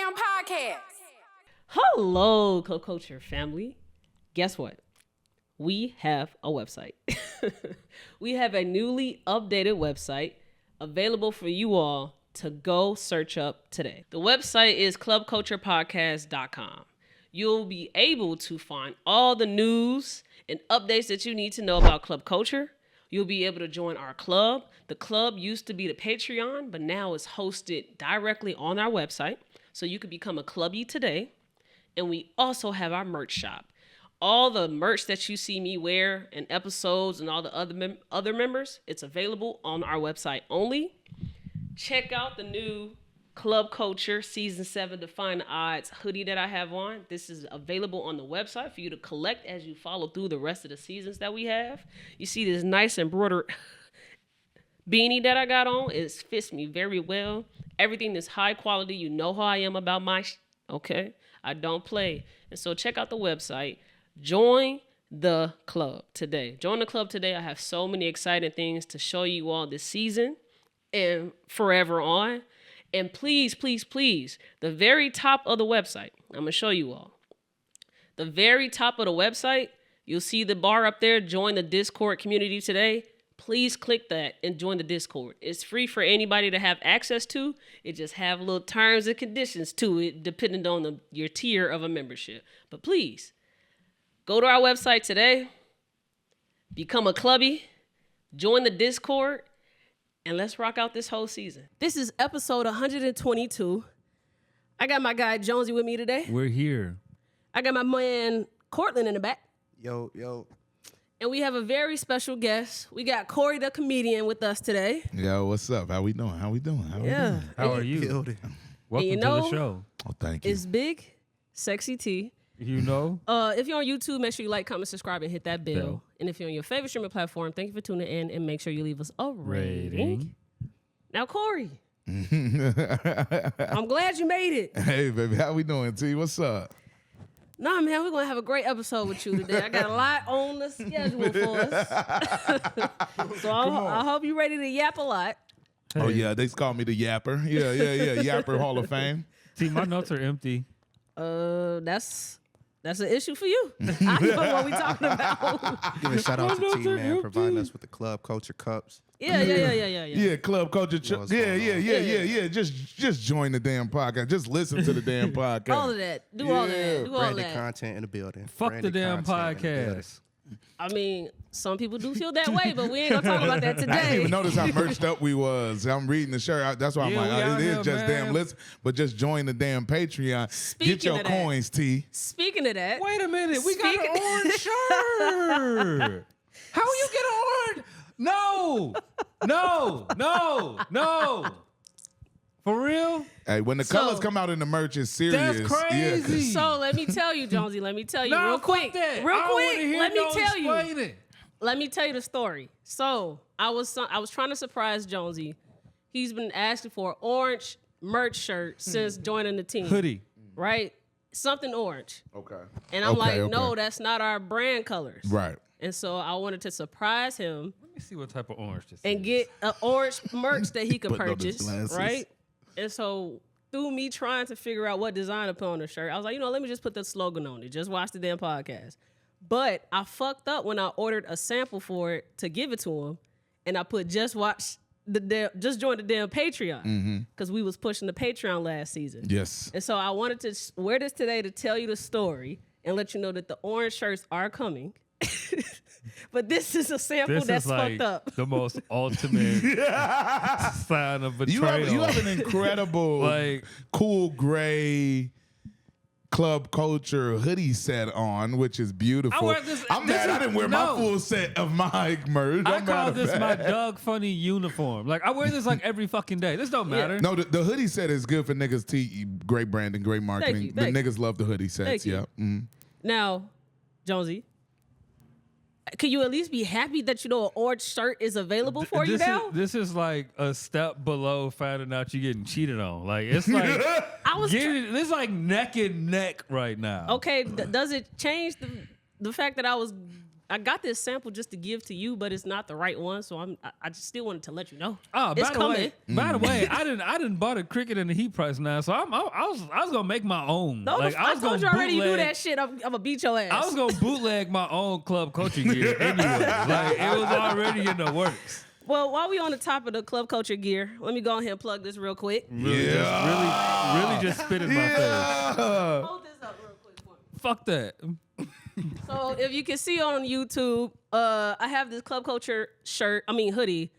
damn podcast. Hello, Club Culture family. Guess what? We have a website. We have a newly updated website available for you all to go search up today. The website is clubculturepodcast.com. You'll be able to find all the news and updates that you need to know about Club Culture. You'll be able to join our club. The club used to be the Patreon, but now it's hosted directly on our website. So you could become a Clubbie today. And we also have our merch shop. All the merch that you see me wear in episodes and all the other members, it's available on our website only. Check out the new Club Culture Season 7 Define the Odds hoodie that I have on. This is available on the website for you to collect as you follow through the rest of the seasons that we have. You see this nice embroidered beanie that I got on. It fits me very well. Everything is high quality. You know how I am about my okay? I don't play. And so check out the website. Join the club today. Join the club today. I have so many exciting things to show you all this season and forever on. And please, please, please, the very top of the website, I'm going to show you all. The very top of the website, you'll see the bar up there, join the Discord community today. Please click that and join the Discord. It's free for anybody to have access to. It just have little terms and conditions to it, depending on your tier of a membership. But please, go to our website today, become a Clubbie, join the Discord, and let's rock out this whole season. This is episode 122. I got my guy Jonesy with me today. We're here. I got my man Cortland in the back. Yo. And we have a very special guest. We got Corey the comedian with us today. Yo, what's up? How we doing? How are you? Welcome to the show. Oh, thank you. It's Big Sexy T. You know? If you're on YouTube, make sure you like, comment, subscribe, and hit that bell. And if you're on your favorite streaming platform, thank you for tuning in and make sure you leave us a rating. Now, Corey. I'm glad you made it. Hey, baby. How we doing, T? What's up? Nah, man, we're going to have a great episode with you today. I got a lot on the schedule for us. So I hope you're ready to yap a lot. Hey. Oh, yeah. They call me the Yapper. Yeah. Yapper Hall of Fame. See, my notes are empty. That's an issue for you. I know what we talking about. Give a shout out to T, man, providing us with the Club Culture cups. Yeah. Yeah, Club Culture. Yeah. Just join the damn podcast. Just listen to the damn podcast. All of that. Do all of that. Branded content in the building. Fuck the damn podcast. I mean, some people do feel that way, but we ain't gonna talk about that today. I didn't even notice how merched up we was. I'm reading the shirt. That's why I'm like, it is just damn listen. But just join the damn Patreon. Get your coins, T. Speaking of that. Wait a minute. We got an orange shirt. How you get an orange? No. For real? Hey, when the colors come out in the merch, it's serious. That's crazy. Yeah. So let me tell you, Jonesy. Real quick. Let me tell you. Let me tell you the story. So I was trying to surprise Jonesy. He's been asking for an orange merch shirt since joining the team. Hoodie. Right? Something orange. Okay. And I'm no, that's not our brand colors. Right. And so I wanted to surprise him. Let me see what type of orange this is. And get an orange merch that he could purchase. Right? And so through me trying to figure out what design to put on the shirt, I was like, let me just put the slogan on it. Just watch the damn podcast. But I fucked up when I ordered a sample for it to give it to him. And I put just join the damn Patreon. Because we was pushing the Patreon last season. Yes. And so I wanted to wear this today to tell you the story and let you know that the orange shirts are coming. But this is a sample that's fucked up. The most ultimate sign of betrayal. You have an incredible, cool gray Club Culture hoodie set on, which is beautiful. I'm mad I didn't wear my full set of my merch. I call this my Doug Funny uniform. Like, I wear this like every fucking day. This don't matter. No, the hoodie set is good for niggas. Great branding, great marketing. The niggas love the hoodie sets. Yeah. Now, Jonesy, could you at least be happy that an orange shirt is available for you now? This is like a step below finding out you're getting cheated on. Like, it's like this is like neck and neck right now. Okay, does it change the fact that I was I got this sample just to give to you, but it's not the right one, so I just still wanted to let you know. Oh, it's coming. By the way, I didn't bought a cricket in the heat price now, so I was gonna make my own. No, like, I told you already. You do that shit. I'm gonna beat your ass. I was gonna bootleg my own club culture gear anyway. Like it was already in the works. Well, while we on the top of the club culture gear, let me go ahead and plug this real quick. Really just spit in my face. Hold this up real quick for me. Fuck that. So if you can see on YouTube, I have this club culture hoodie,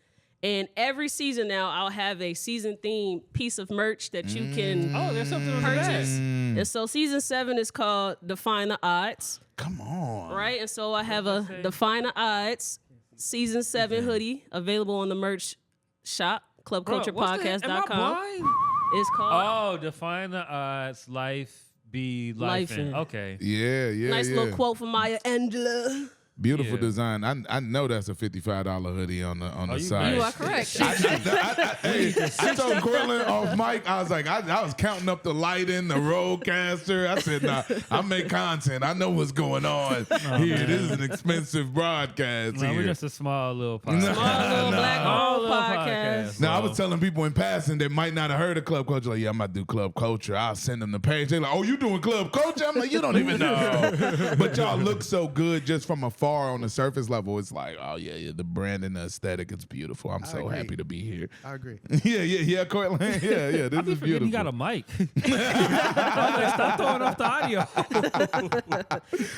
and every season now I'll have a season themed piece of merch that you can there's something purchase. And so season 7 is called Define the Odds. Come on. Right? And so I have a Define the Odds season 7 hoodie available on the merch shop, clubculturepodcast.com. It's called Define the Odds, Life Be Lifin'. Okay. Yeah. nice little quote from Maya Angelou. Beautiful design. I know that's a $55 hoodie on the side. You are correct. I told Cortland off mic, I was like, I was counting up the lighting, the roadcaster. I said, nah, I make content. I know what's going on here. This is an expensive broadcast No, here. we're just a small little podcast. Small little black-owned podcast. Now, I was telling people in passing that might not have heard of club culture, like, yeah, I'm about to do club culture. I'll send them the page. They're like, oh, you doing club culture? I'm like, you don't even know. But y'all look so good just from afar on the surface level. It's like, oh, yeah, the brand and the aesthetic, it's beautiful. I'm so happy to be here. I agree. Yeah, Cortland. Yeah, this is beautiful. You got a mic. Stop throwing off the audio.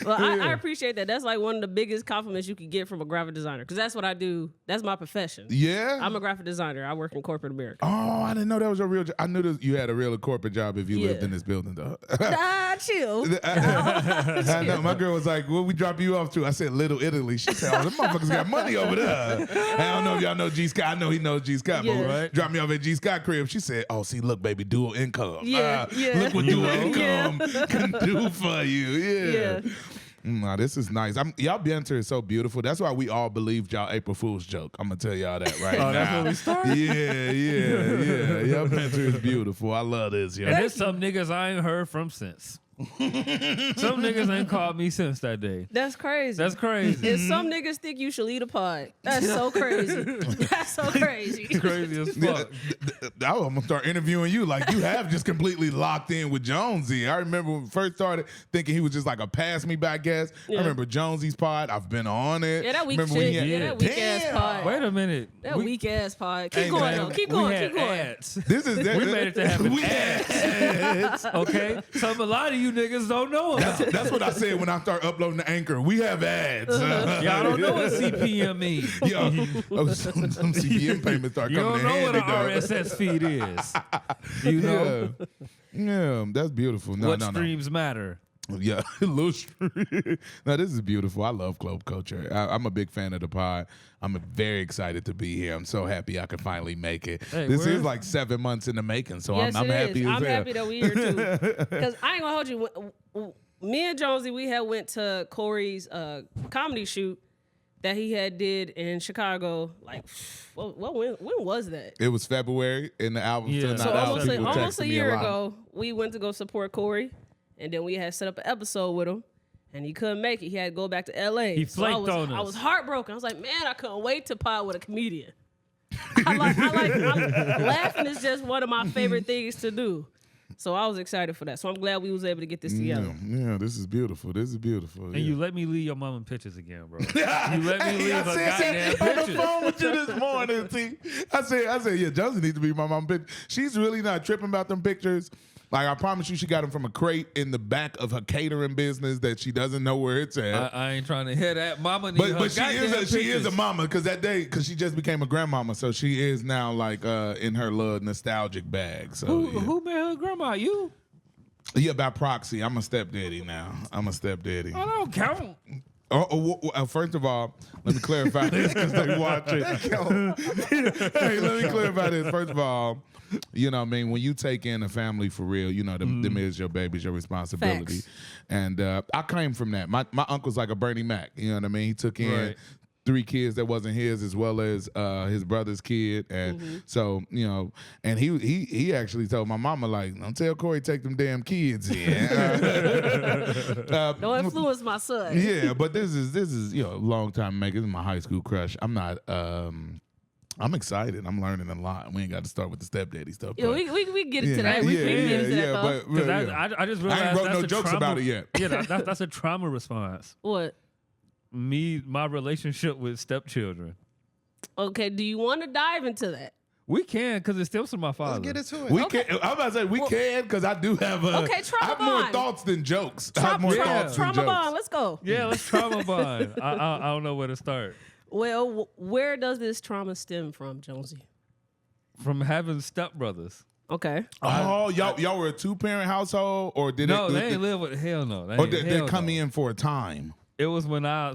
Well, I appreciate that. That's like one of the biggest compliments you could get from a graphic designer, because that's what I do. That's my profession. Yeah? I'm a graphic designer. I work in corporate America. Oh, I didn't know that was your real job. I knew you had a real corporate job if you lived in this building, though. Chill. I know. My girl was like, where we drop you off to? I said, Little Italy. She said, oh, the motherfuckers got money over there. I don't know if y'all know G. Scott. I know he knows G. Scott, but drop me off at G. Scott crib. She said, oh, see, look, baby, dual income. Look what dual income can do for you. Yeah. Nah, this is nice. Y'all banter is so beautiful. That's why we all believed y'all April Fool's joke. I'm gonna tell y'all that right now. That's when we started? Yeah. Y'all banter is beautiful. I love this, yo. And there's some niggas I ain't heard from since. Some niggas ain't called me since that day. That's crazy. And some niggas think you should lead a pod. That's so crazy. That's so crazy. It's crazy as fuck. I'm gonna start interviewing you like you have just completely locked in with Jonesy. I remember when we first started thinking he was just like a pass me by guest. I remember Jonesy's pod. I've been on it. Yeah, that weak shit. That weak ass pod. Wait a minute. That weak ass pod. Keep going though. Keep going. Ads. This is we made it to having ads. Okay, so a lot of you niggas don't know about it. That's what I said when I start uploading the Anchor. We have ads. Y'all don't know what CPM means. Some CPM payments start You coming don't in know handy. what an RSS feed is. You know? Yeah, that's beautiful. What streams matter. Yeah, no, this is beautiful. I love club culture. I'm a big fan of the pod. I'm very excited to be here. I'm so happy I could finally make it. Hey, this is like 7 months in the making, so yes, I'm happy. I'm happy that we're here too. Because I ain't gonna hold you. Me and Jonesy, we had went to Corey's comedy shoot that he had did in Chicago. Like, when was that? It was February, and the album still not so out. almost a year ago, we went to go support Corey. And then we had set up an episode with him, and he couldn't make it. He had to go back to L.A. He flaked on us. I was heartbroken. I was like, man, I couldn't wait to pod with a comedian. Laughing is just one of my favorite things to do. So I was excited for that. So I'm glad we was able to get this together. Yeah, this is beautiful. And you let me leave your mama pictures again, bro. You let me leave her goddamn pictures. On the phone with you this morning, T. I said, yeah, Jonesy needs to be my mom picture. She's really not tripping about them pictures. Like, I promise you, she got them from a crate in the back of her catering business that she doesn't know where it's at. I ain't trying to hear that. Mama need but she is a mama because she just became a grandmama, so she is now like in her little nostalgic bag. So who made her grandma? You? Yeah, by proxy. I'm a stepdaddy now. I don't count. First of all, let me clarify this because they watch it. Hey, let me clarify this. First of all, you know what I mean? When you take in a family for real, you know, them is your babies, your responsibility. Facts. And I came from that. My uncle's like a Bernie Mac. You know what I mean? He took in 3 kids that wasn't his, as well as his brother's kid, and so and he actually told my mama, like, don't tell Corey take them damn kids in. Don't influence my son. Yeah, but this is a long time making. This is my high school crush. I'm not. I'm excited. I'm learning a lot. We ain't got to start with the stepdaddy stuff. Yeah, we can get into that. We can get into that, though. Because I just realized I ain't wrote that's no a jokes trauma, about it yet. Yeah, that's a trauma response. What? My relationship with stepchildren. Okay, do you want to dive into that? We can, because it stems from my father. Let's get into it. We can. I'm about to say we can, because I do have trauma I have more bond. thoughts than jokes. I have more thoughts than Trauma jokes. bond, let's go. Yeah, let's trauma bond. I don't know where to start. Well, where does this trauma stem from, Jonesy? From having stepbrothers. Okay. Oh, y'all were a 2-parent household, or did No, it? they ain't live with hell no. Or did they come in for a time? It was when I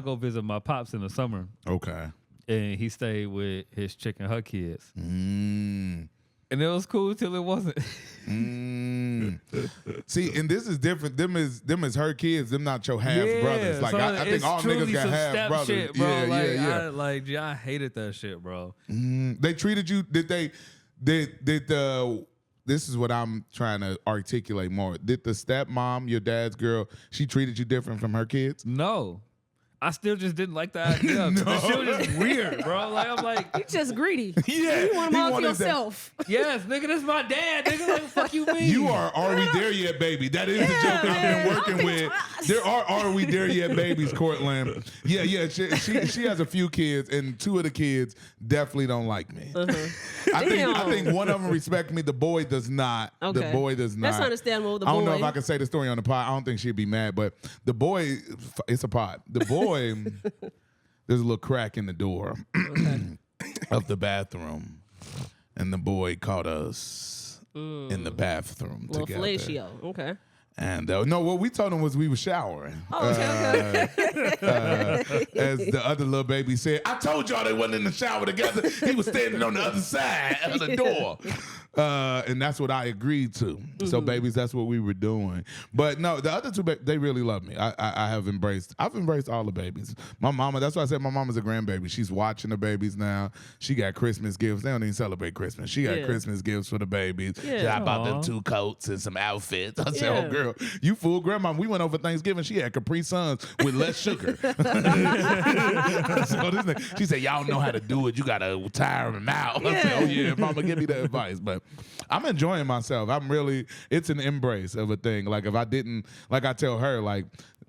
go visit my pops in the summer, Okay. and he stayed with his chick and her kids, Mm. and it was cool till it wasn't. See, and this is different. Them is her kids. Them not your half brothers. Like so I think it's all truly niggas got some half step brothers. shit, bro. Yeah. I hated that shit, bro. They treated you. This is what I'm trying to articulate more. Did the stepmom, your dad's girl, she treated you different from her kids? No. I still just didn't like the idea. No. That shit was just weird, bro. Like, I'm like, You just greedy. Yeah, You want them all to wanted that. yourself. yes, nigga, this my dad. Nigga, like, fuck you mean? You are we there yet, baby? That is the joke I've been working with. There are we there yet, babies, Cortland. Yeah. She has a few kids, and 2 of the kids definitely don't like me. I think one of them respects me. The boy does not. Okay. The boy does not. That's understandable. The I don't know boy. if I can say the story on the pod. I don't think she'd be mad, but the boy, it's a pod. The boy, there's a little crack in the door of the bathroom, and the boy caught us in the bathroom Little together. fellatio. Okay. And no, what we told him was we were showering. Oh, okay. As the other little baby said, I told y'all they wasn't in the shower together. He was standing on the other side of the door. And that's what I agreed to. So, babies, that's what we were doing. But no, the other 2, they really love me. I've embraced all the babies. My mama, that's why I said my mama's a grandbaby. She's watching the babies now. She got Christmas gifts. They don't even celebrate Christmas. She got Christmas gifts for the babies. Yeah. I bought them 2 coats and some outfits. I said, oh, girl, you fool grandma. We went over Thanksgiving. She had Capri Suns with less sugar. So she said, y'all know how to do it. You got to tire them out. I said, oh, yeah, mama, give me the advice. But I'm enjoying myself. It's an embrace of a thing. Like if I didn't, like I tell her, like,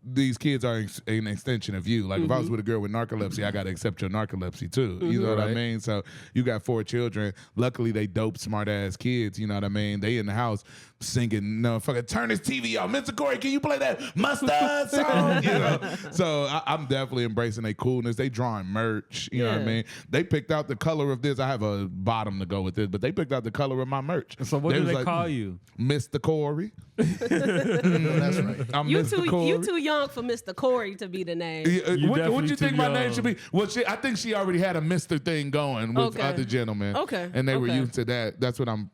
these kids are an extension of you. Like if I was with a girl with narcolepsy, I got to accept your narcolepsy too. You know what I mean? So you got 4 children. Luckily, they dope, smart ass kids. You know what I mean? They in the house singing, no, fucking turn this TV off. Mr. Corey, can you play that mustard song? You know? So I'm definitely embracing their coolness. They drawing merch. You know what I mean? They picked out the color of this. I have a bottom to go with this, but they picked out the color of my merch. So what do they call you? Mr. Corey. That's right. I'm You Mr. Corey. you too young for Mr. Corey to be the name. What you too think my name young. should be? Well, I think she already had a Mr. thing going with Okay. other gentlemen. Okay. And they were Okay. used to that. That's what I'm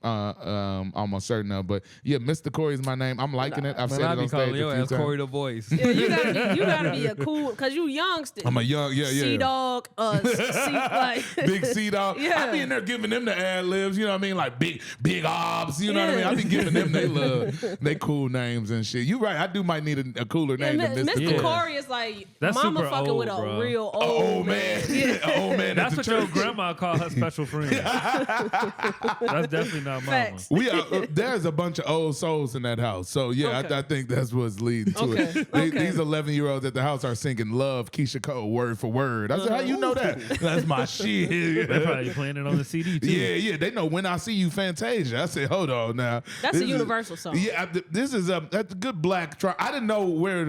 almost certain of. But yeah, Mr. Corey is my name. I'm liking it. I've Man, said I it be on calling stage your a few ass times. Corey the Voice. Yeah, you gotta be a cool, cause you young still. I'm a young, Sea dog, like Big C dog. Yeah. I be in there giving them the ad libs, you know what I mean? Like big obs, you know what I mean? I be giving them they cool names and shit. You right, I might need a cooler name than Mr. Mr. Corey. Corey is like That's mama super fucking old, with a bro. real old, Old man. Old man. That's at what the your church. grandma called her special friend. That's definitely not mama. Facts. We are, there's a bunch of old souls in that house. So yeah, Okay. I think that's what's leading to Okay. it. Okay. These 11-year-olds at the house are singing Love Keisha Cole word for word. I said, how you know that? That's my shit. They probably playing it on the CD too. Yeah. They know When I See You Fantasia. I said, hold on now. That's This a is- universal song. Yeah, this is that's a good black try. I didn't know where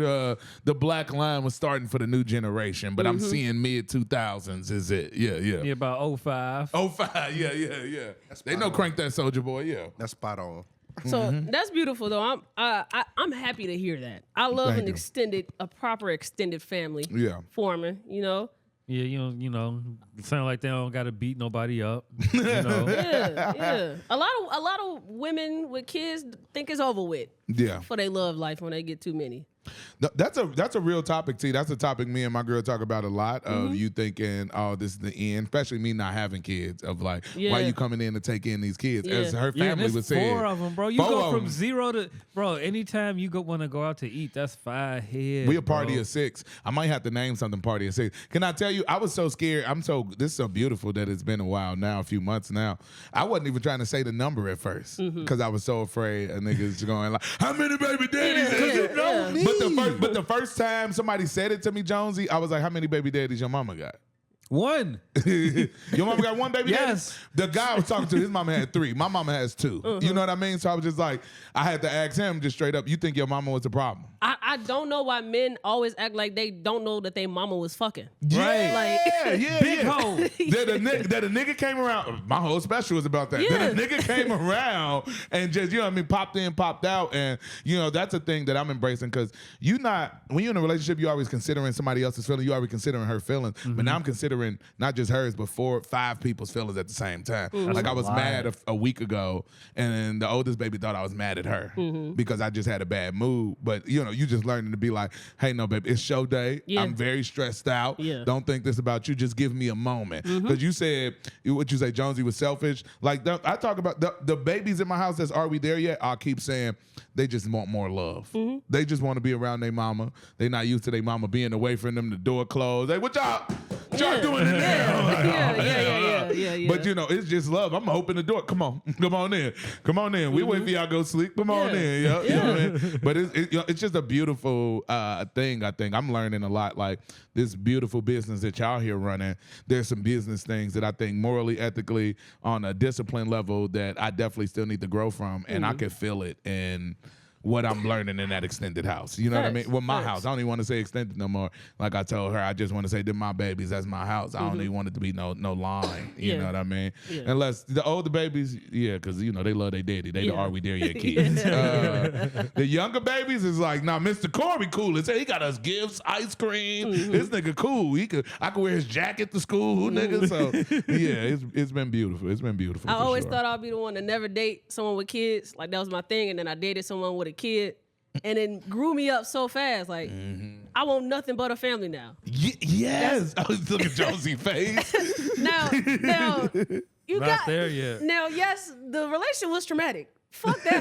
the black line was starting for the new generation, but I'm seeing mid 2000s. Is it? Yeah. Yeah, about 05. Oh, 05. Yeah. They know Crank That Soldier Boy. Yeah. That's spot on. So that's beautiful, though. I'm happy to hear that. I love Thank you. a proper extended family Yeah. forming. You know, Yeah, you know, it sound like they don't got to beat nobody up. You know, yeah. A lot of women with kids think it's over with Yeah. for their love life when they get too many. That's a real topic, T. That's a topic me and my girl talk about a lot. Of you thinking, oh, this is the end. Especially me not having kids. Of like, why you coming in to take in these kids? As her family would say, 4 of them, bro. You go from 0 to bro. Anytime you want to go out to eat, that's 5 heads. We a party of 6. I might have to name something party of 6. Can I tell you? I was so scared. This is so beautiful that it's been a while now, a few months now. I wasn't even trying to say the number at first because I was so afraid of niggas going like, how many baby daddies is it? But the first time somebody said it to me, Jonesy, I was like, how many baby daddies your mama got? 1. Your mama got 1 baby daddy? Yes. The guy I was talking to, his mama had 3. My mama has 2. You know what I mean? So I was just like, I had to ask him just straight up, you think your mama was the problem? I don't know why men always act like they don't know that their mama was fucking. Right. Big hoe. That a nigga came around. My whole special was about that. Yeah. That a nigga came around and just, you know what I mean, popped in, popped out. And, you know, that's a thing that I'm embracing because when you're in a relationship, you're always considering somebody else's feelings. You're always considering her feelings. But now I'm considering not just hers, but 5 people's feelings at the same time. Like I was mad a week ago and the oldest baby thought I was mad at her because I just had a bad mood. But, you know, you just learning to be like, hey, no, baby, it's show day. Yeah. I'm very stressed out. Yeah. Don't think this about you. Just give me a moment. Because you said, what you say, Jonesy was selfish. Like, I talk about the babies in my house that's Are We There Yet? I'll keep saying they just want more love. They just want to be around their mama. They not used to their mama being away from them, the door closed. Hey, what y'all doing in there? Yeah. But, you know, it's just love. I'm open the door. Come on in. We wait for y'all go sleep. Come on in. You know what I mean? But it's just a beautiful thing, I think. I'm learning a lot. Like, this beautiful business that y'all here running, there's some business things that I think morally, ethically, on a discipline level that I definitely still need to grow from. And I can feel it in what I'm learning in that extended house. You know what I mean? Well, my house. I don't even want to say extended no more. Like I told her, I just want to say, they're my babies. That's my house. I don't even want it to be no line. You know what I mean? Yeah. Unless the older babies, because, you know, they love their daddy. They the Are We There Yet kids. The younger babies is like, nah, Mr. Corey cool. He got us gifts, ice cream. This nigga cool. I could wear his jacket to school, nigga. So, yeah, it's been beautiful. It's been beautiful. I always thought I'd be the one to never date someone with kids. Like, that was my thing. And then I dated someone with a kid, and it grew me up so fast. Like, I want nothing but a family now. Yes. I was looking at Jonesy's face. Now, you Not got there yet. Now, yes, the relation was traumatic. Fuck that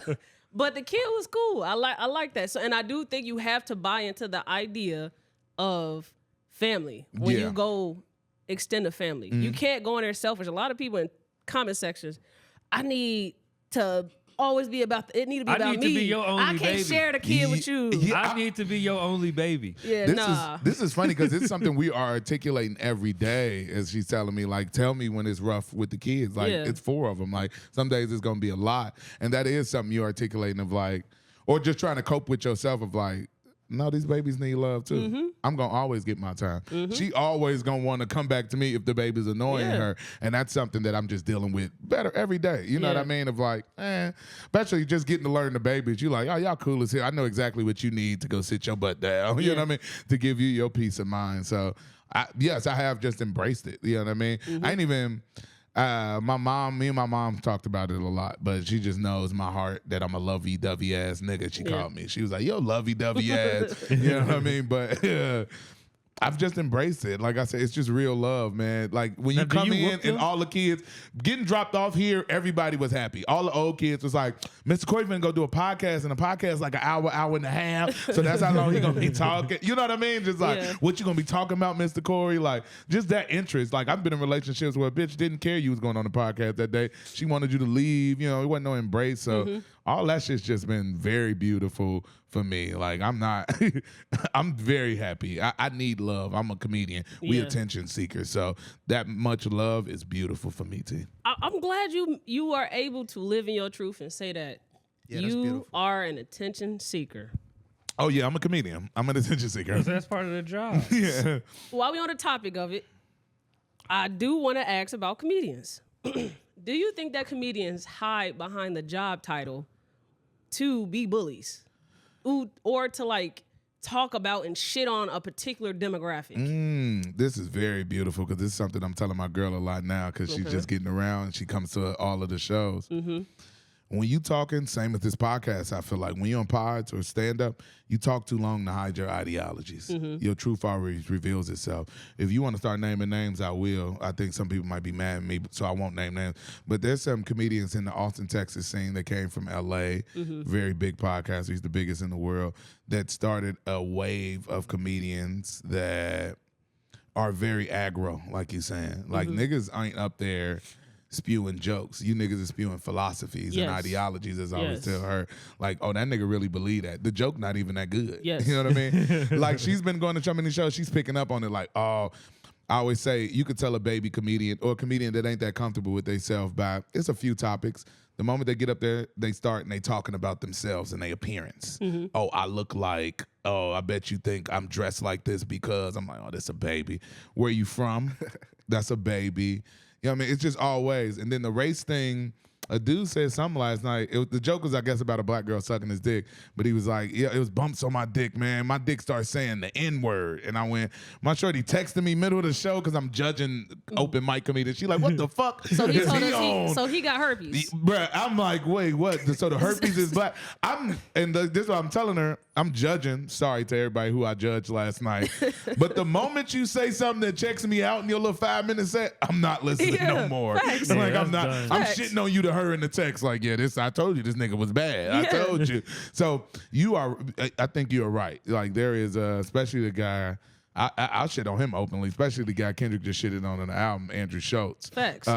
hoe. But the kid was cool. I like that. So, and I do think you have to buy into the idea of family when you go extend a family. You can't go in there selfish. A lot of people in comment sections, I need to always be about it need to be about me. I need to be your only baby. I can't share the kid with you. I need to be your only baby. Yeah, This is funny because it's something we are articulating every day. As she's telling me, like, tell me when it's rough with the kids. Like, it's 4 of them. Like, some days it's gonna be a lot, and that is something you're articulating of like, or just trying to cope with yourself of like, no, these babies need love too. I'm gonna always get my time. She always gonna want to come back to me if the baby's annoying her, and that's something that I'm just dealing with better every day. You know what I mean? Of like, especially just getting to learn the babies. You like, oh, y'all cool as hell. I know exactly what you need to go sit your butt down. You know what I mean? To give you your peace of mind. So, I have just embraced it. You know what I mean? I ain't even. Me and my mom talked about it a lot, but she just knows my heart that I'm a lovey-dovey ass nigga. She called me. She was like, yo, lovey-dovey ass. You know what I mean? But I've just embraced it. Like I said, it's just real love, man. Like when you come in and all the kids getting dropped off here, everybody was happy. All the old kids was like, Mr. Corey finna go do a podcast, and the podcast like an hour and a half. So that's how long he gonna be talking. You know what I mean? Just like, what you gonna be talking about, Mr. Corey? Like, just that interest. Like, I've been in relationships where a bitch didn't care you was going on the podcast that day. She wanted you to leave. You know, it wasn't no embrace. So all that shit's just been very beautiful for me. Like, I'm very happy. I need love. I'm a comedian. We attention seekers. So that much love is beautiful for me, T. I'm glad you are able to live in your truth and say that you are an attention seeker. Oh, yeah, I'm a comedian. I'm an attention seeker. That's part of the job. Yeah. While we're on the topic of it, I do want to ask about comedians. Do you think that comedians hide behind the job title to be bullies? Or to like talk about and shit on a particular demographic? This is very beautiful because this is something I'm telling my girl a lot now because she's just getting around and she comes to all of the shows. when you talking, same as this podcast, I feel like when you're on pods or stand-up, you talk too long to hide your ideologies. Your truth always reveals itself. If you want to start naming names, I will. I think some people might be mad at me, so I won't name names. But there's some comedians in the Austin, Texas scene that came from L.A., very big podcast. He's the biggest in the world, that started a wave of comedians that are very aggro, like you're saying. Like, niggas ain't up there spewing jokes. You niggas are spewing philosophies and ideologies, as I always tell her. Like, oh, that nigga really believe that. The joke not even that good. Yes. You know what I mean? Like, she's been going to so many shows, she's picking up on it like, oh, I always say you could tell a baby comedian or a comedian that ain't that comfortable with themselves by, it's a few topics. The moment they get up there, they start and they talking about themselves and their appearance. Oh, I look like, oh, I bet you think I'm dressed like this because I'm like, oh, that's a baby. Where you from? That's a baby. You know what I mean? It's just always. And then the race thing, a dude said something last night. The joke was, I guess, about a black girl sucking his dick. But he was like, yeah, it was bumps on my dick, man. My dick started saying the N-word. And I went, my shorty texted me middle of the show because I'm judging open mic comedians. She like, what the fuck So he is told he us on? so he got herpes. Bruh, I'm like, wait, what? So the herpes is black. This is what I'm telling her. I'm judging. Sorry to everybody who I judged last night. But the moment you say something that checks me out in your little 5-minute set, I'm not listening no more. Facts. Like, Yeah, I'm not. done. I'm Facts. shitting on you to her in the text. Like, yeah, I told you this nigga was bad. I told you. So you are. I think you're right. Like, there is, especially the guy. I'll shit on him openly, especially the guy Kendrick just shitted on the album, Andrew Schultz. Facts.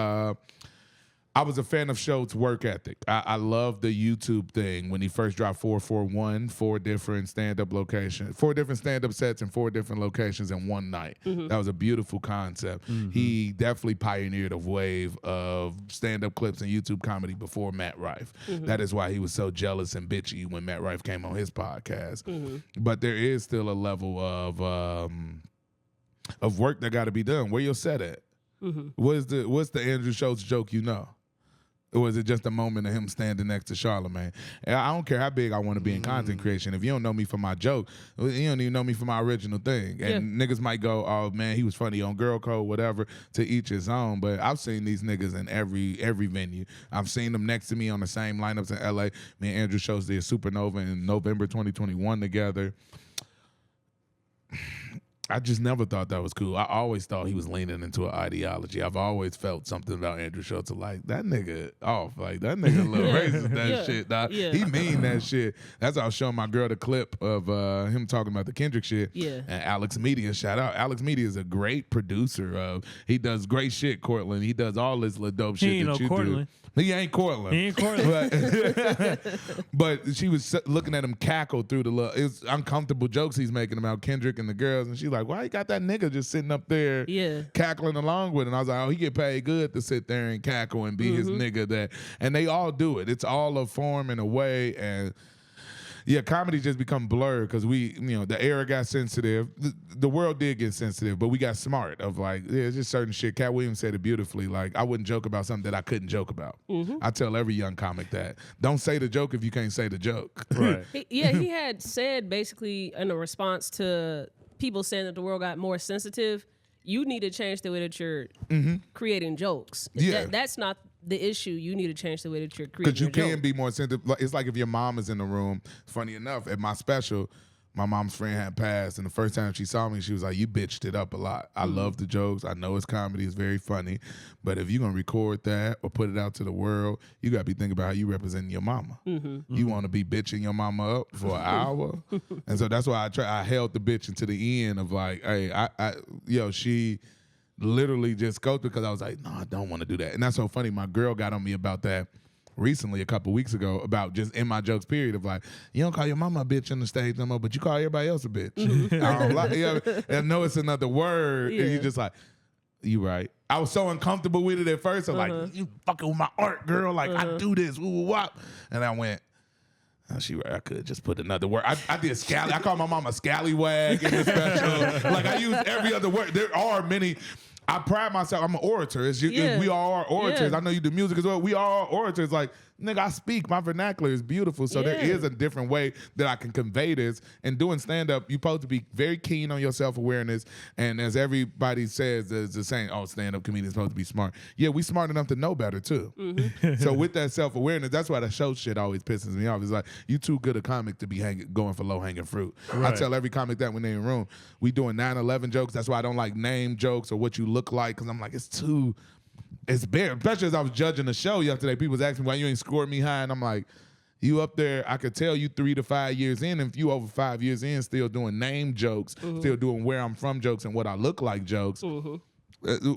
I was a fan of Schultz's work ethic. I love the YouTube thing when he first dropped 441, 4 different stand-up locations, 4 different stand-up sets in 4 different locations in one night. That was a beautiful concept. He definitely pioneered a wave of stand-up clips and YouTube comedy before Matt Rife. That is why he was so jealous and bitchy when Matt Rife came on his podcast. But there is still a level of work that got to be done. Where your set at? What's the Andrew Schultz joke you know? Or was it just a moment of him standing next to Charlamagne? And I don't care how big I want to be in content creation. If you don't know me for my joke, you don't even know me for my original thing. And niggas might go, oh, man, he was funny on Girl Code, whatever, to each his own. But I've seen these niggas in every venue. I've seen them next to me on the same lineups in L.A. Me and Andrew Schultz did Supernova in November 2021 together. I just never thought that was cool. I always thought he was leaning into an ideology. I've always felt something about Andrew Schultz like, that nigga off. Like, that nigga a little racist, that shit. Dog. He mean that shit. That's why I was showing my girl the clip of him talking about the Kendrick shit. And Alex Media, shout out. Alex Media is a great producer. He does great shit, Cortland. He does all this little dope shit that you Cortland. do. He ain't Cortland. He ain't Cortland. But she was looking at him cackle through the little, it was uncomfortable jokes he's making about Kendrick and the girls. And she's like, why you got that nigga just sitting up there cackling along with it? And I was like, oh, he get paid good to sit there and cackle and be his nigga. And they all do it. It's all a form and a way. And yeah, comedy just become blurred because the era got sensitive. The world did get sensitive, but we got smart of like, yeah, it's just certain shit. Cat Williams said it beautifully. Like, I wouldn't joke about something that I couldn't joke about. I tell every young comic that. Don't say the joke if you can't say the joke. Right. He had said basically in a response to people saying that the world got more sensitive, you need to change the way that you're creating jokes. That's not the issue. You need to change the way that you're creating. Because you can joke. be more sensitive. It's like if your mom is in the room. Funny enough, at my special, my mom's friend had passed, and the first time she saw me, she was like, you bitched it up a lot. I love the jokes. I know it's comedy. It's very funny. But if you're going to record that or put it out to the world, you got to be thinking about how you representing your mama. You want to be bitching your mama up for an hour? And so that's why I held the bitch until the end of like, hey, she literally just goes because I was like, no, I don't want to do that. And that's so funny. My girl got on me about that recently, a couple weeks ago, about just in my jokes period of like, you don't call your mama a bitch on the stage no more, but you call everybody else a bitch. I don't like, I know it's another word, and you just like, you right. I was so uncomfortable with it at first. I'm like, you fucking with my art, girl. Like, I do this, wop. And I went, oh, she right. I could just put another word. I did scally. I call my mom a scallywag in the special. Like, I use every other word. There are many. I pride myself. I'm an orator. We all are orators. I know you do music as well. We all are orators. Like, nigga, I speak. My vernacular is beautiful. So there is a different way that I can convey this. And doing stand-up, you're supposed to be very keen on your self-awareness. And as everybody says, there's the saying, oh, stand-up comedians supposed to be smart. Yeah, we smart enough to know better, too. So with that self-awareness, that's why the show shit always pisses me off. It's like, you too good a comic to be going for low-hanging fruit. Right. I tell every comic that when they're in the room, we doing 9/11 jokes. That's why I don't like name jokes or what you look like, because I'm like, it's bare. Especially as I was judging the show yesterday, people was asking me why you ain't scored me high, and I'm like, you up there, I could tell you 3 to 5 years in, and if you over 5 years in still doing name jokes, still doing where I'm from jokes and what I look like jokes,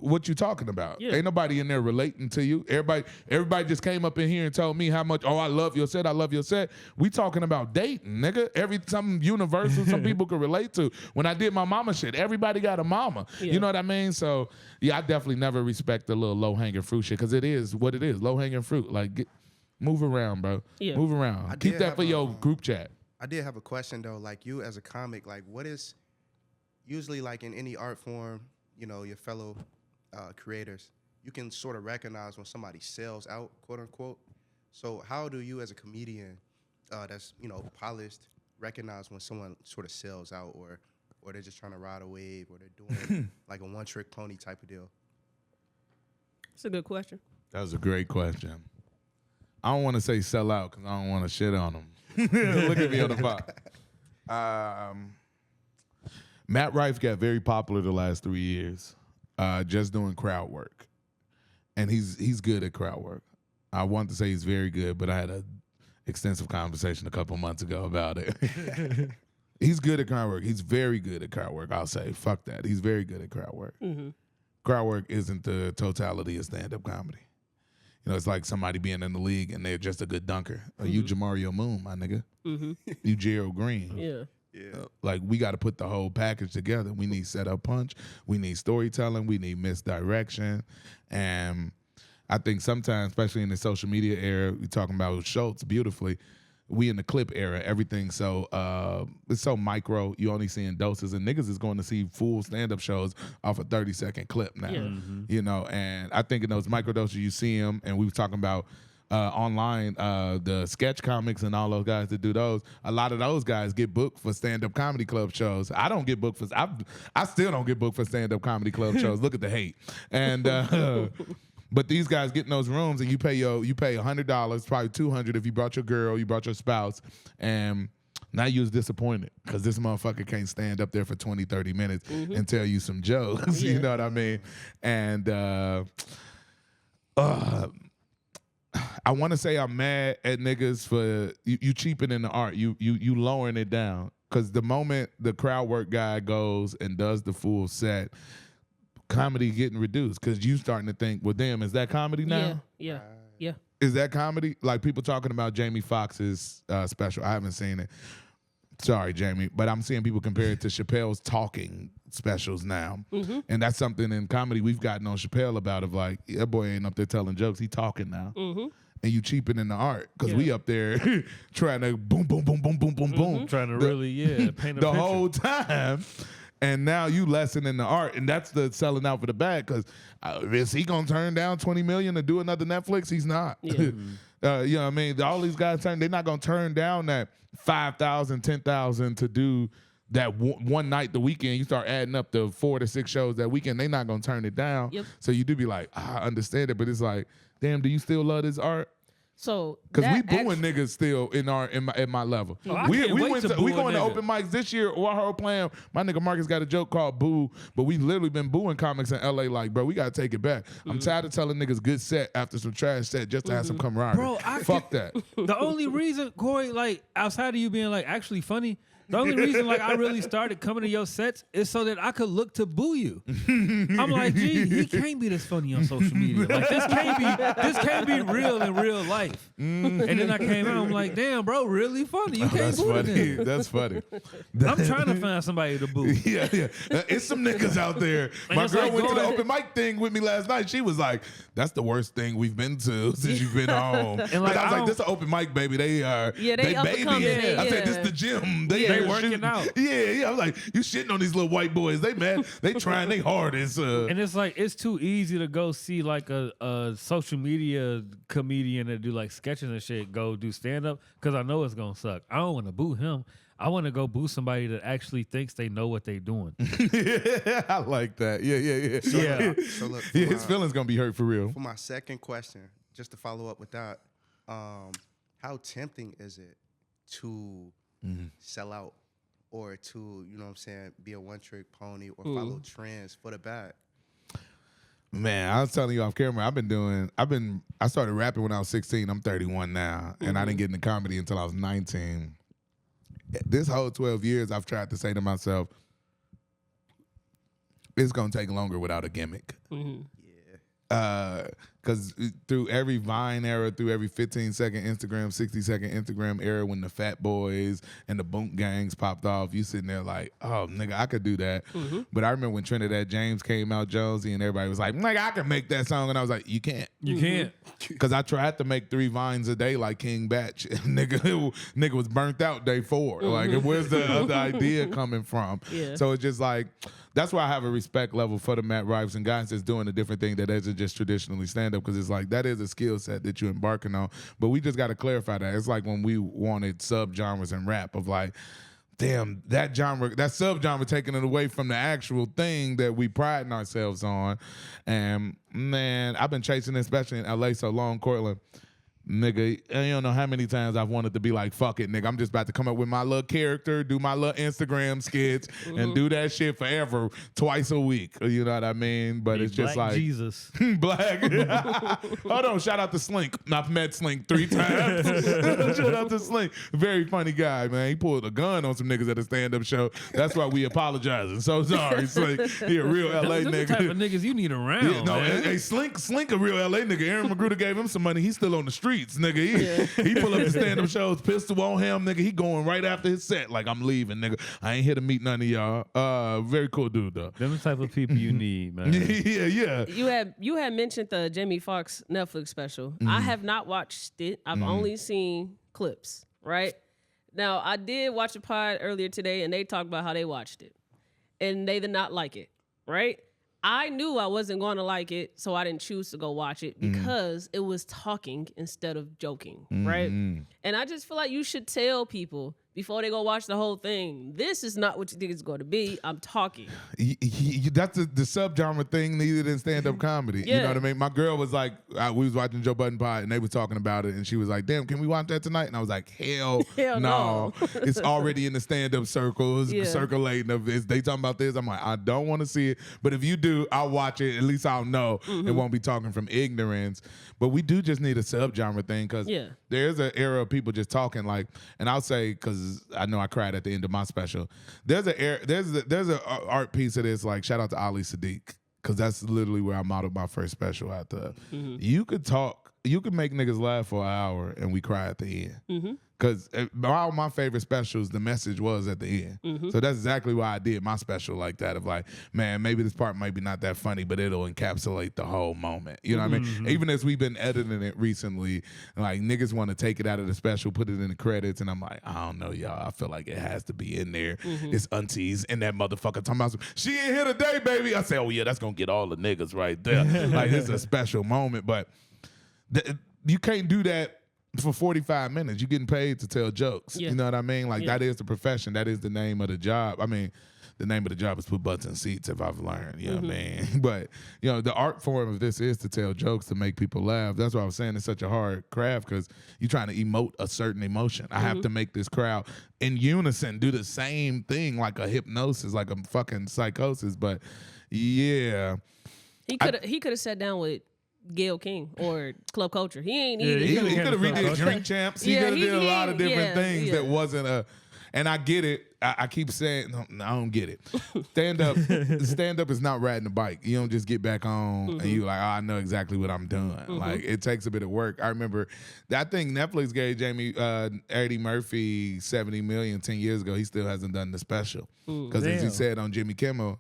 what you talking about? Ain't nobody in there relating to you. Everybody just came up in here and told me how much, oh, I love your set, I love your set. We talking about dating, nigga. Something universal some people could relate to. When I did my mama shit, everybody got a mama. You know what I mean? So, yeah, I definitely never respect the little low-hanging fruit shit, because it is what it is, low-hanging fruit. Like, move around, bro. Move around. Keep that for your group chat. I did have a question, though. Like, you as a comic, like, what is, usually, like, in any art form, you know, your fellow creators, you can sort of recognize when somebody sells out, quote unquote. So how do you as a comedian that's, you know, polished, recognize when someone sort of sells out, or they're just trying to ride a wave, or they're doing like a one-trick pony type of deal? That's a good question. That was a great question. I don't want to say sell out because I don't want to shit on them. Look at me on the pot. Matt Rife got very popular the last 3 years, just doing crowd work, and he's good at crowd work. I want to say he's very good, but I had an extensive conversation a couple months ago about it. He's good at crowd work. He's very good at crowd work. I'll say, fuck that. He's very good at crowd work. Crowd work isn't the totality of stand-up comedy. You know, it's like somebody being in the league and they're just a good dunker. You Jamario Moon, my nigga. You Gerald Green. Yeah. Like, we got to put the whole package together. We need setup punch. We need storytelling. We need misdirection. And I think sometimes, especially in the social media era, we're talking about Schultz beautifully. We in the clip era, everything it's so micro. You only seeing doses, and niggas is going to see full stand-up shows off a 30-second clip now. You know, and I think in those micro doses you see them, and we were talking about online, the sketch comics and all those guys that do those, a lot of those guys get booked for stand-up comedy club shows. I don't get booked for, I still don't get booked for stand-up comedy club shows. Look at the hate. And but these guys get in those rooms and you pay $100, probably $200 if you brought your girl, you brought your spouse, and now you was disappointed because this motherfucker can't stand up there for 20, 30 minutes and tell you some jokes. You know what I mean? And I want to say I'm mad at niggas for you cheapening the art. You lowering it down, because the moment the crowd work guy goes and does the full set, comedy getting reduced, because you starting to think, well, damn, is that comedy now? Yeah. Is that comedy? Like, people talking about Jamie Foxx's special. I haven't seen it. Sorry, Jamie, but I'm seeing people compare it to Chappelle's talking specials now. And that's something in comedy we've gotten on Chappelle about, of like, that boy ain't up there telling jokes, he talking now. And you cheapening the art, because we up there trying to boom, boom, boom, boom, boom, boom, boom. Trying to really, paint a the picture. whole time. And now you lessening the art, and that's the selling out for the bag, because is he going to turn down $20 million to do another Netflix? He's not. You know what I mean? All these guys, they're not going to turn down that $5,000, $10,000 to do that one night the weekend. You start adding up the 4 to 6 shows that weekend, they're not going to turn it down. So you do be like, I understand it, but it's like, damn, do you still love this art? So, because we booing niggas still at my level. We going to open mics this year. Our whole plan, my nigga Marcus got a joke called Boo, but we literally been booing comics in LA. Like, bro, we gotta take it back. I'm tired of telling niggas good set after some trash set just to have some camaraderie. Bro, fuck that. The only reason, Corey, like, outside of you being like actually funny, the only reason like I really started coming to your sets is so that I could look to boo you. I'm like, gee, he can't be this funny on social media. Like, this can't be real in real life. And then I came out, I'm like, damn, bro, really funny. You can't boo him. That's funny. I'm trying to find somebody to boo. Yeah. It's some niggas out there. My girl went to the open mic thing with me last night. She was like, that's the worst thing we've been to since you've been home. And like, I was like, this is an open mic, baby. They up and baby. coming. I said, this is the gym. They They here working shooting. out. Yeah. I'm like, you shitting on these little white boys. They mad. They trying their hardest. And it's like it's too easy to go see like a social media comedian that do like sketches and shit go do stand up because I know it's gonna suck. I don't want to boo him. I want to go boo somebody that actually thinks they know what they doing. Yeah, I like that. Yeah. So look, Yeah, his feelings gonna be hurt for real. For my second question, just to follow up with that, how tempting is it to sell out or to, you know what I'm saying, be a one-trick pony or follow trends for the bag? Man, I was telling you off camera, I started rapping when I was 16. I'm 31 now, and I didn't get into comedy until I was 19. This whole 12 years, I've tried to say to myself, it's going to take longer without a gimmick. Because through every Vine era, through every 15-second Instagram, 60-second Instagram era, when the Fat Boys and the Boom Gangs popped off, you sitting there like, oh, nigga, I could do that. But I remember when Trinidad James came out, Jonesy, and everybody was like, nigga, I can make that song. And I was like, you can't. You can't. Because I tried to make 3 vines a day like King Batch. nigga was burnt out day 4. Like, where's the other idea coming from? Yeah. So it's just like, that's why I have a respect level for the Matt Ripes and guys that's doing a different thing that isn't just traditionally stand-up, because it's like, that is a skill set that you're embarking on. But we just got to clarify that. It's like when we wanted subgenres in rap of like, damn, that subgenre taking it away from the actual thing that we pride ourselves on. And man, I've been chasing it, especially in LA so long, Cortland. Nigga, you don't know how many times I've wanted to be like, fuck it, nigga. I'm just about to come up with my little character, do my little Instagram skits, and do that shit forever, twice a week. You know what I mean? But it's just Black like Jesus. Black. Hold on, shout out to Slink. I've met Slink 3 times. Shout out to Slink. Very funny guy, man. He pulled a gun on some niggas at a stand-up show. That's why we apologizing. So sorry, Slink. He a real LA Those nigga. the type of niggas you need around. Yeah, no, man. hey, Slink a real LA nigga. Aaron Magruder gave him some money. He's still on the streets, nigga. He pull up the stand-up shows, pistol on him, nigga. He going right after his set, like, I'm leaving, nigga. I ain't here to meet none of y'all. Very cool dude, though. Them the type of people you need, man. Yeah. You had mentioned the Jamie Foxx Netflix special. I have not watched it. I've only seen clips, right? Now, I did watch a pod earlier today, and they talked about how they watched it. And they did not like it, right? I knew I wasn't going to like it, so I didn't choose to go watch it because it was talking instead of joking, right? And I just feel like you should tell people before they go watch the whole thing, this is not what you think it's going to be. I'm talking. That's the subgenre thing needed in stand-up comedy. You know what I mean? My girl was like, we was watching Joe Budden Pod, and they was talking about it, and she was like, damn, can we watch that tonight? And I was like, hell no. It's already in the stand-up circles, circulating. They talking about this. I'm like, I don't want to see it. But if you do, I'll watch it. At least I'll know. It won't be talking from ignorance. But we do just need a subgenre thing, because there's an era of people just talking like, and I'll say, because I know I cried at the end of my special. There's an art piece of this, like, shout out to Ali Sadiq, because that's literally where I modeled my first special out there. You could make niggas laugh for an hour and we cry at the end. Because all my favorite specials, the message was at the end. So that's exactly why I did my special like that, of like, man, maybe this part might be not that funny, but it'll encapsulate the whole moment. You know what I mean? Even as we've been editing it recently, like, niggas want to take it out of the special, put it in the credits, and I'm like, I don't know, y'all. I feel like it has to be in there. It's aunties and that motherfucker talking about, she ain't here today, baby. I say, oh yeah, that's going to get all the niggas right there. Like, it's a special moment, but you can't do that for 45 minutes. You're getting paid to tell jokes. You know what I mean? Like, that is the profession. That is the name of the job. I mean, the name of the job is put butts in seats, if I've learned. You know what I mean? But, you know, the art form of this is to tell jokes, to make people laugh. That's why I was saying it's such a hard craft, because you're trying to emote a certain emotion. I have to make this crowd in unison do the same thing, like a hypnosis, like a fucking psychosis. But, yeah. He could have sat down with Gayle King or Club Culture. He ain't Yeah, either. He could've could have redid Drink Champs. He could have did a lot of different things that wasn't a. And I get it. I keep saying, no, I don't get it. Stand up is not riding a bike. You don't just get back on and you like, oh, I know exactly what I'm doing. Like, it takes a bit of work. I remember, I think Netflix gave Eddie Murphy $70 million 10 years ago. He still hasn't done the special, because as he said on Jimmy Kimmel,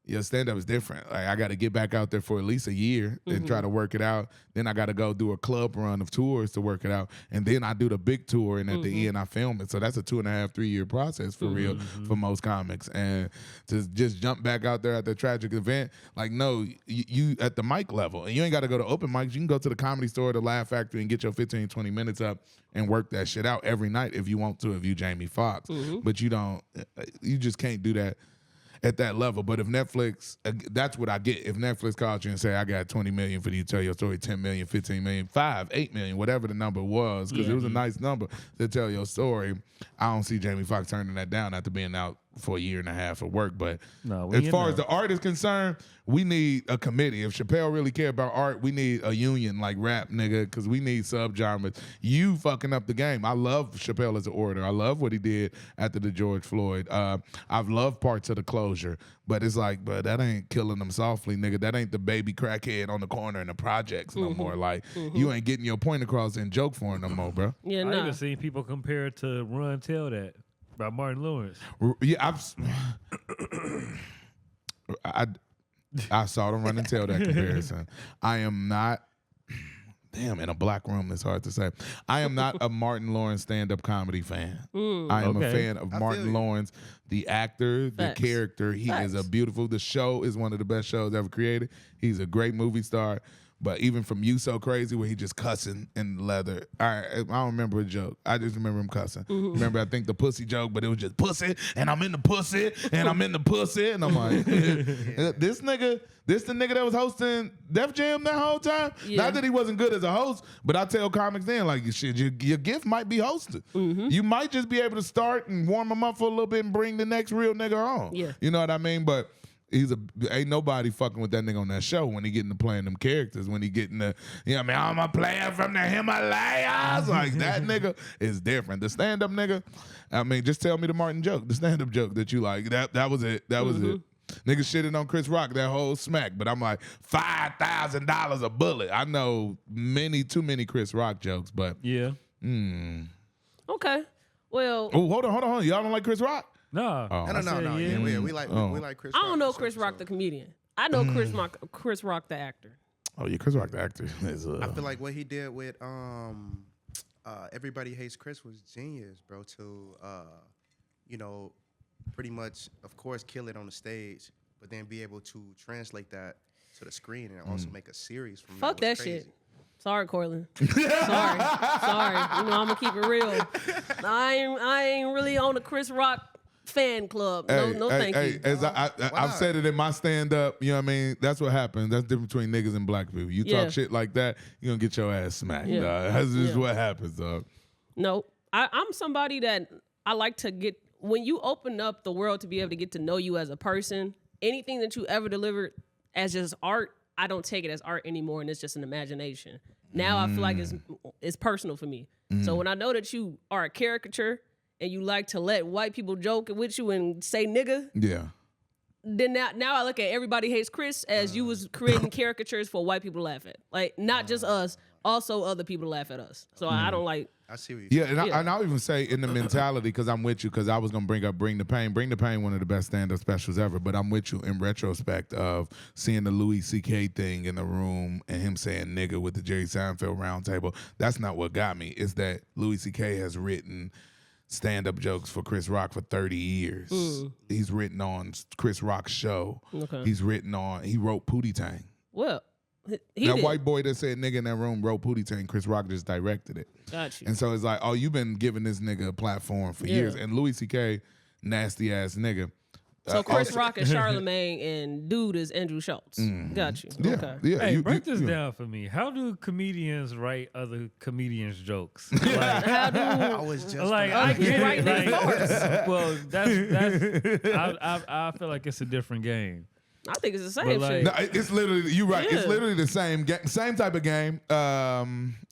your stand up is different. Like I got to get back out there for at least a year and try to work it out. Then I got to go do a club run of tours to work it out, and then I do the big tour, and at the end I film it. So that's a 2.5, 3 year process for real for most comics. And to just jump back out there at the tragic event, like no, you at the mic level, and you ain't got to go to open mics. You can go to the Comedy Store, the Laugh Factory, and get your 15, 20 minutes up and work that shit out every night if you want to. If you Jamie Foxx, but you don't, you just can't do that at that level. But if Netflix, that's what I get. If Netflix calls you and say, I got 20 million for you to tell your story, 10 million, 15 million, 5, 8 million, whatever the number was, because it was a nice number to tell your story, I don't see Jamie Foxx turning that down after being out for a year and a half of work. But as far as the art is concerned, we need a committee. If Chappelle really care about art, we need a union like rap, nigga, because we need subgenres. You fucking up the game. I love Chappelle as an orator. I love what he did after the George Floyd. I've loved parts of the closure, but it's like, but that ain't killing them softly, nigga. That ain't the baby crackhead on the corner in the projects no more. Like, you ain't getting your point across in joke form no more, bro. Yeah, I even seen people compare it to Run Tell That by Martin Lawrence. Yeah, I saw them run and tell that comparison. I am not, damn, in a black room, it's hard to say. I am not a Martin Lawrence stand-up comedy fan. I am a fan of Martin Lawrence, the actor, the character. He is a beautiful, the show is one of the best shows ever created. He's a great movie star. But even from You So Crazy, where he just cussing in leather. I don't remember a joke. I just remember him cussing. Remember, I think the pussy joke, but it was just pussy, and I'm in the pussy, and I'm in the pussy. And I'm like, this the nigga that was hosting Def Jam that whole time? Yeah. Not that he wasn't good as a host, but I tell comics then, like, shit, your gift might be hosted. You might just be able to start and warm him up for a little bit and bring the next real nigga on. Yeah. You know what I mean? But ain't nobody fucking with that nigga on that show when he getting to playing them characters, when he getting the, you know what I mean, I'm a player from the Himalayas. Like, that nigga is different. The stand-up nigga, I mean, just tell me the Martin joke, the stand-up joke that you like. That was it. That was it. Niggas shitting on Chris Rock, that whole smack, but I'm like, $5,000 a bullet. I know too many Chris Rock jokes, but. Yeah. Okay. Well. Oh, hold on. Y'all don't like Chris Rock? No. No. Yeah, we like Chris Rock. I don't know Chris Rock the comedian. I know Chris Rock the actor. Oh yeah, Chris Rock the actor is. I feel like what he did with Everybody Hates Chris was genius, bro. To pretty much, of course, kill it on the stage, but then be able to translate that to the screen and also make a series from Fuck that shit. Sorry, Cortland. Sorry. You know, I'm gonna keep it real. I ain't really on the Chris Rock fan club. No, thank you. As I've said it in my stand-up, you know what I mean? That's what happens. That's the difference between niggas and black people. You talk shit like that, you're going to get your ass smacked. That's just what happens, dog. No, I'm somebody that I like to get, when you open up the world to be able to get to know you as a person, anything that you ever delivered as just art, I don't take it as art anymore, and it's just an imagination. Now I feel like it's personal for me. So when I know that you are a caricature, and you like to let white people joke with you and say nigga, then now I look at Everybody Hates Chris as you was creating caricatures for white people to laugh at. Like, not just us, also other people to laugh at us. So I don't like. I see what you're saying. And I'll even say in the mentality, because I'm with you, because I was going to bring up Bring the Pain. Bring the Pain, one of the best stand-up specials ever, but I'm with you in retrospect of seeing the Louis C.K. thing in the room and him saying nigga with the Jerry Seinfeld round table. That's not what got me. It's that Louis C.K. has written stand-up jokes for Chris Rock for 30 years. He's written on Chris Rock's show. Okay. He wrote Pootie Tang. Well, white boy that said nigga in that room wrote Pootie Tang. Chris Rock just directed it. Got you. And so it's like, oh, you've been giving this nigga a platform for years. And Louis C.K., nasty ass nigga. So Chris Rock is Charlemagne and dude is Andrew Schultz. Got you. Yeah, okay. Yeah, hey, break this down for me. How do comedians write other comedians' jokes? Like, how do I was just I get it. Like, well, I feel like it's a different game. I think it's the same shit. No, it's literally, you're right. Yeah. It's literally the same type of game.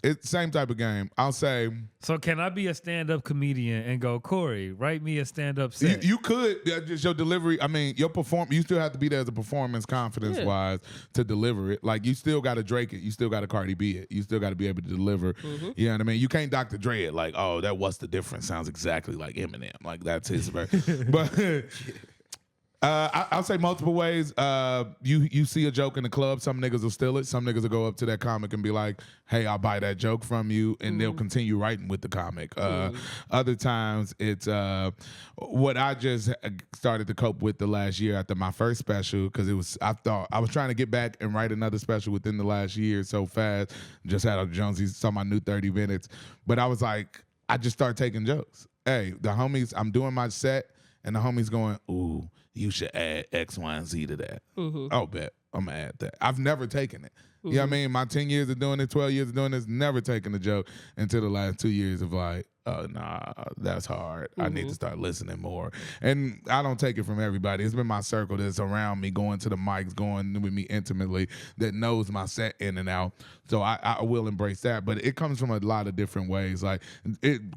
It's same type of game. I'll say. So can I be a stand-up comedian and go, Corey, write me a stand-up set? You could. Just your delivery. I mean, you still have to be there as a performance, confidence-wise, to deliver it. Like, you still got to Drake it. You still got to Cardi B it. You still got to be able to deliver. You know what I mean? You can't Dr. Dre it. Like, oh, that What's the Difference sounds exactly like Eminem. Like, that's his version. But I'll say multiple ways. You see a joke in the club, some niggas will steal it. Some niggas will go up to that comic and be like, hey, I'll buy that joke from you, and they'll continue writing with the comic. Other times it's what I just started to cope with the last year after my first special, because I thought I was trying to get back and write another special within the last year so fast. Just had a Jonesy, saw my new 30 minutes. But I was like, I just started taking jokes. Hey, the homies, I'm doing my set, and the homies going, ooh, you should add X, Y, and Z to that. Oh, bet. I'm going to add that. I've never taken it. You know what I mean? My 10 years of doing it, 12 years of doing this, never taken a joke until the last 2 years of like, oh, nah, that's hard. I need to start listening more. And I don't take it from everybody. It's been my circle that's around me, going to the mics, going with me intimately, that knows my set in and out. So I will embrace that. But it comes from a lot of different ways. Like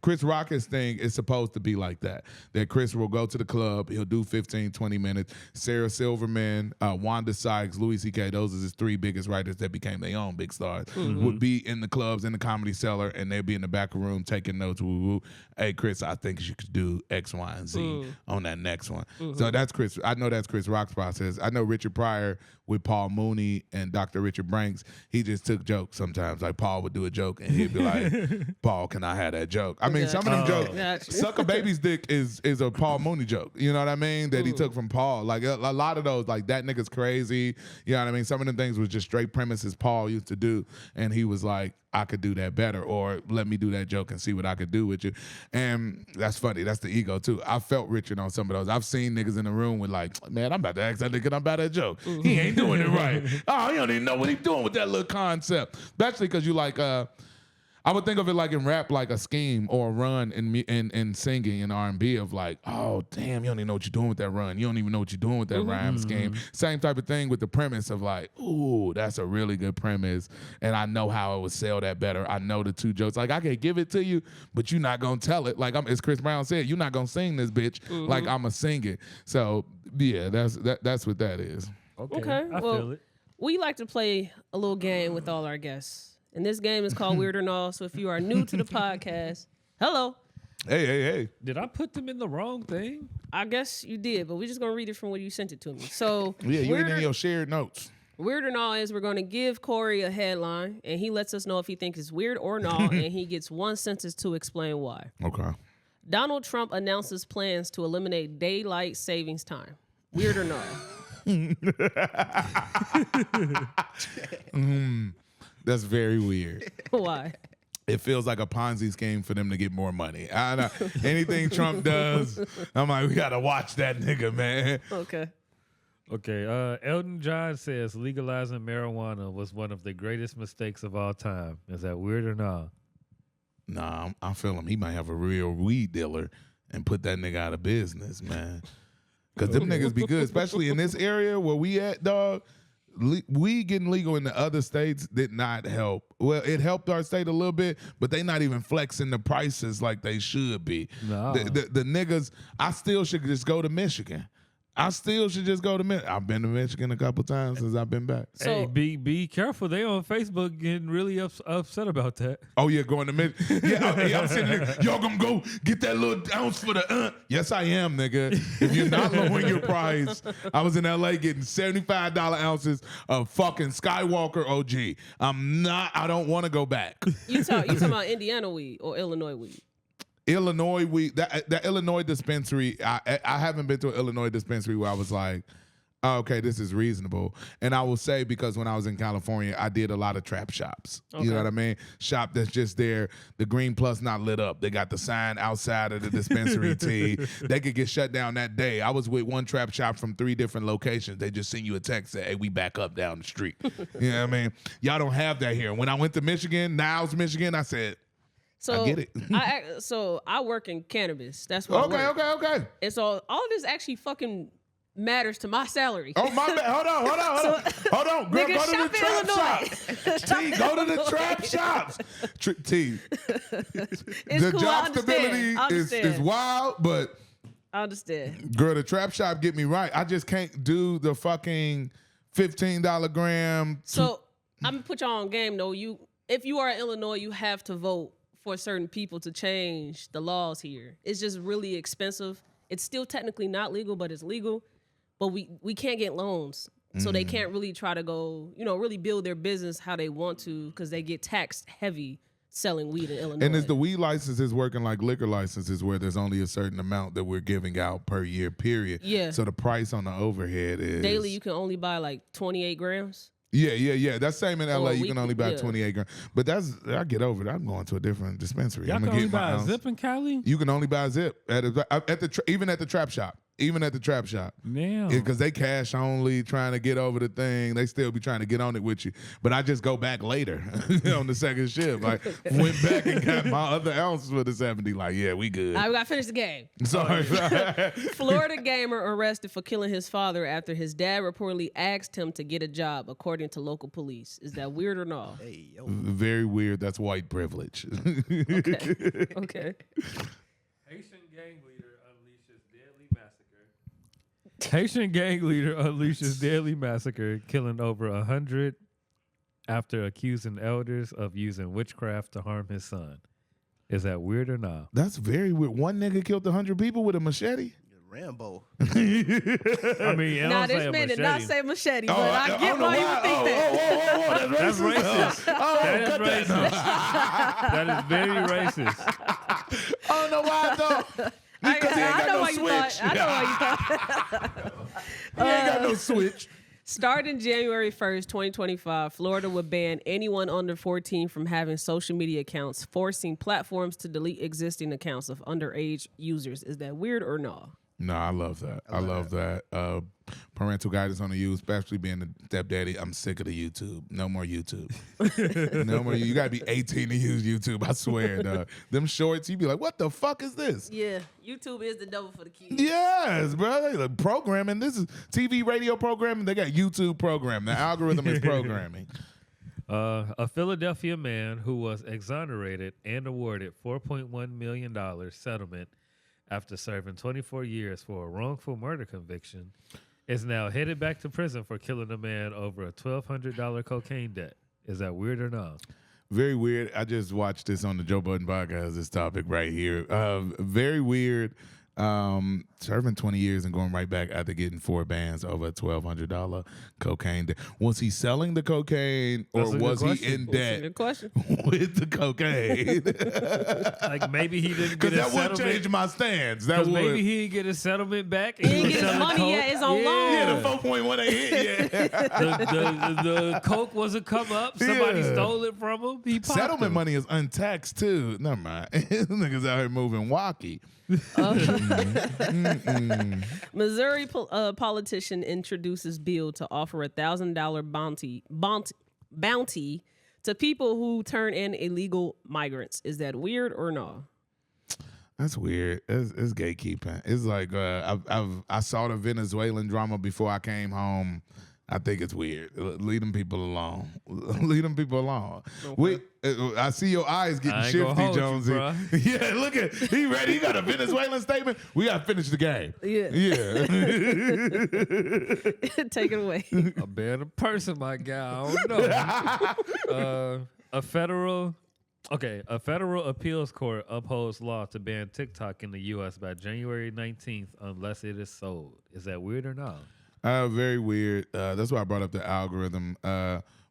Chris Rock's thing is supposed to be like that. That Chris will go to the club, he'll do 15, 20 minutes. Sarah Silverman, Wanda Sykes, Louis C.K., those are his three biggest writers that became their own big stars, would be in the clubs, in the Comedy Cellar, and they'd be in the back of the room taking notes. Hey, Chris, I think you could do X, Y, and Z on that next one. So that's Chris. I know that's Chris Rock's process. I know Richard Pryor with Paul Mooney and Dr. Richard Branks, he just took jokes sometimes. Like Paul would do a joke and he'd be like, Paul, can I have that joke? I mean, some of them jokes, suck a baby's dick is a Paul Mooney joke. You know what I mean? That he took from Paul. Like a lot of those, like that nigga's crazy. You know what I mean? Some of them things was just straight premises Paul used to do. And he was like, I could do that better, or let me do that joke and see what I could do with you. And that's funny. That's the ego too. I felt Richard on some of those. I've seen niggas in the room with like, man, I'm about to ask that nigga about that joke. He ain't doing it right. Oh, he don't even know what he's doing with that little concept. Especially because you like, I would think of it like in rap, like a scheme or a run in singing in R&B of like, oh, damn, you don't even know what you're doing with that run. You don't even know what you're doing with that rhyme scheme. Same type of thing with the premise of like, ooh, that's a really good premise. And I know how I would sell that better. I know the two jokes. Like, I can give it to you, but you're not going to tell it. Like, as Chris Brown said, you're not going to sing this bitch like I'm going to sing it. So, yeah, that's what that is. Okay. I feel it. We like to play a little game with all our guests. And this game is called Weird or Not. So if you are new to the podcast, hello. Hey. Did I put them in the wrong thing? I guess you did, but we're just going to read it from where you sent it to me. So yeah, you ain't in your shared notes. Weird or Not is we're going to give Corey a headline, and he lets us know if he thinks it's weird or not, and he gets one sentence to explain why. Okay. Donald Trump announces plans to eliminate daylight savings time. Weird or not? That's very weird. Why? It feels like a Ponzi scheme for them to get more money. I know. Anything Trump does, I'm like, we got to watch that nigga, man. Okay. Elton John says legalizing marijuana was one of the greatest mistakes of all time. Is that weird or not? Nah, I feel him. He might have a real weed dealer and put that nigga out of business, man. Because them niggas be good, especially in this area where we at, dog. Weed getting legal in the other states did not help. Well, it helped our state a little bit, but they not even flexing the prices like they should be. No. The niggas, I still should just go to Michigan. I've been to Michigan a couple times since I've been back. So, hey, be careful. They on Facebook getting really upset about that. Oh, yeah, going to Michigan. Yeah, I'm sitting there. Y'all gonna go get that little ounce for the Yes, I am, nigga. If you're not lowering your price, I was in L.A. getting $75 ounces of fucking Skywalker OG. I don't want to go back. You talking about Indiana weed or Illinois weed? Illinois weed, that Illinois dispensary, I haven't been to an Illinois dispensary where I was like, oh, okay, this is reasonable. And I will say, because when I was in California, I did a lot of trap shops. Okay. You know what I mean? Shop that's just there, the green plus not lit up. They got the sign outside of the dispensary T. They could get shut down that day. I was with one trap shop from 3 different locations. They just send you a text say, hey, we back up down the street. You know what I mean? Y'all don't have that here. When I went to Michigan, Niles, Michigan, I said, so I get it. I work in cannabis. That's what. Okay. And so all of this actually fucking matters to my salary. Oh my bad. Hold on. Girl, go to the trap shops. T, go to the trap shops. T. The cool, job stability is wild, but I understand. Girl, the trap shop get me right. I just can't do the fucking $15 gram. So I'm gonna put y'all on game though. If you are in Illinois, you have to vote for certain people to change the laws here. It's just really expensive. It's still technically not legal, but it's legal. but we can't get loans. So they can't really try to go, really build their business how they want to because they get taxed heavy selling weed in Illinois. And is the weed licenses working like liquor licenses where there's only a certain amount that we're giving out per year, period? Yeah. So the price on the overhead is... Daily, you can only buy like 28 grams. Yeah. That's same in LA. You can only buy yeah. 28 grams. But I get over it. I'm going to a different dispensary. Y'all I'm can gonna only get my buy a ounce. Zip in Cali? You can only buy a Zip even at the trap shop. Even at the trap shop. Damn. Because they cash only, trying to get over the thing. They still be trying to get on it with you. But I just go back later on the second shift. Like, went back and got my other ounces for the 70. Like, yeah, we good. I got to finish the game. Sorry. Florida gamer arrested for killing his father after his dad reportedly asked him to get a job, according to local police. Is that weird or no? Hey, yo. Very weird. That's white privilege. Okay. Haitian gang leader unleashes deadly massacre. Haitian gang leader unleashes deadly massacre, killing over 100 after accusing elders of using witchcraft to harm his son. Is that weird or not? That's very weird. One nigga killed 100 people with a machete? Rambo. I mean, Now, this man did not say machete, but I get don't know why you would think that. That's racist. That is cut racist. That is very racist. I don't know why though. Because he ain't got no switch. I know why you thought. He ain't got no switch. Starting January 1st, 2025, Florida would ban anyone under 14 from having social media accounts, forcing platforms to delete existing accounts of underage users. Is that weird or no? No, I love that. I love that. Parental guidance on the youth, especially being the stepdaddy. I'm sick of the YouTube. No more YouTube. No more. You gotta be 18 to use YouTube. I swear, dog. Them shorts, you be like, what the fuck is this? Yeah, YouTube is the devil for the kids. Yes, bro. They like programming. This is TV, radio programming. They got YouTube programming. The algorithm is programming. A Philadelphia man who was exonerated and awarded $4.1 million settlement after serving 24 years for a wrongful murder conviction is now headed back to prison for killing a man over a $1,200 cocaine debt. Is that weird or not? Very weird. I just watched this on the Joe Budden podcast, this topic right here. Very weird. Serving 20 years and going right back after getting 4 bands over a $1,200 cocaine debt. Was he selling the cocaine or was he in debt Good question. with the cocaine? Like maybe he didn't get Because his that would settlement. change my stance. That would. Maybe he didn't get his settlement back. He didn't get his money yet. It's on loan. Yeah, the 4.1 ain't hit yet. The coke wasn't come up. Somebody Yeah. stole it from him. He popped Settlement him. money is untaxed too. Never mind. Niggas out here moving walkie. Missouri politician introduces bill to offer $1,000 bounty to people who turn in illegal migrants. Is that weird or no? That's weird. It's gatekeeping. It's like I saw the Venezuelan drama before I came home. I think it's weird. Leave them people alone. Leave them people alone. Okay. I see your eyes getting I ain't gonna shifty, hold you, Jonesy. bruh. Yeah, look at he ready. He got a Venezuelan statement. We gotta finish the game. Yeah. Yeah. Take it away. A better person, my guy. I don't know. A federal appeals court upholds law to ban TikTok in the U.S. by January 19th unless it is sold. Is that weird or not? Very weird. That's why I brought up the algorithm.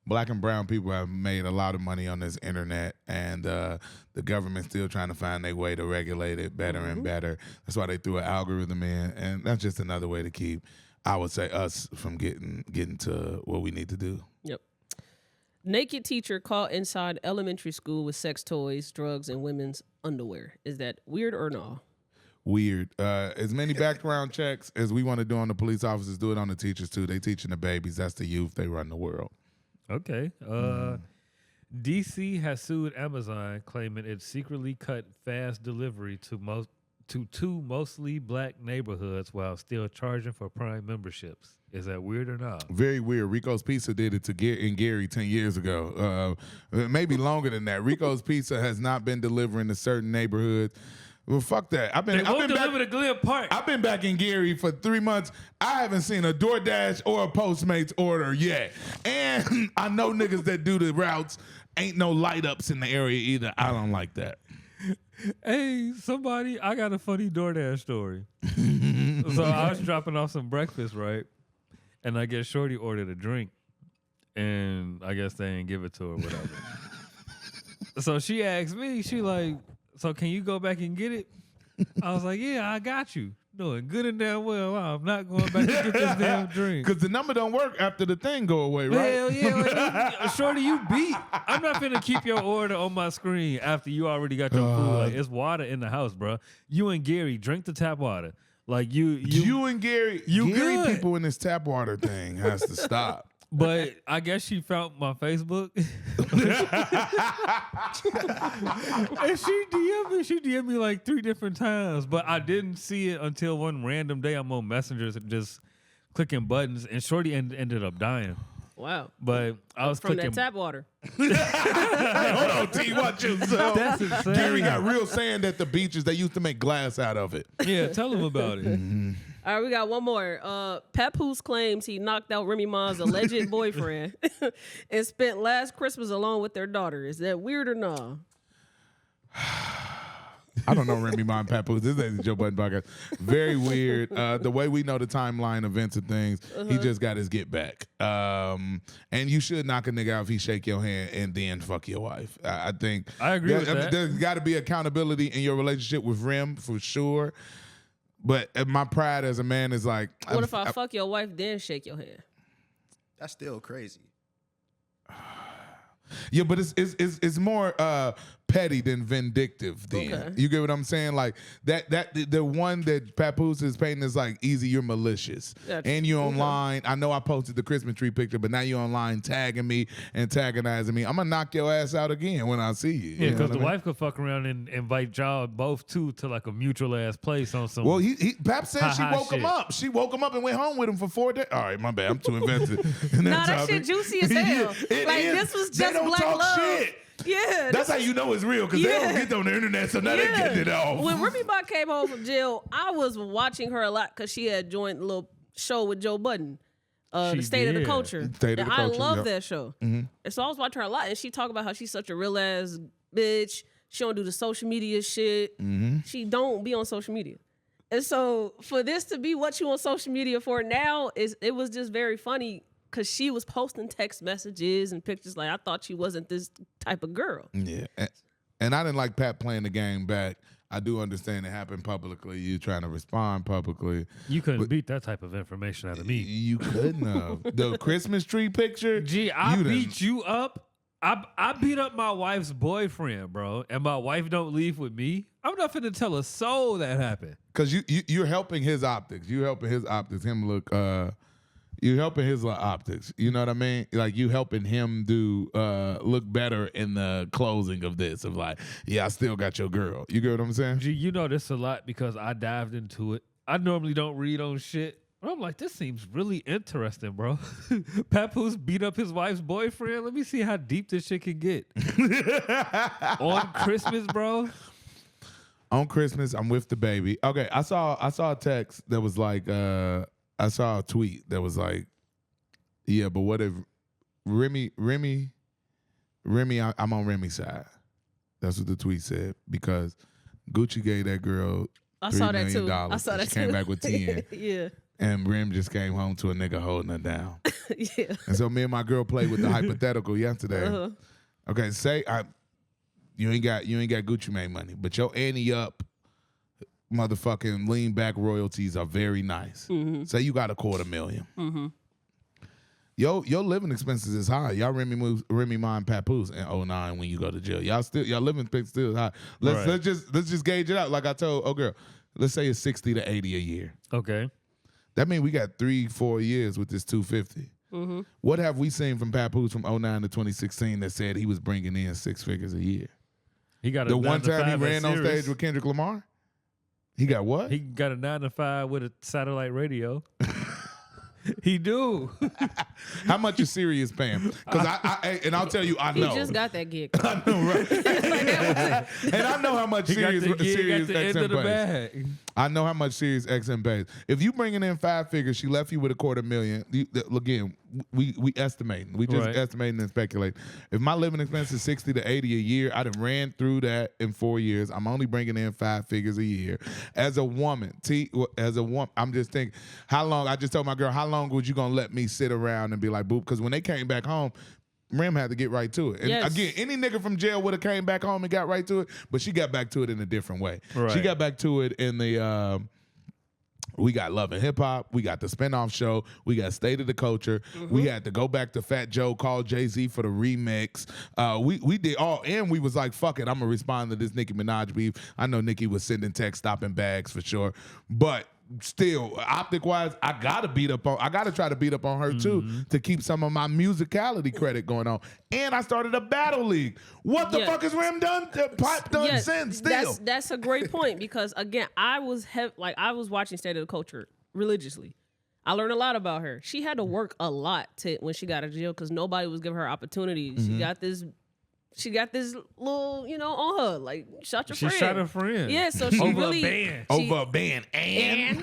Black and brown people have made a lot of money on this internet, and the government's still trying to find their way to regulate it better and better. That's why they threw an algorithm in, and that's just another way to keep, I would say, us from getting to what we need to do. Yep. Naked teacher caught inside elementary school with sex toys, drugs, and women's underwear. Is that weird or no? Weird. As many background checks as we want to do on the police officers, do it on the teachers too. They teaching the babies. That's the youth. They run the world. Okay. DC has sued Amazon, claiming it secretly cut fast delivery to two mostly black neighborhoods while still charging for Prime memberships. Is that weird or not? Very weird. Rico's Pizza did it to in Gary 10 years ago. Maybe longer than that. Rico's Pizza has not been delivering to certain neighborhoods. Well, fuck that. I've been deliver to Glen Park. I've been back in Gary for 3 months. I haven't seen a DoorDash or a Postmates order yet. And I know niggas that do the routes. Ain't no light ups in the area either. I don't like that. Hey, somebody, I got a funny DoorDash story. So I was dropping off some breakfast, right? And I guess Shorty ordered a drink, and I guess they didn't give it to her, whatever. So she asked me, she like, so can you go back and get it? I was like, yeah, I got you. Knowing good and damn well, I'm not going back to get this damn drink. Because the number don't work after the thing go away, right? Hell yeah. Like, Shorty, you beat. I'm not finna keep your order on my screen after you already got your food. Like, it's water in the house, bro. You and Gary, drink the tap water. Like, you and Gary, Gary good. people in this tap water thing has to stop. But I guess she found my Facebook. And she DM'd me like 3 different times. But I didn't see it until one random day I'm on Messengers and just clicking buttons. And Shorty ended up dying. Wow. But I was from clicking. that tap water. Hey, hold on, T, watch yourself. That's insane. Gary got real sand at the beaches. They used to make glass out of it. Yeah, tell him about it. All right, we got one more. Papoose claims he knocked out Remy Ma's alleged boyfriend and spent last Christmas alone with their daughter. Is that weird or no? I don't know Remy Ma Papoose. This ain't the Joe Budden podcast. Very weird. The way we know the timeline events of things, he just got his get back. And you should knock a nigga out if he shake your hand and then fuck your wife. I think I agree with that. There's got to be accountability in your relationship with Rem for sure. But my pride as a man is like, What if I fuck your wife then shake your hand? That's still crazy. Yeah, but it's more petty than vindictive. Then Okay. you get what I'm saying? Like the one that Papoose is painting is like easy. You're malicious, Gotcha. and you online. I know I posted the Christmas tree picture, but now you online tagging me, antagonizing me. I'm gonna knock your ass out again when I see you. Yeah, because the wife could fuck around and invite y'all both to like a mutual ass place on some. Well, Pap said she woke him shit. up. She woke him up and went home with him for 4 days. All right, my bad. I'm too invested. In Nah, that topic. shit juicy as hell. Yeah, it Like, is. this was They just don't black talk love. shit. Yeah. That's how you know it's real because they don't get on the internet, so now they getting it off. When Remy Ma came home from jail, I was watching her a lot because she had joined a little show with Joe Budden, She The State of the did. Culture. State of And the Culture, I love yep. that show. And so I was watching her a lot, and she talked about how she's such a real ass bitch. She don't do the social media shit. She don't be on social media. And so for this to be what you on social media for now, it was just very funny because she was posting text messages and pictures like, I thought she wasn't this type of girl. Yeah, and I didn't like Pat playing the game back. I do understand it happened publicly. You trying to respond publicly. You couldn't beat that type of information out of me. You couldn't have. The Christmas tree picture. Gee, I you beat you up. I beat up my wife's boyfriend, bro, and my wife don't leave with me. I'm not finna tell a soul that happened. Because you're helping his optics. You helping his optics. Him look. You're helping his optics. You know what I mean? Like you helping him do look better in the closing of this. Of like, yeah, I still got your girl. You get what I'm saying? Gee, you know this a lot because I dived into it. I normally don't read on shit. But I'm like, this seems really interesting, bro. Papoose beat up his wife's boyfriend. Let me see how deep this shit can get. On Christmas, bro. On Christmas, I'm with the baby. Okay, I saw a text that was like, I saw a tweet that was like, yeah, but what if Remy, I'm on Remy's side. That's what the tweet said because Gucci gave that girl I $3 saw that million. too. I saw that She too. came back with 10. Yeah. And Rem just came home to a nigga holding her down. Yeah. And so me and my girl played with the hypothetical yesterday. Okay, say you ain't got Gucci Mane money, but your ante up motherfucking lean back royalties are very nice. Say you got $250,000. Your living expenses is high. Y'all Remy Ma Papoose in 2009 when you go to jail. Y'all living expenses still high. Let's just gauge it out. Like I told girl, let's say it's 60 to 80 a year. Okay. That means we got 3-4 years with this 250. What have we seen from Papoose from 2009 to 2016 that said he was bringing in 6 figures a year? He got The one time he ran on stage with Kendrick Lamar? He got what? He got a 9-to-5 with a satellite radio. He do. How much is Sirius paying? Because and I'll tell you, I know. He just got that gig. I know, right? And I know how much Sirius XM pays. bag. I know how much Sirius XM pays. If you bringing in 5 figures, she left you with $250,000. Again, we estimating. We just Right. estimating and speculating. If my living expense is 60 to 80 a year, I done ran through that in 4 years. I'm only bringing in 5 figures a year. As a woman, I'm just thinking, how long? I just told my girl, how long was you gonna let me sit around and be like, boop? Because when they came back home, Rem had to get right to it. And Yes. again, any nigga from jail would have came back home and got right to it, but she got back to it in a different way. Right. She got back to it in the we got Love and Hip Hop, we got the spinoff show, we got State of the Culture, we had to go back to Fat Joe, call Jay-Z for the remix. We did all, and we was like, fuck it, I'm gonna respond to this Nicki Minaj beef. I know Nicki was sending text, stopping bags for sure, but still, optic wise, I gotta try to beat up on her too to keep some of my musicality credit going on. And I started a battle league. What the fuck has Rem done? Pipe done since still. That's a great point because again, I was watching State of the Culture religiously. I learned a lot about her. She had to work a lot when she got out of jail because nobody was giving her opportunities. She got this little, on her, like, shot your friend. She shot her friend. Yeah, so she really... Over a band. And?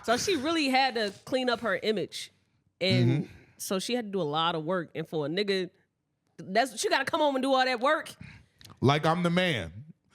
So she really had to clean up her image. And so she had to do a lot of work. And for a nigga, she got to come home and do all that work. Like I'm the man.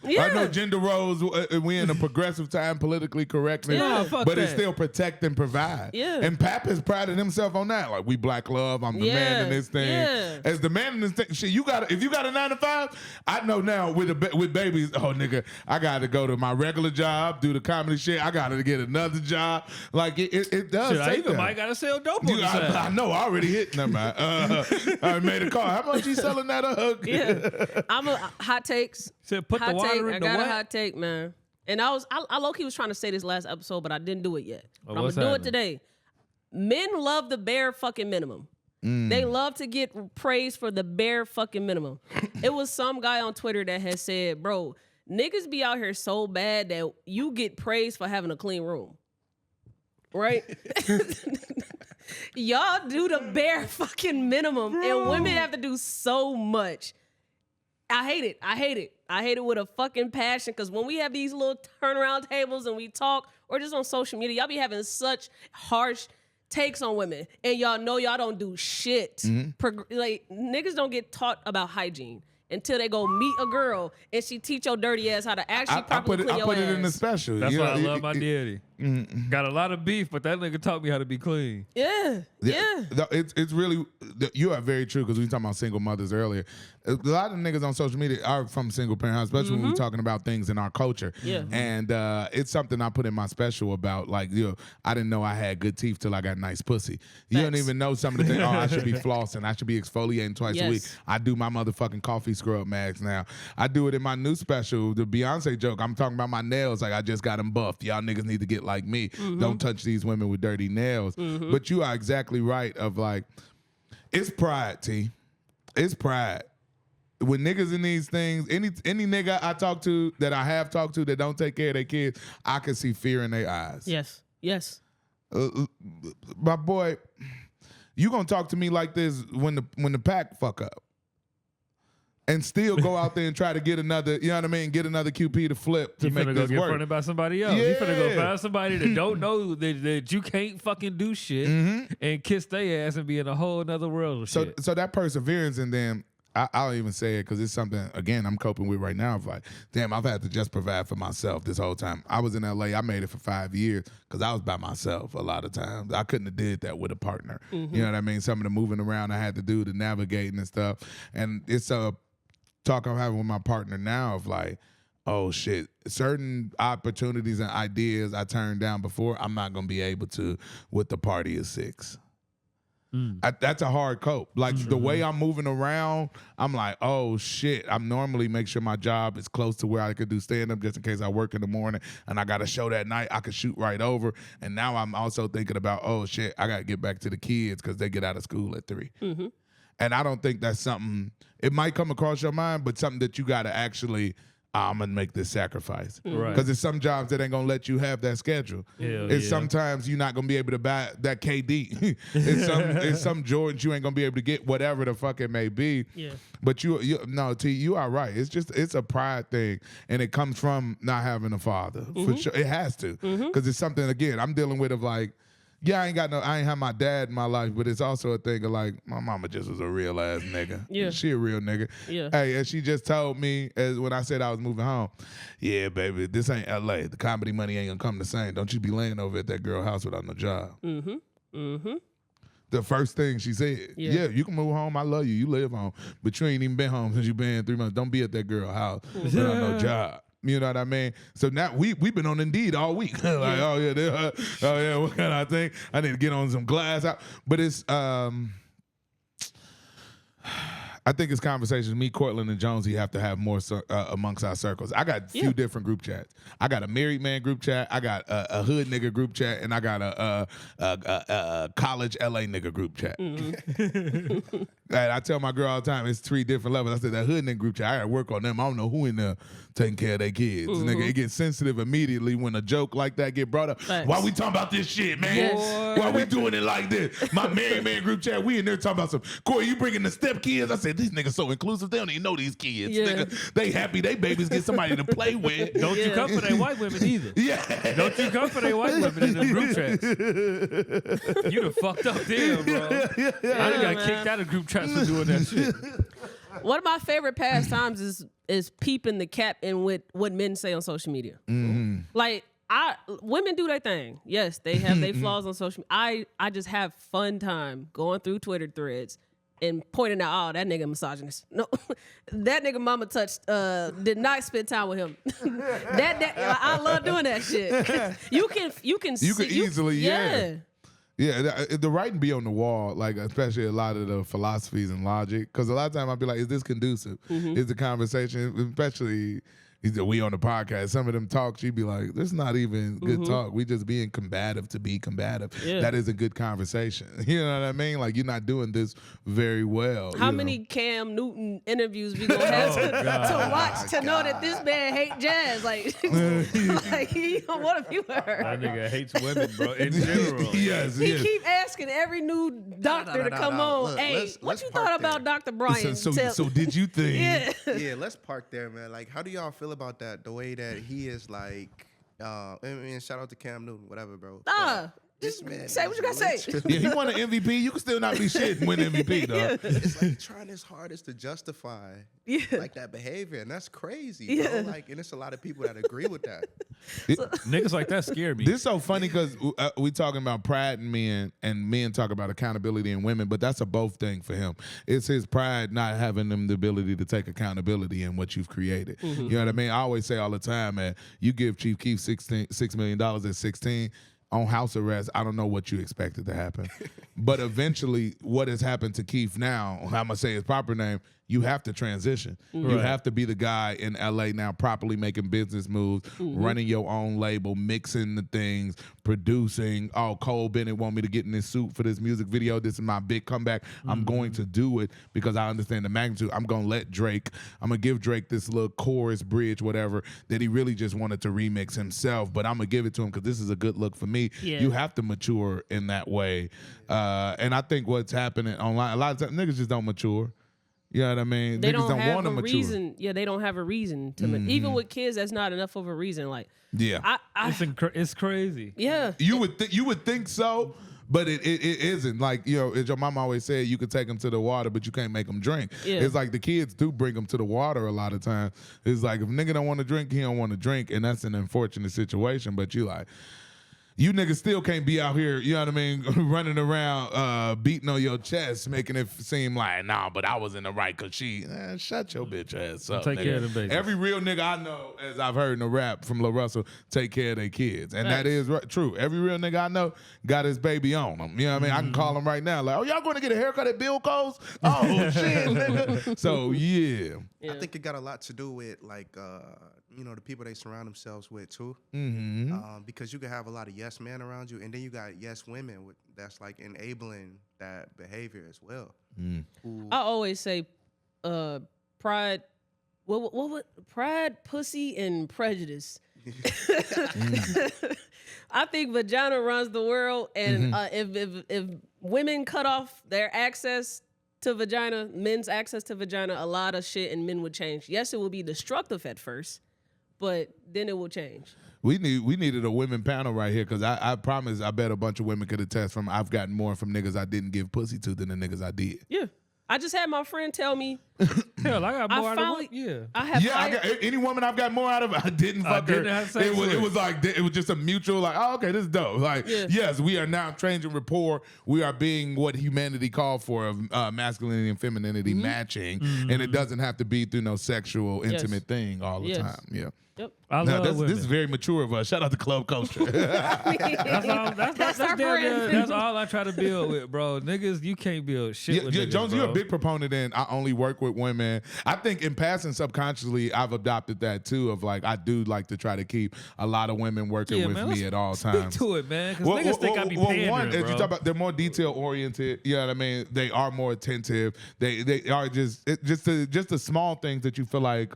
Yeah. I know gender roles, we in a progressive time, politically correctness, but it's still protect and provide. Yeah. And Pap has prided himself on that. Like, we black love, I'm the man in this thing. Yeah. As the man in this thing, shit, if you got a 9 to 5, I know now with babies, oh nigga, I gotta go to my regular job, do the comedy shit, I gotta get another job. Like it does Shit, I take even that. might gotta sell dope on the side. I know, I already hit. Never mind. I made a call. How much you selling that up? Yeah. I'm a hot takes. Said put the Hot water take. in I the got what? a hot take, man. And I low-key was trying to say this last episode, but I didn't do it yet. But I'm what's gonna do it happening? today. Men love the bare fucking minimum. They love to get praise for the bare fucking minimum. It was some guy on Twitter that had said, bro, niggas be out here so bad that you get praised for having a clean room. Right? Y'all do the bare fucking minimum, and women have to do so much. I hate it. I hate it with a fucking passion because when we have these little turnaround tables and we talk, or just on social media, y'all be having such harsh takes on women, and y'all know y'all don't do shit. Like, niggas don't get taught about hygiene until they go meet a girl and she teach your dirty ass how to actually properly clean your I put ass. it in the special. That's You why know, I love my daddy. Got a lot of beef, but that nigga taught me how to be clean. Yeah. It's really, you are very true because we were talking about single mothers earlier. A lot of niggas on social media are from single parent houses, especially when we're talking about things in our culture. Yeah. And it's something I put in my special about, like, I didn't know I had good teeth till I got nice pussy. You don't Facts. even know some of the things. Oh, I should be flossing. I should be exfoliating twice a week. Yes. I do my motherfucking coffee scrub mags now. I do it in my new special, the Beyonce joke. I'm talking about my nails. Like, I just got them buffed. Y'all niggas need to get like me. Don't touch these women with dirty nails. But you are exactly right of like, it's pride, T. It's pride. When niggas in these things, any nigga I talk to that I have talked to that don't take care of their kids, I can see fear in their eyes. Yes. My boy, you gonna talk to me like this when the pack fuck up. And still go out there and try to get another, you know what I mean, get another QP to flip to You make finna go this get work. fronted by somebody else. You finna go find somebody that don't know that you can't fucking do shit and kiss their ass and be in a whole nother world of shit. So that perseverance in them, I'll even say it because it's something, again, I'm coping with right now. Of like, damn, I've had to just provide for myself this whole time. I was in LA, I made it for 5 years because I was by myself a lot of times. I couldn't have did that with a partner. You know what I mean? Some of the moving around I had to do, the navigating and stuff. And it's a talk I'm having with my partner now of like, oh shit, certain opportunities and ideas I turned down before, I'm not gonna be able to with the party of 6. That's a hard cope. Like the way I'm moving around, I'm like, oh shit. I'm normally make sure my job is close to where I could do stand up just in case I work in the morning and I got a show that night. I could shoot right over. And now I'm also thinking about, oh shit, I got to get back to the kids because they get out of school at 3. And I don't think that's something, it might come across your mind, but something that you got to actually, I'm going to make this sacrifice. Right. Because there's some jobs that ain't going to let you have that schedule. It's sometimes you're not going to be able to buy that KD. it's some Jordans you ain't going to be able to get, whatever the fuck it may be. Yeah. But no, T, you are right. It's a pride thing. And it comes from not having a father. For sure. It has to. Because it's something, again, I'm dealing with of like, Yeah, I ain't have my dad in my life, but it's also a thing of like, my mama just was a real ass nigga. Yeah. She a real nigga. Yeah. Hey, and she just told me when I said I was moving home, yeah, baby, this ain't LA. The comedy money ain't gonna come the same. Don't you be laying over at that girl house without no job. The first thing she said, yeah, you can move home. I love you. You live home. But you ain't even been home since you been 3 months. Don't be at that girl house without no job. You know what I mean? So now we've been on Indeed all week. Like, oh yeah, what kind of thing? I need to get on some glass out. But it's I think it's conversations me, Cortland, and Jonesy have to have more amongst our circles. I got a few different group chats. I got a married man group chat. I got a hood nigga group chat, and I got a college LA nigga group chat. And I tell my girl all the time, it's 3 different levels. I said that hood nigga group chat, I gotta work on them. I don't know who in there taking care of their kids. Nigga, it gets sensitive immediately when a joke like that get brought up. Thanks. Why we talking about this shit, man? Yes. Why we doing it like this? My married man group chat, we in there talking about some, Corey, you bringing the step kids? I said, these niggas so inclusive, they don't even know these kids. Yeah. Nigga, they happy they babies get somebody to play with. Don't you come for they white women either. Yeah. Don't you come for they white women in the group chats. You done fucked up there, bro. I done got kicked out of group chats for doing that shit. One of my favorite pastimes is peeping the cap in with what men say on social media. Like women do their thing. Yes, they have their flaws on social media. I just have fun time going through Twitter threads and pointing out, oh, that nigga misogynist. No, that nigga mama touched did not spend time with him. I love doing that shit. You can easily, yeah. Yeah, the writing be on the wall, like especially a lot of the philosophies and logic. Because a lot of time I'll be like, is this conducive? Is the conversation, especially we on the podcast, some of them talks, you'd be like, this is not even good talk. We just being combative to be combative. Yeah. That is a good conversation. You know what I mean? Like, you're not doing this very well. How many Cam Newton interviews we gonna have to watch to know that this man hate jazz? Like, what have you heard? That nigga hates women, bro, in general. Yes, he keep asking every new doctor to come on. Look, hey, what you thought about Dr. Brian? So did you think? Yeah, let's park there, man. Like, how do y'all feel about that? The way that he is like, I mean, shout out to Cam Newton, whatever, bro. This man say what you gotta say. Yeah, he won an MVP. You can still not be shit and win MVP, though. It's like trying his hardest to justify like that behavior, and that's crazy. Bro. Like, and it's a lot of people that agree with that. Niggas like that scare me. This is so funny because we talking about pride in men, and men talk about accountability in women, but that's a both thing for him. It's his pride not having them the ability to take accountability in what you've created. You know what I mean? I always say all the time, man, you give Chief Keef $6 million at 16, on house arrest, I don't know what you expected to happen. But eventually, what has happened to Keith now, I'm going to say his proper name, you have to transition. You have to be the guy in LA now properly making business moves, running your own label, mixing the things, producing. Oh, Cole Bennett want me to get in this suit for this music video. This is my big comeback. I'm going to do it because I understand the magnitude. I'm going to I'm going to give Drake this little chorus, bridge, whatever, that he really just wanted to remix himself. But I'm going to give it to him because this is a good look for me. Yeah. You have to mature in that way. And I think what's happening online, a lot of times niggas just don't mature. You know what I mean? They niggas don't want to mature. Reason. Yeah, they don't have a reason to. Even with kids, that's not enough of a reason. Like, it's crazy. Yeah, you would think so, but it isn't. Like, you know, as your mom always said, you could take them to the water, but you can't make them drink. Yeah. It's like the kids do bring them to the water a lot of times. It's like if a nigga don't want to drink, he don't want to drink, and that's an unfortunate situation. But you like. You niggas still can't be out here, you know what I mean, running around beating on your chest, making it seem like, nah, but I was in the right because she, shut your bitch ass up. Take care of the baby. Every real nigga I know, as I've heard in the rap from Lil Russell, take care of their kids. And that is true. Every real nigga I know got his baby on them. You know what I mean? I can call him right now, like, oh, y'all going to get a haircut at Bill Cole's? Oh, shit, nigga. So, yeah. I think it got a lot to do with, like, you know, the people they surround themselves with, too. Because you can have a lot of yes men around you, and then you got yes women that's like enabling that behavior as well. I always say pride, pride, pussy, and prejudice. I think vagina runs the world, and if women cut off their access to vagina, men's access to vagina, a lot of shit and men would change. Yes, it will be destructive at first, but then it will change. We needed a women panel right here because I promise I bet a bunch of women could attest from I've gotten more from niggas I didn't give pussy to than the niggas I did. Yeah. I just had my friend tell me. Hell, I got more out of it. Yeah. I got any woman I've got more out of, I didn't fuck her. It was like it was just a mutual like, oh, okay, this is dope. Like, yes, we are now changing rapport. We are being what humanity called for of masculinity and femininity matching, and it doesn't have to be through no sexual intimate thing all the time. Yeah. Yep. This is very mature of us. Shout out to Club Culture. That's all I try to build with, bro. Niggas, you can't build shit with niggas, Jones, bro. you're a big proponent in I only work with women. I think in passing subconsciously, I've adopted that too of like, I do like to try to keep a lot of women working with me at all times. Speak to it, man. Because niggas think I be pandering, one, bro. as you talk about, they're more detail oriented. You know what I mean? They are more attentive. They are just the small things that you feel like,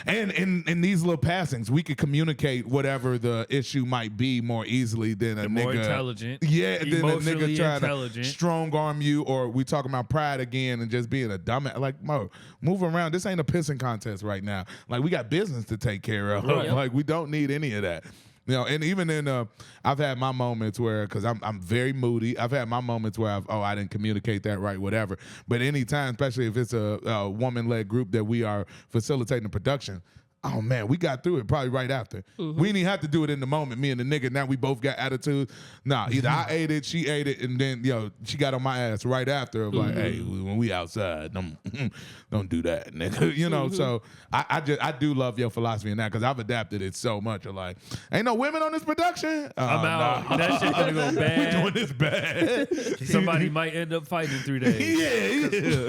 and in these little passings, we could communicate whatever the issue might be more easily than a nigga. More intelligent. Yeah, than a nigga trying intelligent. to strong arm you, or we talking about pride again and just being a dumbass. Like, Mo, move around. This ain't a pissing contest right now. Like, we got business to take care of. Right. Like, we don't need any of that. You know, and even in I've had my moments where, because I'm very moody, I've had my moments where I didn't communicate that right, whatever. But anytime, especially if it's a woman-led group that we are facilitating the production, oh man, we got through it probably right after. Mm-hmm. We didn't even have to do it in the moment, me and the nigga. Now we both got attitude. Nah, either I ate it, she ate it, and then she got on my ass right after of like, hey, when we outside, don't do that, nigga. You know, so I do love your philosophy in that because I've adapted it so much. Of like, ain't no women on this production. I'm out. Nah. That shit gonna go bad. We doing this bad. Somebody might end up fighting in 3 days. Yeah.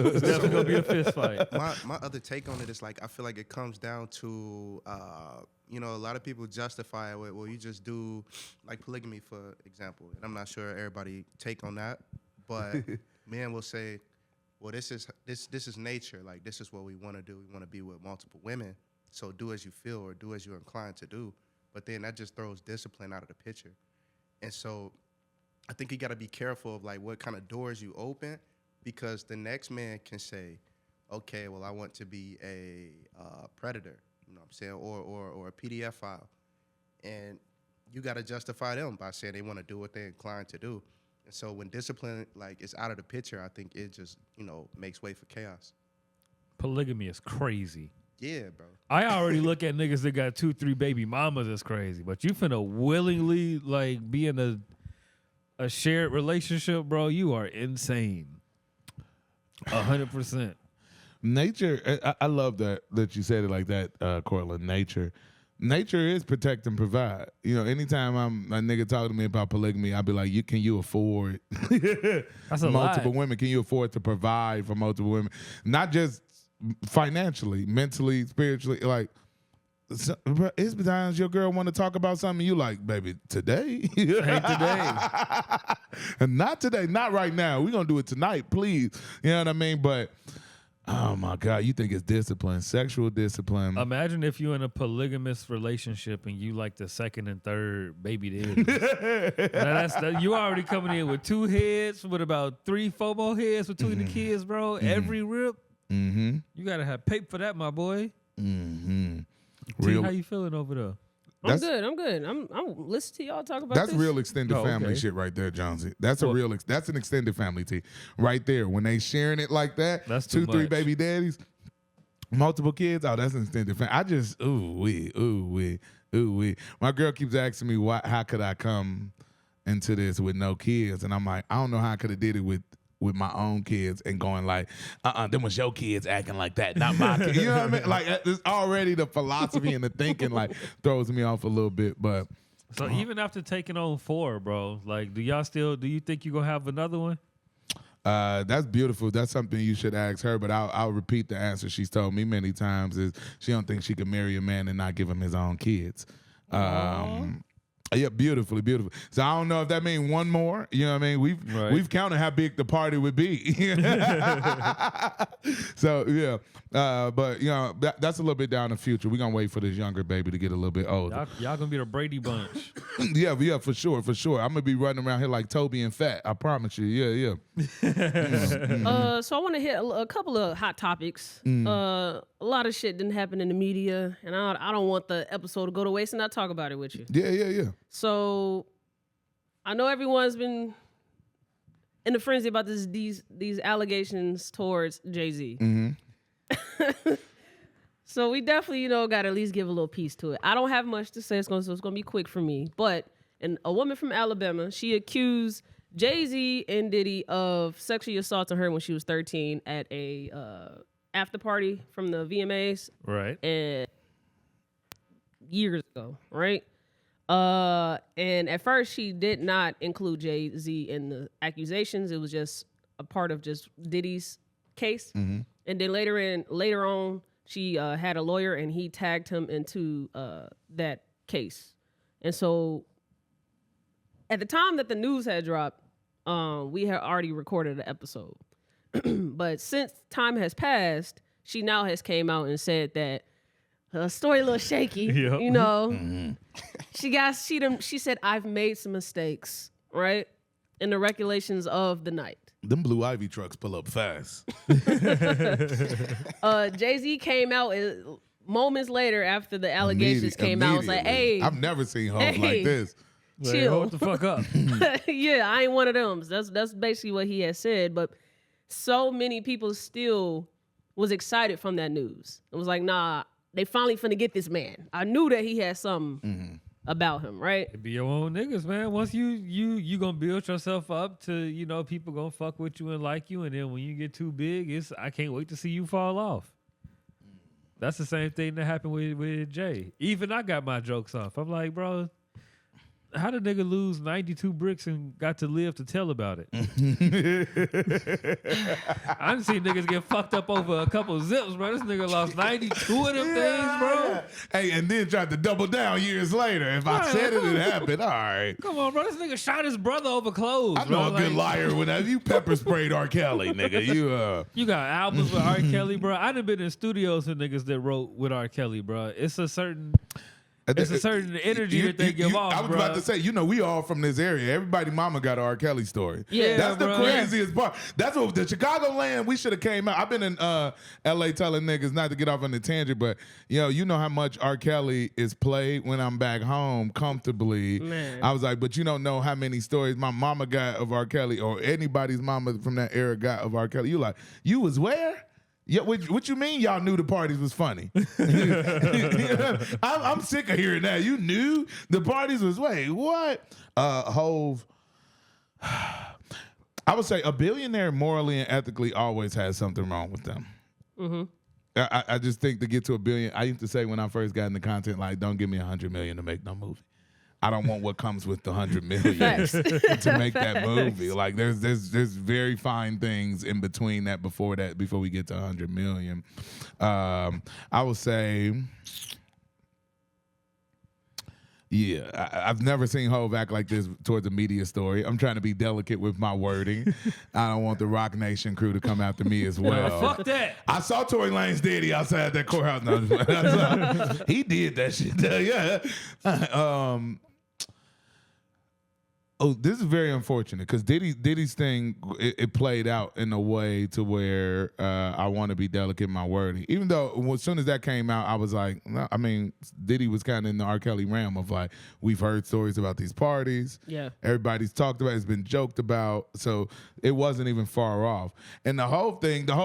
It's definitely gonna be a fist fight. My other take on it is like, I feel like it comes down to a lot of people justify it with, well, you just do like polygamy, for example. And I'm not sure everybody take on that, but men will say, well, this is nature. Like, this is what we want to do. We want to be with multiple women. So do as you feel or do as you're inclined to do. But then that just throws discipline out of the picture. And so I think you got to be careful of like what kind of doors you open, because the next man can say, okay, well, I want to be a predator. You know what I'm saying, or a PDF file, and you got to justify them by saying they want to do what they're inclined to do. And so when discipline like is out of the picture, I think it just makes way for chaos. Polygamy is crazy. Yeah, bro. I already look at niggas that got 2-3 baby mamas as crazy, but you finna willingly like be in a shared relationship, bro. You are insane. 100%. Nature, I love that you said it like that, Cortland. Nature is protect and provide. You know, anytime a nigga talking to me about polygamy, I'll be like, can you afford That's a multiple lot. women? Can you afford to provide for multiple women? Not just financially, mentally, spiritually. Like, it's times your girl want to talk about something, you like, baby, today? Ain't today. And not today, not right now. We're going to do it tonight, please. You know what I mean? But oh my God, you think it's discipline, sexual discipline. Imagine if you're in a polygamous relationship and you like the second and third baby daddy. You already coming in with 2 heads, with about 3-4 more heads between the kids, bro. Every rip. You got to have paper for that, my boy. T, how you feeling over there? I'm good. I'm listening to y'all talk about this. That's real extended family shit right there, Jonesy. That's that's an extended family, T. Right there. When they sharing it like that, that's 2-3 baby daddies, multiple kids. Oh, that's an extended family. I just ooh wee. My girl keeps asking me how could I come into this with no kids, and I'm like, I don't know how I could have did it with my own kids and going like, them was your kids acting like that, not my kids. You know what I mean? Like, it's already the philosophy and the thinking like throws me off a little bit. But so even after taking on 4, bro, like, do you think you're gonna have another one? That's beautiful. That's something you should ask her. But I'll repeat the answer she's told me many times is she don't think she can marry a man and not give him his own kids. Yeah, beautifully. So I don't know if that means one more. You know what I mean? We've counted how big the party would be. So yeah, but that's a little bit down the future. We're gonna wait for this younger baby to get a little bit older. Y'all gonna be the Brady Bunch. Yeah, for sure. I'm gonna be running around here like Toby and Fat. I promise you. Yeah. So I want to hit a couple of hot topics. A lot of shit didn't happen in the media, and I don't want the episode to go to waste, and I talk about it with you. Yeah. So I know everyone's been in a frenzy about these allegations towards Jay-Z. Mm-hmm. So we definitely, got to at least give a little piece to it. I don't have much to say. So it's gonna be quick for me. But a woman from Alabama, she accused Jay-Z and Diddy of sexually assaulting her when she was 13 at a after party from the VMAs. Right. And years ago, right? And at first she did not include Jay-Z in the accusations. It was just a part of just Diddy's case. Mm-hmm. And then later on, she had a lawyer and he tagged him into that case. And so at the time that the news had dropped, we had already recorded an episode. But since time has passed, she now has came out and said that her story a little shaky. Yep. Mm-hmm. She said, I've made some mistakes, right? In the regulations of the night. Them Blue Ivy trucks pull up fast. Jay-Z came out moments later after the allegations came out. I was like, hey. I've never seen Hov like this. Chill. Hold the fuck up. Yeah, I ain't one of them. That's basically what he had said. But so many people still was excited from that news. It was like, nah, they finally finna get this man. I knew that he had something about him, right? It be your own niggas, man. Once you gonna build yourself up to, people gonna fuck with you and like you, and then when you get too big, I can't wait to see you fall off. That's the same thing that happened with Jay. Even I got my jokes off. I'm like, bro, how did nigga lose 92 bricks and got to live to tell about it? I done seen niggas get fucked up over a couple zips, bro. This nigga lost 92 of them things, bro. Hey, and then tried to double down years later. If I said it happened, all right. Come on, bro. This nigga shot his brother over clothes. I know bro. a good liar whenever you pepper sprayed R. Kelly, nigga. You got albums with R. Kelly, bro. I done been in studios with niggas that wrote with R. Kelly, bro. It's a certain energy that they give off, I was bro. about to say, we all from this area. Everybody mama got an R. Kelly story. Yeah, that's the bro. craziest part. That's what the Chicagoland, we should have came out. I've been in LA telling niggas not to get off on the tangent, but you know how much R. Kelly is played when I'm back home comfortably. Man. I was like, but you don't know how many stories my mama got of R. Kelly or anybody's mama from that era got of R. Kelly. You like, you was where? Yeah, what you mean y'all knew the parties was funny? I'm sick of hearing that. You knew the parties was, wait, what? Hov, I would say a billionaire morally and ethically always has something wrong with them. Mm-hmm. I just think to get to $1 billion, I used to say when I first got into content, like, don't give me $100 million to make no movie. I don't want what comes with the $100 million to make that movie. Like there's very fine things in between that before we get to $100 million. I would say, yeah, I've never seen Hov act like this towards a media story. I'm trying to be delicate with my wording. I don't want the Rock Nation crew to come after me as well. Fuck that. I saw Tory Lanez daddy outside that courthouse. No, he did that shit. Yeah. Oh, this is very unfortunate because Diddy's thing, it played out in a way to where I want to be delicate in my wording. Even though as soon as that came out, I was like, no, I mean, Diddy was kind of in the R. Kelly realm of like, we've heard stories about these parties. Yeah. Everybody's talked about it. It's been joked about. So it wasn't even far off. And the whole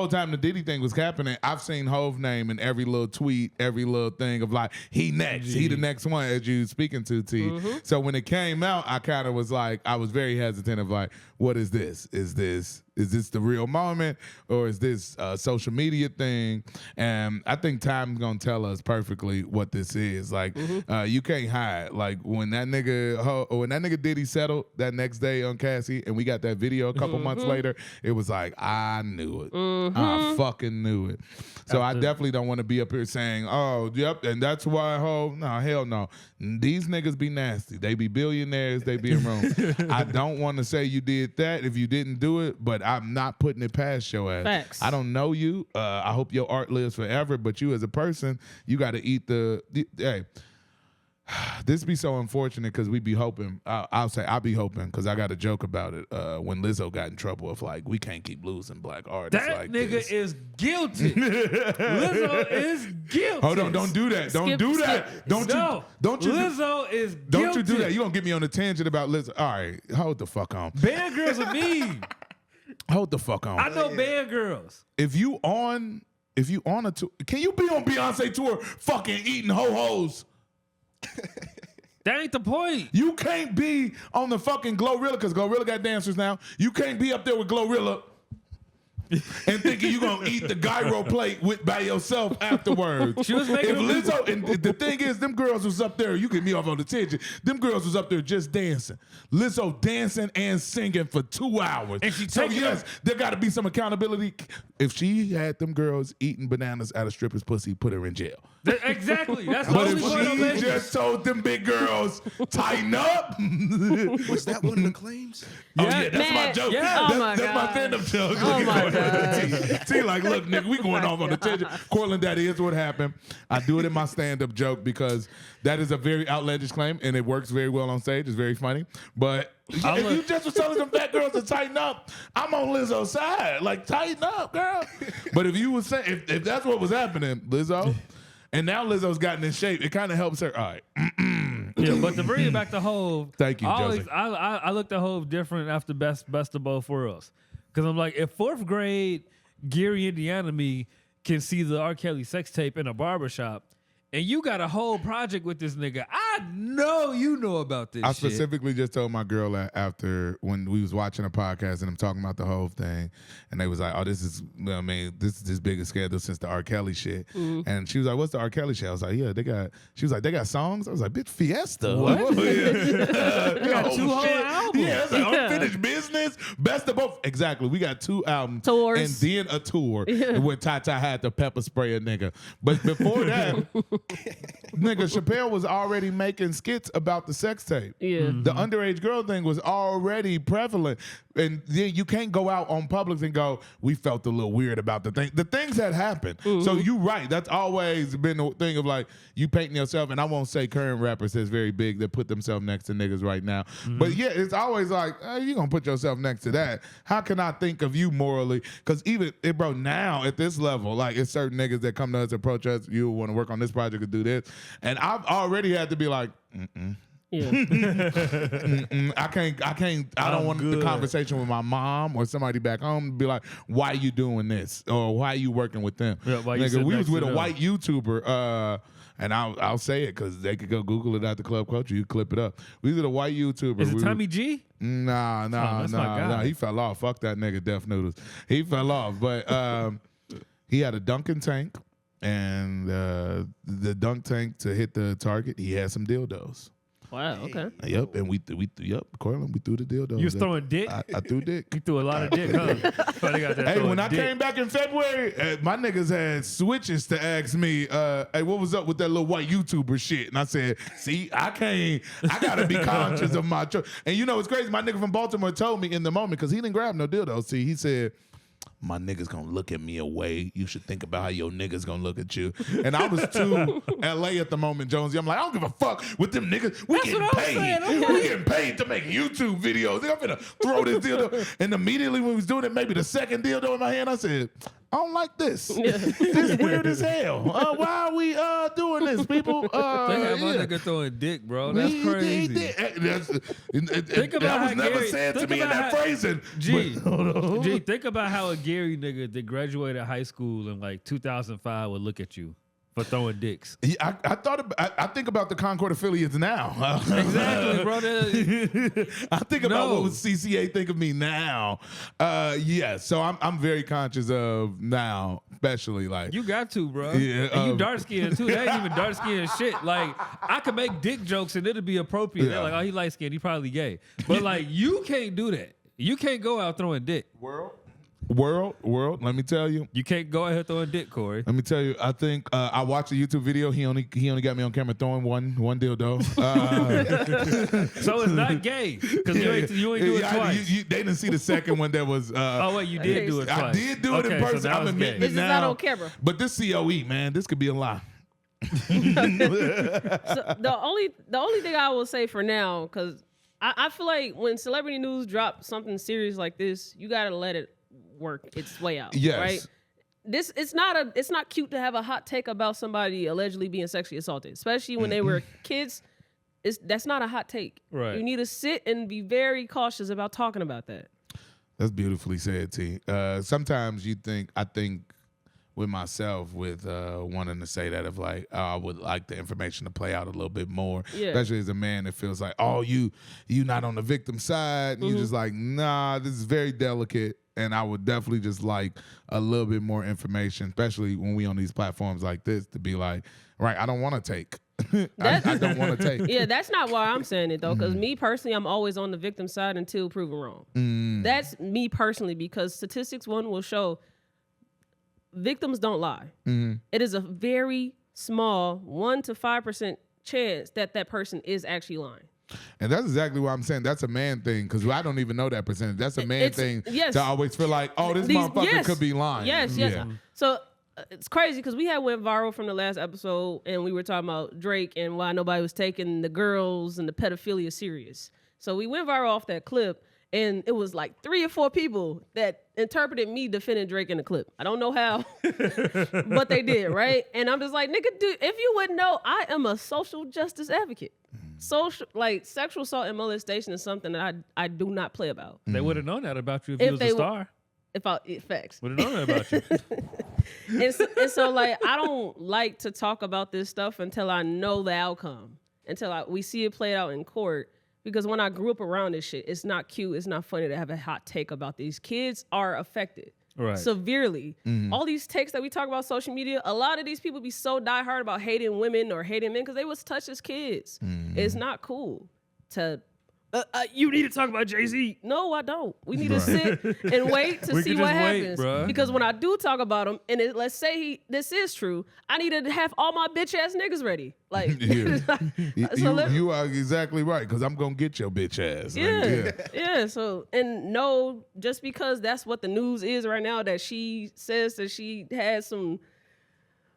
time the Diddy thing was happening, I've seen Hov name in every little tweet, every little thing of like, he next. He the next one, as you speaking to, T. Mm-hmm. So when it came out, I kind of was like, I was very hesitant of like, what is this? Is this the real moment or is this a social media thing? And I think time's gonna tell us perfectly what this is. Like, you can't hide. Like when that nigga Diddy settled that next day on Cassie, and we got that video a couple months later, it was like I knew it. I fucking knew it. So I definitely don't want to be up here saying, oh, yep, and that's why no, hell no. These niggas be nasty. They be billionaires. They be in room. I don't want to say you did that if you didn't do it, but I'm not putting it past your ass. Facts. I don't know you. I hope your art lives forever, but you as a person, you got to eat hey. This be so unfortunate because we be hoping. I'll be hoping because I got a joke about it when Lizzo got in trouble of like we can't keep losing black artists. That like nigga this. is guilty. Lizzo is guilty. Hold on, don't do that. Don't do that. Don't you? Lizzo is guilty. Don't you do that. You gonna get me on a tangent about Lizzo? All right, hold the fuck on. Band girls are mean. Hold the fuck on. I know band girls. If you on a tour, can you be on Beyonce tour fucking eating ho-hos? That ain't the point. You can't be on the fucking Glorilla because Glorilla got dancers now. You can't be up there with Glorilla and thinking you gonna eat the gyro plate by yourself afterwards. She was making Lizzo, and the thing is, them girls was up there. You get me off on the tangent. Them girls was up there just dancing. Lizzo dancing and singing for 2 hours. And she so taking yes, there got to be some accountability. If she had them girls eating bananas out of strippers' pussy, put her in jail. Exactly. That's the But only point I'm if making. she just told them big girls, tighten up. Was that one of the claims? Oh yeah, that's my joke. Yeah. Oh my That's my gosh. stand-up joke. Oh my gosh. T like, look, nigga, we going off on a tangent. Cortland, that is what happened. I do it in my stand-up joke because that is a very outlandish claim, and it works very well on stage. It's very funny. But if you just was telling them fat girls to tighten up, I'm on Lizzo's side. Like, tighten up, girl. But if you was saying, if that's what was happening, Lizzo, and now Lizzo's gotten in shape, it kind of helps her. All right. Yeah, but to bring it back to Hove, Thank you, Jonesy. I looked at Hove different after best of both worlds. Because I'm like, if 4th grade Gary, Indiana me can see the R. Kelly sex tape in a barbershop, and you got a whole project with this nigga, I know you know about this I shit. specifically just told my girl that after when we was watching a podcast and I'm talking about the whole thing, and they was like, "Oh, this is his biggest scandal since the R. Kelly shit." And she was like, "What's the R. Kelly shit?" I was like, "Yeah, they got." She was like, "They got songs." I was like, "Bitch, Fiesta." What? We got 2 whole albums. Yeah, it's like Unfinished Business, Best of Both. Exactly. We got 2 albums, Tours. and then a tour where Tata had to pepper spray a nigga. But before that, nigga, Chappelle was already making skits about the sex tape. Yeah. The underage girl thing was already prevalent. And then you can't go out on Publix and go, we felt a little weird about the thing. The things that happened. So you right. That's always been the thing of like, you painting yourself, and I won't say current rappers that's very big that put themselves next to niggas right now. But yeah, it's always like, you gonna put yourself next to that. How can I think of you morally? Because even, bro, now at this level, like it's certain niggas that come to us, approach us, you want to work on this project or do this. And I've already had to be like, Yeah. I don't want the conversation with my mom or somebody back home to be like, why you doing this? Or why you working with them? Yeah, why you Nigga, sitting we next was with to a them? white YouTuber, and I'll say it because they could go Google it at the Club Culture. You clip it up. We was with a white YouTuber. Is it We Tommy G? Nah, that's my guy. He fell off. Fuck that nigga, Deaf Noodles. He fell off. But he had a Dunkin' tank, and the dunk tank to hit the target, he had some dildos. Wow. Okay. Yep, and we Cortland, we threw the dildos. You was throwing dick? I threw dick. You threw a lot of dick, huh? Probably got that Hey, throwing when I dick. came back in February, my niggas had switches to ask me, hey, what was up with that little white YouTuber shit? And I said, see, I gotta be conscious of my choice. And you know, it's crazy. My nigga from Baltimore told me in the moment, because he didn't grab no dildo. See, he said, my niggas gonna look at me away. You should think about how your niggas gonna look at you. And I was too LA at the moment, Jonesy. I'm like, I don't give a fuck with them niggas. We getting paid. We getting paid to make YouTube videos. I'm gonna throw this dildo. And immediately when we was doing it, maybe the second dildo in my hand, I said, I don't like this. This weird as hell. Why are we doing this, people? They have my nigga throwing dick, bro. That's crazy. Think about that how was never Gary- said to think me in about that how- phrasing. G, think about how a Gary nigga that graduated high school in like 2005 would look at you for throwing dicks. Yeah, I think about the Concord affiliates now. Exactly, bro. I think about No. what would CCA think of me now. Yeah, so I'm very conscious of now, especially like You got to, bro. Yeah, and you dark skinned too. That ain't even dark skinned shit. Like I could make dick jokes and it'll be appropriate. Yeah. They're like, oh, he light skinned, he probably gay. But like you can't do that. You can't go out throwing dick. world. Let me tell you. You can't go out here throwing dick, Corey. Let me tell you. I think I watched a YouTube video. He only got me on camera throwing one dildo. So it's not gay because you ain't do it twice. They didn't see the second one that was. Oh wait, you did do it twice. I did do it in Okay, so person. that I'm was admitting gay. it This is now. not on camera. But this COE, man, this could be a lie. So the only thing I will say for now, because I feel like when celebrity news drops something serious like this, you gotta let it work its way out. Yes. Right. It's not cute to have a hot take about somebody allegedly being sexually assaulted, especially when they were kids. That's not a hot take. Right. You need to sit and be very cautious about talking about that. That's beautifully said, T. Sometimes I think with myself with wanting to say that of like, oh, I would like the information to play out a little bit more, especially as a man that feels like, oh, you not on the victim side. And you're just like, nah, this is very delicate. And I would definitely just like a little bit more information, especially when we on these platforms like this, to be like, right, I don't want to take. I don't want to take. Yeah, that's not why I'm saying it though, because me personally, I'm always on the victim side until proven wrong. That's me personally, because statistics will show victims don't lie. It is a very small 1 to 5% chance that person is actually lying. And that's exactly what I'm saying. That's a man thing, because I don't even know that percentage. That's a man thing to always feel like, oh, this motherfucker could be lying. Yes. So it's crazy because we had went viral from the last episode, and we were talking about Drake and why nobody was taking the girls and the pedophilia serious. So we went viral off that clip, and it was like 3 or 4 people that interpreted me defending Drake in the clip. I don't know how, but they did, right? And I'm just like, nigga, dude, if you wouldn't know, I am a social justice advocate. Sexual assault and molestation is something that I do not play about. They would have known that about you if you was a star. Facts. Would have known that about you. and so like, I don't like to talk about this stuff until I know the outcome, until we see it played out in court. Because when I grew up around this shit, it's not cute, it's not funny to have a hot take about these. Kids are affected severely. All these takes that we talk about social media, a lot of these people be so diehard about hating women or hating men because they was touched as kids. It's not cool to... you need to talk about Jay-Z. No, I don't. We need to sit and wait to see what happens. Because when I do talk about him, and let's say this is true, I need to have all my bitch ass niggas ready. Like, you are exactly right, because I'm gonna get your bitch ass. Yeah. So, and no, just because that's what the news is right now, that she says that she has some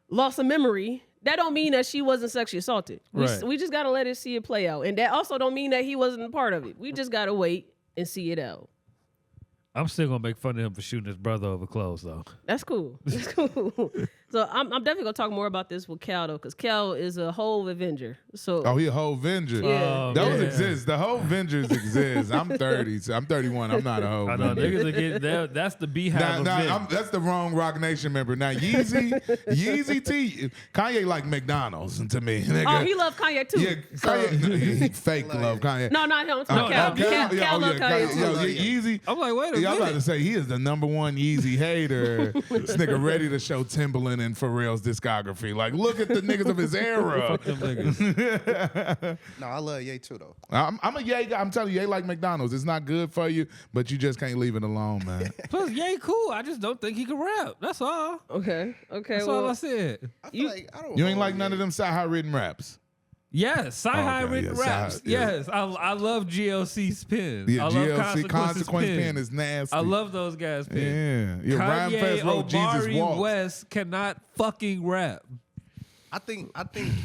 loss of memory, that don't mean that she wasn't sexually assaulted. We just got to let it see it play out. And that also don't mean that he wasn't a part of it. We just got to wait and see it out. I'm still going to make fun of him for shooting his brother over clothes, though. That's cool. So I'm definitely going to talk more about this with Cal, though, because Cal is a whole Avenger. So he a whole Avenger. Yeah. Those exist. The whole Avengers exist. I'm 30. So I'm 31. I'm not a whole I know. Niggas are getting, that's the beehive that's the wrong Rock Nation member. Now, Yeezy T, Kanye like McDonald's to me. Oh, he loved Kanye, too. Yeah, Kanye, he fake love Kanye. No, not him. Cal loved Kanye, too. Yeezy. I'm like, wait a minute. I'm about to say, he is the #1 Yeezy hater. This nigga ready to show Timberland and Pharrell's discography. Like, look at the niggas of his era. Fuck them niggas. No, I love Ye too, though. I'm a Ye guy. I'm telling you, Ye like McDonald's. It's not good for you, but you just can't leave it alone, man. Plus, Ye cool. I just don't think he can rap. That's all. Okay. That's all I said. I feel like I don't. You ain't like none of them sci-hi written raps. Yes, sci-hi written raps. Yes, I love GLC's pen. Yeah, I love GLC Consequence pen is nasty. I love those guys' pen. Yeah, Rhyme Fest wrote Jesus Walks. West cannot fucking rap. I think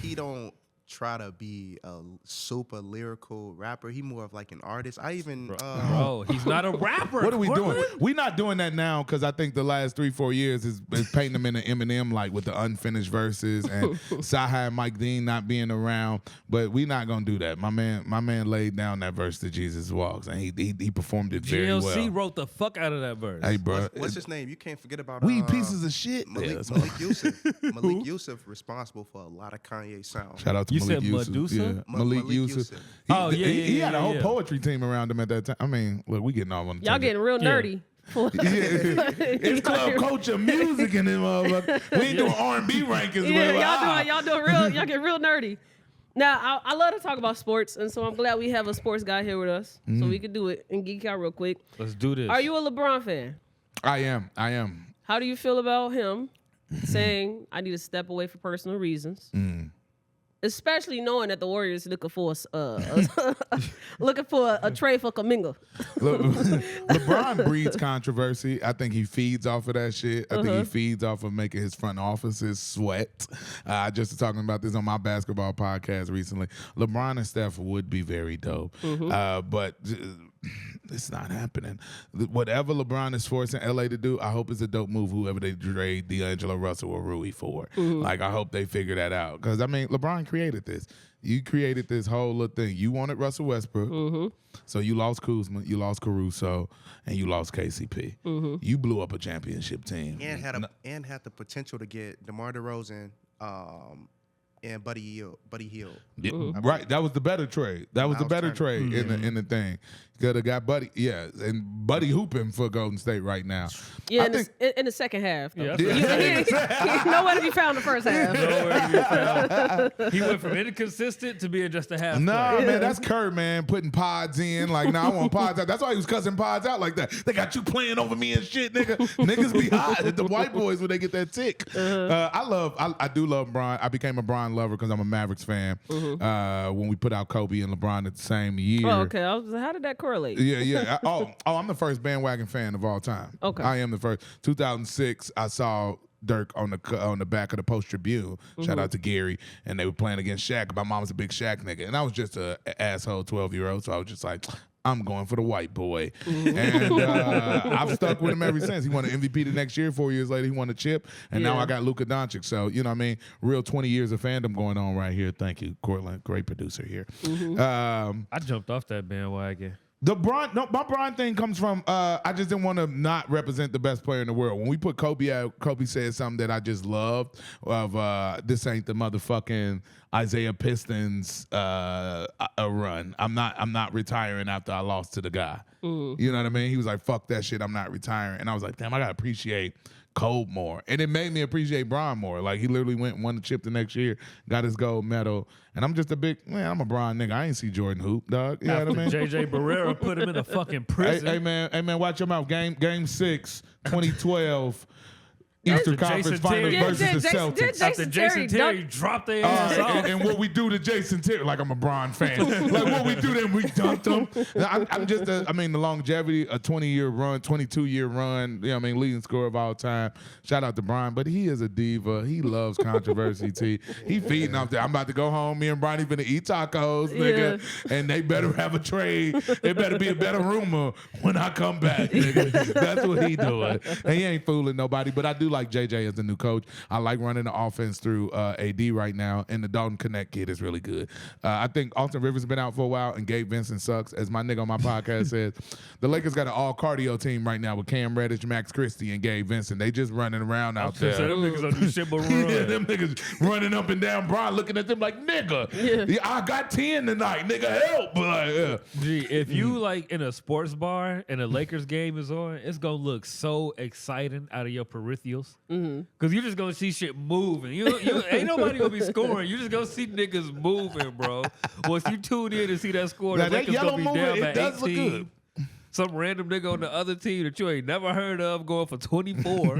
he don't try to be a super lyrical rapper. He more of like an artist. I even bro, he's not a rapper. What are we doing? We not doing that now because I think the last 3-4 years is painting him in an Eminem like with the unfinished verses and Sci-Hi and Mike Dean not being around. But we not gonna do that. My man laid down that verse to Jesus Walks and he performed it very well. GLC wrote the fuck out of that verse. Hey, bro, what's his name? You can't forget about we pieces of shit. Malik Yusuf. Malik Yusuf responsible for a lot of Kanye sounds. Shout out to You Malik said Yusuf. Medusa? Yeah. Malik Yusuf. He had a whole poetry team around him at that time. I mean, look, we getting off on the Y'all getting real nerdy. It's club culture music and them we ain't doing R&B rankings. Yeah, y'all get real nerdy. Now, I love to talk about sports, and so I'm glad we have a sports guy here with us, so we can do it and geek out real quick. Let's do this. Are you a LeBron fan? I am. How do you feel about him saying, I need to step away for personal reasons? especially knowing that the Warriors looking for looking for a trade for Kuminga. LeBron breeds controversy. I think he feeds off of that shit. I think he feeds off of making his front offices sweat. I just was talking about this on my basketball podcast recently. LeBron and Steph would be very dope, but it's not happening. Whatever LeBron is forcing LA to do, I hope it's a dope move, whoever they trade D'Angelo Russell or Rui for. Like, I hope they figure that out. Because, I mean, LeBron created this. You created this whole little thing. You wanted Russell Westbrook, so you lost Kuzma, you lost Caruso, and you lost KCP. You blew up a championship team. And had the potential to get DeMar DeRozan, and Buddy Hield. Yeah, right, that was the better trade. That was the better trade in the thing. Could have got Buddy, and Buddy hooping for Golden State right now. Yeah, in the second half. Though. Yeah, He's nowhere to be found in the first half. Nowhere to be found. He went from inconsistent to being just a half. Nah, man, that's Kerr, man, putting pods in. Like, I want pods out. That's why he was cussing pods out like that. They got you playing over me and shit, nigga. Niggas be hot at the white boys when they get that tick. I do love Bron. I became a Bron lover because I'm a Mavericks fan. When we put out Kobe and LeBron at the same year. Oh, okay. How did that correlate? Yeah. I'm the first bandwagon fan of all time. Okay. I am the first. 2006, I saw Dirk on the back of the Post Tribune. Shout out to Gary, and they were playing against Shaq. My mom was a big Shaq nigga, and I was just an asshole 12-year-old, so I was just like, I'm going for the white boy. And I've stuck with him ever since. He won an MVP the next year. 4 years later, he won a chip. And now I got Luka Doncic. So, you know what I mean? Real 20 years of fandom going on right here. Thank you, Cortland. Great producer here. I jumped off that bandwagon. My Bron thing comes from I just didn't want to not represent the best player in the world. When we put Kobe out, Kobe said something that I just loved of this ain't the motherfucking Isaiah Pistons a run. I'm not retiring after I lost to the guy. You know what I mean? He was like, fuck that shit, I'm not retiring. And I was like, damn, I gotta appreciate Kobe more. And it made me appreciate Bron more. Like, he literally went and won the chip the next year, got his gold medal. And I'm just I'm a Bron nigga. I ain't see Jordan hoop, dog. You know what I mean? JJ Barrera put him in a fucking prison. Hey man, watch your mouth. Game 6, 2012. Eastern Conference Finals versus the Celtics. After Jason Terry dropped their ass off. And what we do to Jason Terry, like, I'm a Bron fan. Like, what we do to him, we dunked him. I'm just, the longevity, a 20-year run, 22-year run, you know what I mean, leading scorer of all time. Shout out to Bron, but he is a diva. He loves controversy, T. He feeding off there. I'm about to go home. Me and Bronny finna eat tacos, nigga, and they better have a trade. It better be a better rumor when I come back, nigga. That's what he doing. And he ain't fooling nobody, but I do like JJ as the new coach. I like running the offense through AD right now, and the Dalton Connect kid is really good. I think Austin Rivers has been out for a while, and Gabe Vincent sucks. As my nigga on my podcast says, the Lakers got an all-cardio team right now with Cam Reddish, Max Christie, and Gabe Vincent. They just running around out there. So them niggas don't do shit but run. Yeah, them niggas running up and down. Bron looking at them like, nigga, I got 10 tonight. Nigga, help. Like, Gee, if you like in a sports bar and a Lakers game is on, it's going to look so exciting out of your peripherals. Because you're just going to see shit moving. You ain't nobody going to be scoring. You just going to see niggas moving, bro. Once you tune in and see that score, the Lakers going to be down by 18. Some random nigga on the other team that you ain't never heard of going for 24.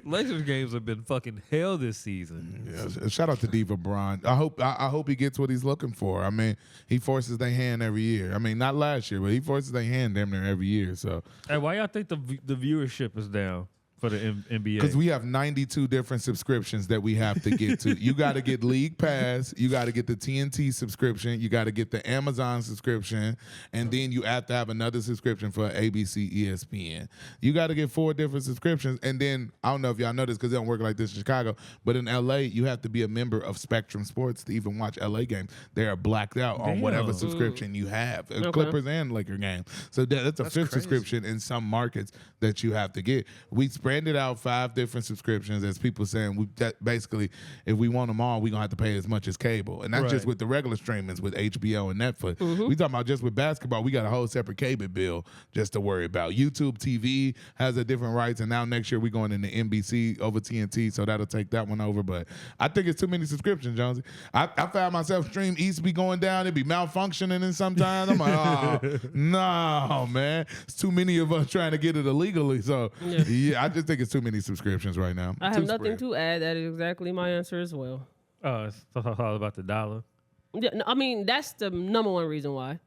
Lakers games have been fucking hell this season. Yeah, shout out to Diva Bron. I hope he gets what he's looking for. I mean, he forces their hand every year. I mean, not last year, but he forces their hand damn near every year. So, hey, why y'all think the viewership is down for the NBA? Because we have 92 different subscriptions that we have to get to. You got to get League Pass. You got to get the TNT subscription. You got to get the Amazon subscription. And then you have to have another subscription for ABC, ESPN. You got to get 4 different subscriptions. And then, I don't know if y'all know this because they don't work like this in Chicago, but in LA, you have to be a member of Spectrum Sports to even watch LA games. They are blacked out on whatever subscription you have. Clippers and Laker games. So that's a 5th crazy. subscription in some markets that you have to get. We branded out 5 different subscriptions, as people saying that basically, if we want them all, we're going to have to pay as much as cable. And that's just with the regular streamings with HBO and Netflix. We talking about just with basketball, we got a whole separate cable bill just to worry about. YouTube TV has a different rights, and now next year we're going into NBC over TNT, so that'll take that one over. But I think it's too many subscriptions, Jonesy. I found myself Stream East be going down, it be malfunctioning, and sometimes I'm like, oh, no, man. It's too many of us trying to get it illegally. So, yeah, I just think it's too many subscriptions right now. I have nothing to add. That is exactly my answer as well. It's all about the dollar. Yeah, no, I mean, that's the number one reason why.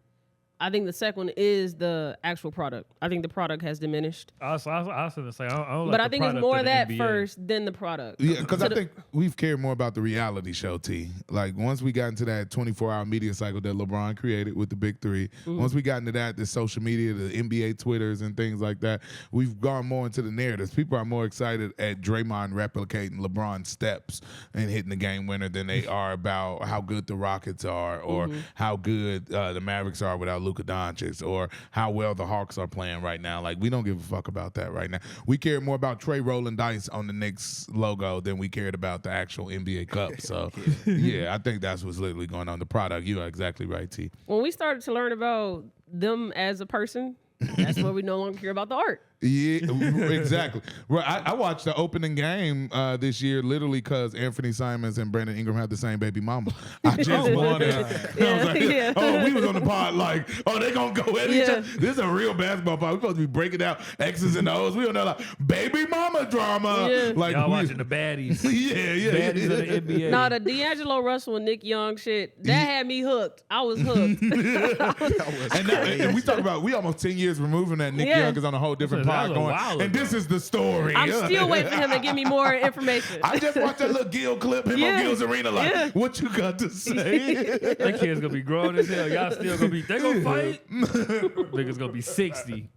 I think the second one is the actual product. I think the product has diminished. I was going to say, I don't But like I think it's more that first than the product. Yeah, because I think we've cared more about the reality show, T. Like, once we got into that 24-hour media cycle that LeBron created with the big three, once we got into that, the social media, the NBA Twitters and things like that, we've gone more into the narratives. People are more excited at Draymond replicating LeBron's steps and hitting the game winner than they are about how good the Rockets are or how good the Mavericks are without Luka Doncic or how well the Hawks are playing right now. Like, we don't give a fuck about that right now. We care more about Trey rolling dice on the Knicks logo than we cared about the actual NBA Cup. So, yeah, I think that's what's literally going on. The product, you are exactly right, T. When we started to learn about them as a person, that's where we no longer care about the art. Yeah, exactly. Well, I watched the opening game this year literally because Anthony Simons and Brandon Ingram had the same baby mama. I just wanted. I was like, oh, we was on the pod like, oh, they gonna go at each other. This is a real basketball pod. We supposed to be breaking out X's and O's. We don't know like baby mama drama. Yeah. Like y'all watching the baddies. baddies of the NBA. Nah, the D'Angelo Russell and Nick Young shit that had me hooked. I was hooked. And we talk about we almost 10 years removed from that. Nick Young is on a whole different pod going. And this is the story. I'm still waiting for him to give me more information. I just watched that little Gil clip him on Gil's Arena. Like, what you got to say? That kid's gonna be grown as hell. Y'all still gonna be. They gonna fight. Niggas gonna be 60.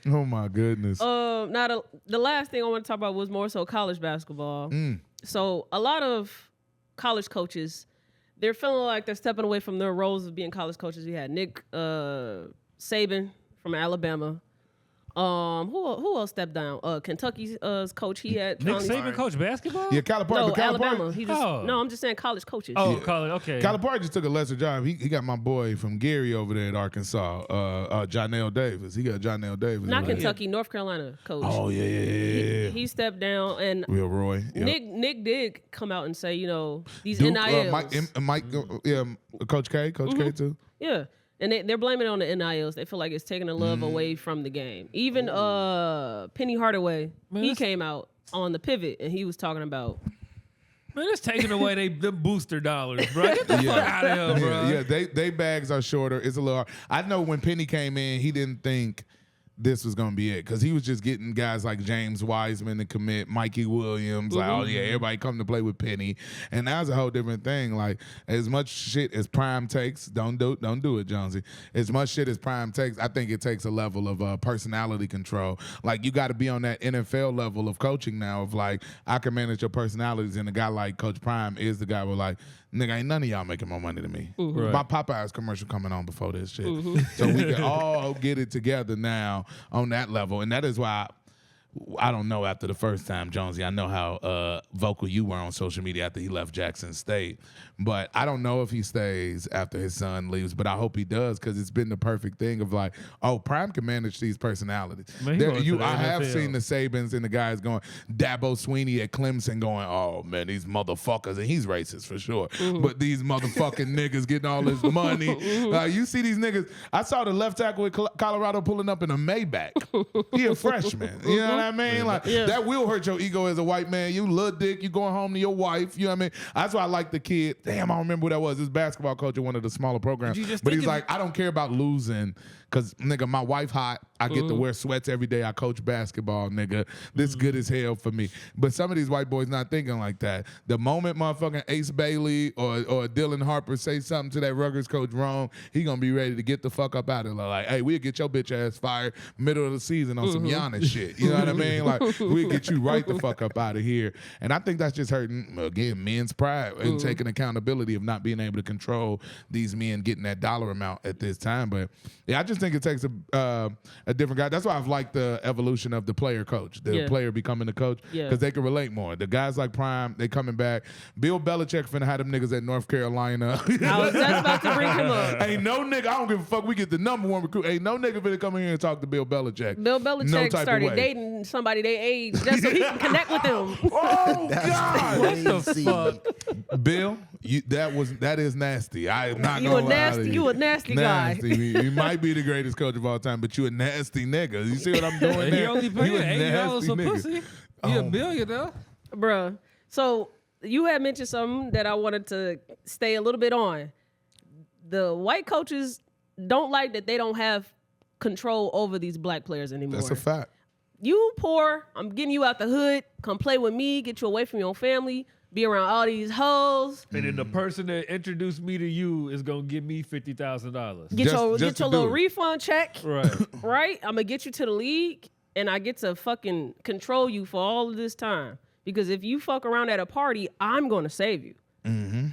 Oh my goodness. Now the last thing I want to talk about was more so college basketball. So a lot of college coaches, they're feeling like they're stepping away from their roles of being college coaches. We had Nick Saban from Alabama. Who else stepped down? Kentucky's coach. He had Nick Saban coach basketball. Yeah, Calipari. No, Calipari, Alabama. He just no. I'm just saying college coaches. Oh, college. Okay. Calipari just took a lesser job. He got my boy from Gary over there at Arkansas. Jonell Davis. He got Jonell Davis. Not Kentucky, North Carolina coach. Oh yeah. He stepped down, and Real Roy. Yep. Nick did come out and say, you know, these Duke, NILs. Mike, Coach K too. Yeah. And they're blaming it on the NILs. They feel like it's taking the love away from the game. Even Penny Hardaway, he came out on the pivot and he was talking about, man, it's taking away the booster dollars, bro. Get the fuck out of here, bro. Yeah, they bags are shorter. It's a little hard. I know when Penny came in, he didn't think this was going to be it because he was just getting guys like James Wiseman to commit, Mikey Williams, like, oh yeah, everybody come to play with Penny. And that was a whole different thing. Like, as much shit as Prime takes, don't do it, Jonesy. As much shit as Prime takes, I think it takes a level of personality control. Like, you got to be on that NFL level of coaching now of like, I can manage your personalities, and a guy like Coach Prime is the guy where like, nigga, ain't none of y'all making more money than me. Right. My Popeyes commercial coming on before this shit. So we can all get it together now on that level. And that is why I don't know after the first time, Jonesy, I know how vocal you were on social media after he left Jackson State. But I don't know if he stays after his son leaves, but I hope he does because it's been the perfect thing of like, oh, Prime can manage these personalities. Man, I have seen the Sabans and the guys going, Dabo Sweeney at Clemson going, oh, man, these motherfuckers, and he's racist for sure, but these motherfucking niggas getting all this money. You see these niggas. I saw the left tackle with Colorado pulling up in a Maybach. He a freshman. You know what I mean? Like, that will hurt your ego as a white man. You little dick, you going home to your wife. You know what I mean? That's why I like the kid. Damn, I don't remember who that was. This basketball coach at one of the smaller programs. But he's like, I don't care about losing because, nigga, my wife hot. I get to wear sweats every day. I coach basketball, nigga. This good as hell for me. But some of these white boys not thinking like that. The moment motherfucking Ace Bailey or Dylan Harper say something to that Rutgers coach wrong, he gonna be ready to get the fuck up out of there. Like, hey, we'll get your bitch ass fired middle of the season on some Giannis shit. You know what I mean? Like, we'll get you right the fuck up out of here. And I think that's just hurting, again, men's pride and taking accountability of not being able to control these men getting that dollar amount at this time. But yeah, I just think it takes a different guy. That's why I've liked the evolution of the player coach, the player becoming the coach, because they can relate more. The guys like Prime, they coming back. Bill Belichick finna have them niggas at North Carolina. I was just about to bring him up. Ain't no nigga, I don't give a fuck. We get the number one recruit. Ain't no nigga finna come in here and talk to Bill Belichick. Bill Belichick started dating somebody they age just so he can connect with them. Oh God! What the fuck? Bill, that is nasty. I am not gonna lie to you. You a nasty guy. You might be the greatest coach of all time, but you a nasty nigga. You see what I'm doing there? He only paying $80 for nigga. pussy. He a billionaire. Bruh. So you had mentioned something that I wanted to stay a little bit on. The white coaches don't like that they don't have control over these black players anymore. That's a fact. You poor, I'm getting you out the hood. Come play with me, get you away from your own family, be around all these hoes. And then the person that introduced me to you is gonna give me $50,000. Get your little it. refund check. Right. Right? I'm gonna get you to the league and I get to fucking control you for all of this time. Because if you fuck around at a party, I'm gonna save you. Mm-hmm.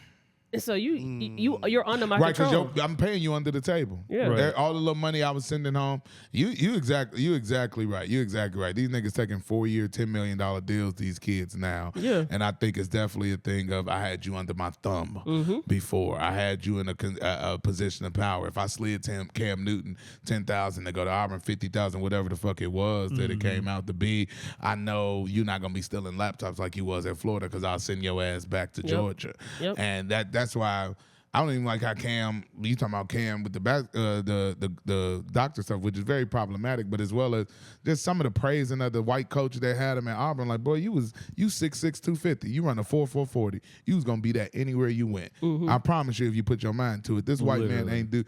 And so you're under my Right, control. because I'm paying you under the table. Yeah. Right. All the little money I was sending home. You exactly right. You exactly right. These niggas taking 4-year, $10 million deals. These kids now. Yeah. And I think it's definitely a thing of I had you under my thumb before. I had you in a position of power. If I slid Cam Newton 10,000 to go to Auburn, 50,000, whatever the fuck it was that it came out to be, I know you're not gonna be stealing laptops like you was at Florida because I'll send your ass back to Georgia. Yep. And that's why I don't even like how Cam. You talking about Cam with the doctor stuff, which is very problematic, but as well as just some of the praising of the white coach that had him at Auburn. Like, boy, you 6'6", 250. You run a 4.4 40. You was gonna be that anywhere you went. I promise you, if you put your mind to it. This white man ain't do.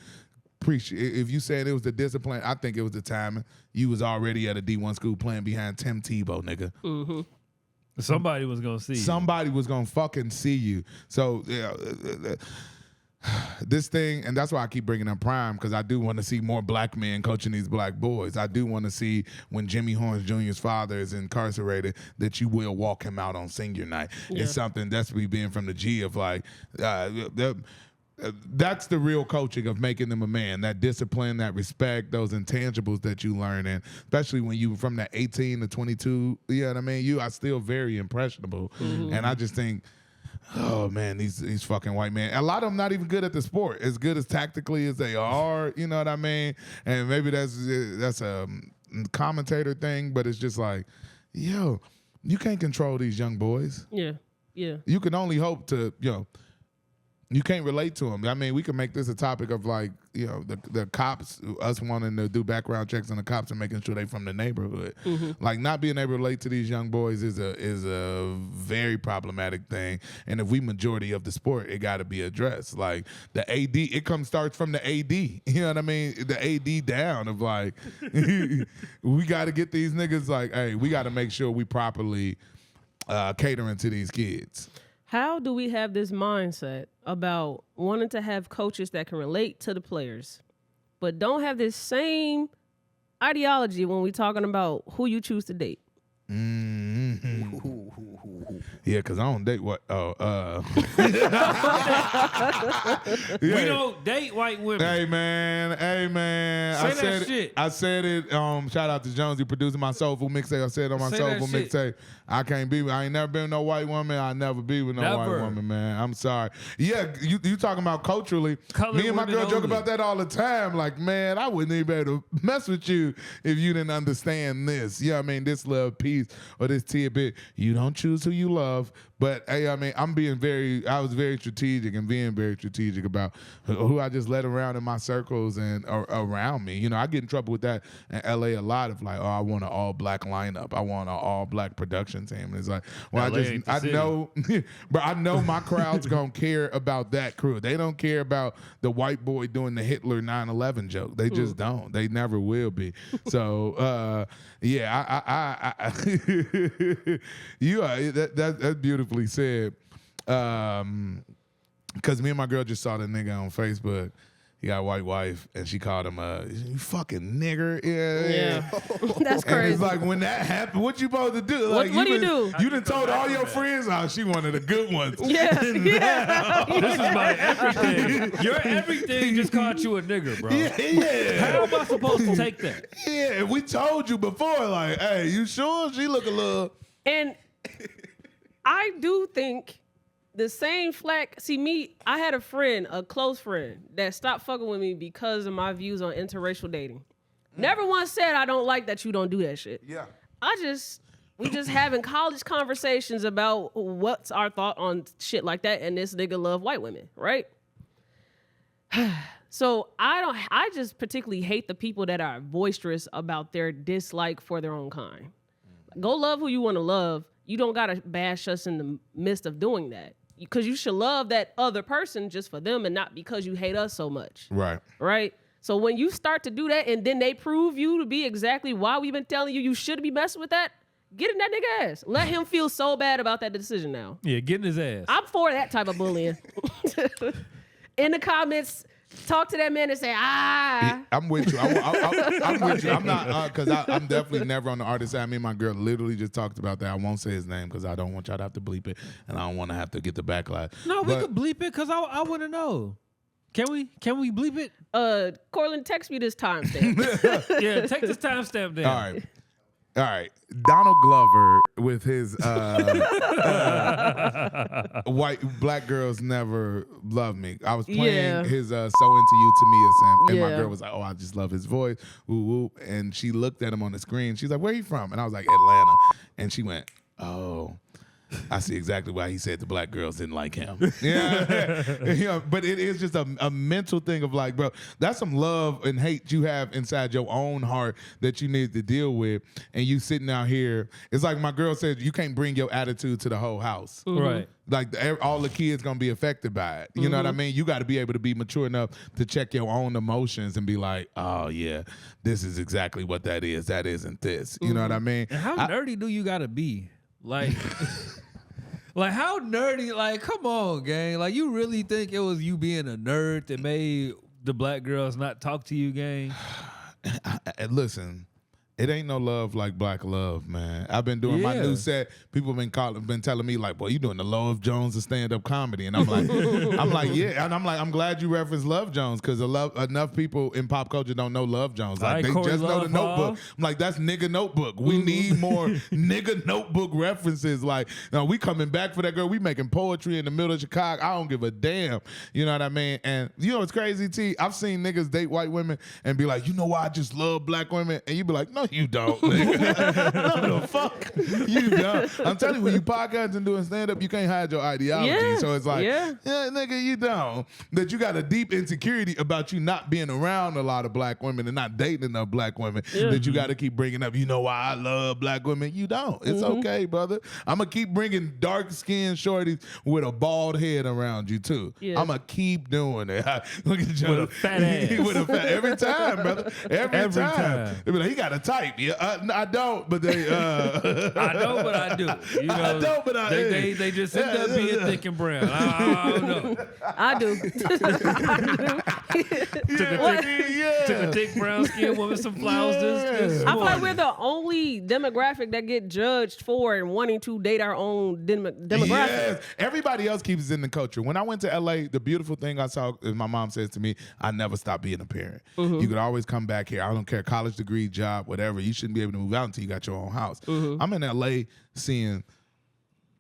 If you said it was the discipline, I think it was the timing. You was already at a D1 school playing behind Tim Tebow, nigga. Somebody was gonna see you. Somebody was gonna fucking see you. So this thing, and that's why I keep bringing up Prime, because I do want to see more black men coaching these black boys. I do want to see when Jimmy Horns Jr.'s father is incarcerated that you will walk him out on senior night. Yeah. It's something that's being from the G of like. That's the real coaching of making them a man. That discipline, that respect, those intangibles that you learn, and especially when you from that 18 to 22, you know what I mean? You are still very impressionable, and I just think, oh man, these fucking white men. A lot of them not even good at the sport, as good as tactically as they are. You know what I mean? And maybe that's a commentator thing, but it's just like, yo, you can't control these young boys. Yeah. You can only hope to, you can't relate to them. I mean, we can make this a topic of like, the cops, us wanting to do background checks on the cops and making sure they from the neighborhood. Like not being able to relate to these young boys is a very problematic thing. And if we majority of the sport, it got to be addressed. Like the AD, it starts from the AD. You know what I mean? The AD down of like, we got to get these niggas like, hey, we got to make sure we properly catering to these kids. How do we have this mindset about wanting to have coaches that can relate to the players, but don't have this same ideology when we're talking about who you choose to date? Yeah, because I don't date what. We don't date white women. Hey man. I said it. Shout out to Jonesy producing my soulful mixtape. I said it on my soulful mixtape. I ain't never been with no white woman. I'll never be with no white woman, man. I'm sorry. Yeah, you talking about culturally. Me and my girl joke about that all the time. Like, man, I wouldn't even be able to mess with you if you didn't understand this. Yeah, I mean, this little piece or this tidbit. You don't choose who you love. But hey, I mean, I was very strategic and being very strategic about who I just let around in my circles and around me. I get in trouble with that in LA a lot of like, oh, I want an all black lineup. I want an all black production team. And it's like, well, I know, but I know my crowd's gonna care about that crew. They don't care about the white boy doing the Hitler 9/11 joke. They just don't. They never will be. So yeah, that's beautiful. Said, because me and my girl just saw the nigga on Facebook. He got a white wife, and she called him you fucking nigger. Yeah. That's crazy. And it's like, when that happened, what you supposed to do? What do you do? You done told all your friends, oh, she one of the good ones. Yeah. This is my everything. Your everything just called you a nigger, bro. Yeah. How am I supposed to take that? Yeah, we told you before, like, hey, you sure? She look a little... And I do think the same flack. See, I had a close friend, that stopped fucking with me because of my views on interracial dating. Never once said I don't like that you don't do that shit. Yeah. We just having college conversations about what's our thought on shit like that, and this nigga love white women, right? So I just particularly hate the people that are boisterous about their dislike for their own kind. Go love who you want to love. you don't gotta bash us in the midst of doing that. Because you should love that other person just for them and not because you hate us so much. Right. Right? So when you start to do that and then they prove you to be exactly why we've been telling you shouldn't be messing with that, get in that nigga ass. Let him feel so bad about that decision now. Yeah, get in his ass. I'm for that type of bullying. In the comments, talk to that man and say, I'm with you. I'm with you. I'm not, because I'm definitely never on the artist side. Me and my girl literally just talked about that. I won't say his name because I don't want y'all to have to bleep it, and I don't want to have to get the backlash. No, we could bleep it because I want to know. Can we bleep it? Cortland, text me this timestamp. Yeah, take this timestamp down. All right. Donald Glover with his black girls never love me. I was playing his So Into You to Me and my girl was like, oh, I just love his voice. Woo, woo. And she looked at him on the screen. She's like, where are you from? And I was like, Atlanta. And she went, oh. I see exactly why he said the black girls didn't like him. Yeah, but it is just a mental thing of like, bro, that's some love and hate you have inside your own heart that you need to deal with. And you sitting out here, it's like my girl said, you can't bring your attitude to the whole house. Mm-hmm. Right. Like all the kids gonna be affected by it. You know what I mean? You got to be able to be mature enough to check your own emotions and be like, oh yeah, this is exactly what that is. That isn't this. You know what I mean? And how nerdy do you gotta be? Like, like how nerdy? Like, come on, gang. Like, you really think it was you being a nerd that made the black girls not talk to you, gang? Listen, it ain't no love like black love, man. I've been doing my new set. People been telling me like, boy, you doing the Love Jones of stand-up comedy. And I'm like, yeah. And I'm glad you referenced Love Jones because enough people in pop culture don't know Love Jones. Like, they just know the Notebook. I'm like, that's nigga Notebook. We need more nigga Notebook references. Like, no, we coming back for that girl. We making poetry in the middle of Chicago. I don't give a damn. You know what I mean? And you know what's crazy, T? I've seen niggas date white women and be like, you know why I just love black women? And you be like, no, you don't. Nigga. No, the fuck you don't. I'm telling you, when you podcast and doing stand-up, you can't hide your ideology. Yeah. So it's like, yeah, nigga, you don't. That you got a deep insecurity about you not being around a lot of black women and not dating enough black women that you got to keep bringing up. You know why I love black women? You don't. It's okay, brother. I'm going to keep bringing dark-skinned shorties with a bald head around you, too. Yeah. I'm going to keep doing it. Look at you. With a fat ass. With a fat, every time, brother. Every time. They be like, he got a type. Yeah, I don't, but they. I don't, but I do. You know, I don't, but I. They just end up being thick and brown. I don't know. I do. Took a thick brown skinned woman some flowers this I feel like morning. we're the only demographic that get judged for and wanting to date our own demographic. Yes. Everybody else keeps it in the culture. When I went to LA, the beautiful thing I saw, as my mom says to me, I never stopped being a parent. You could always come back here. I don't care, college degree, job, whatever. You shouldn't be able to move out until you got your own house. I'm in LA seeing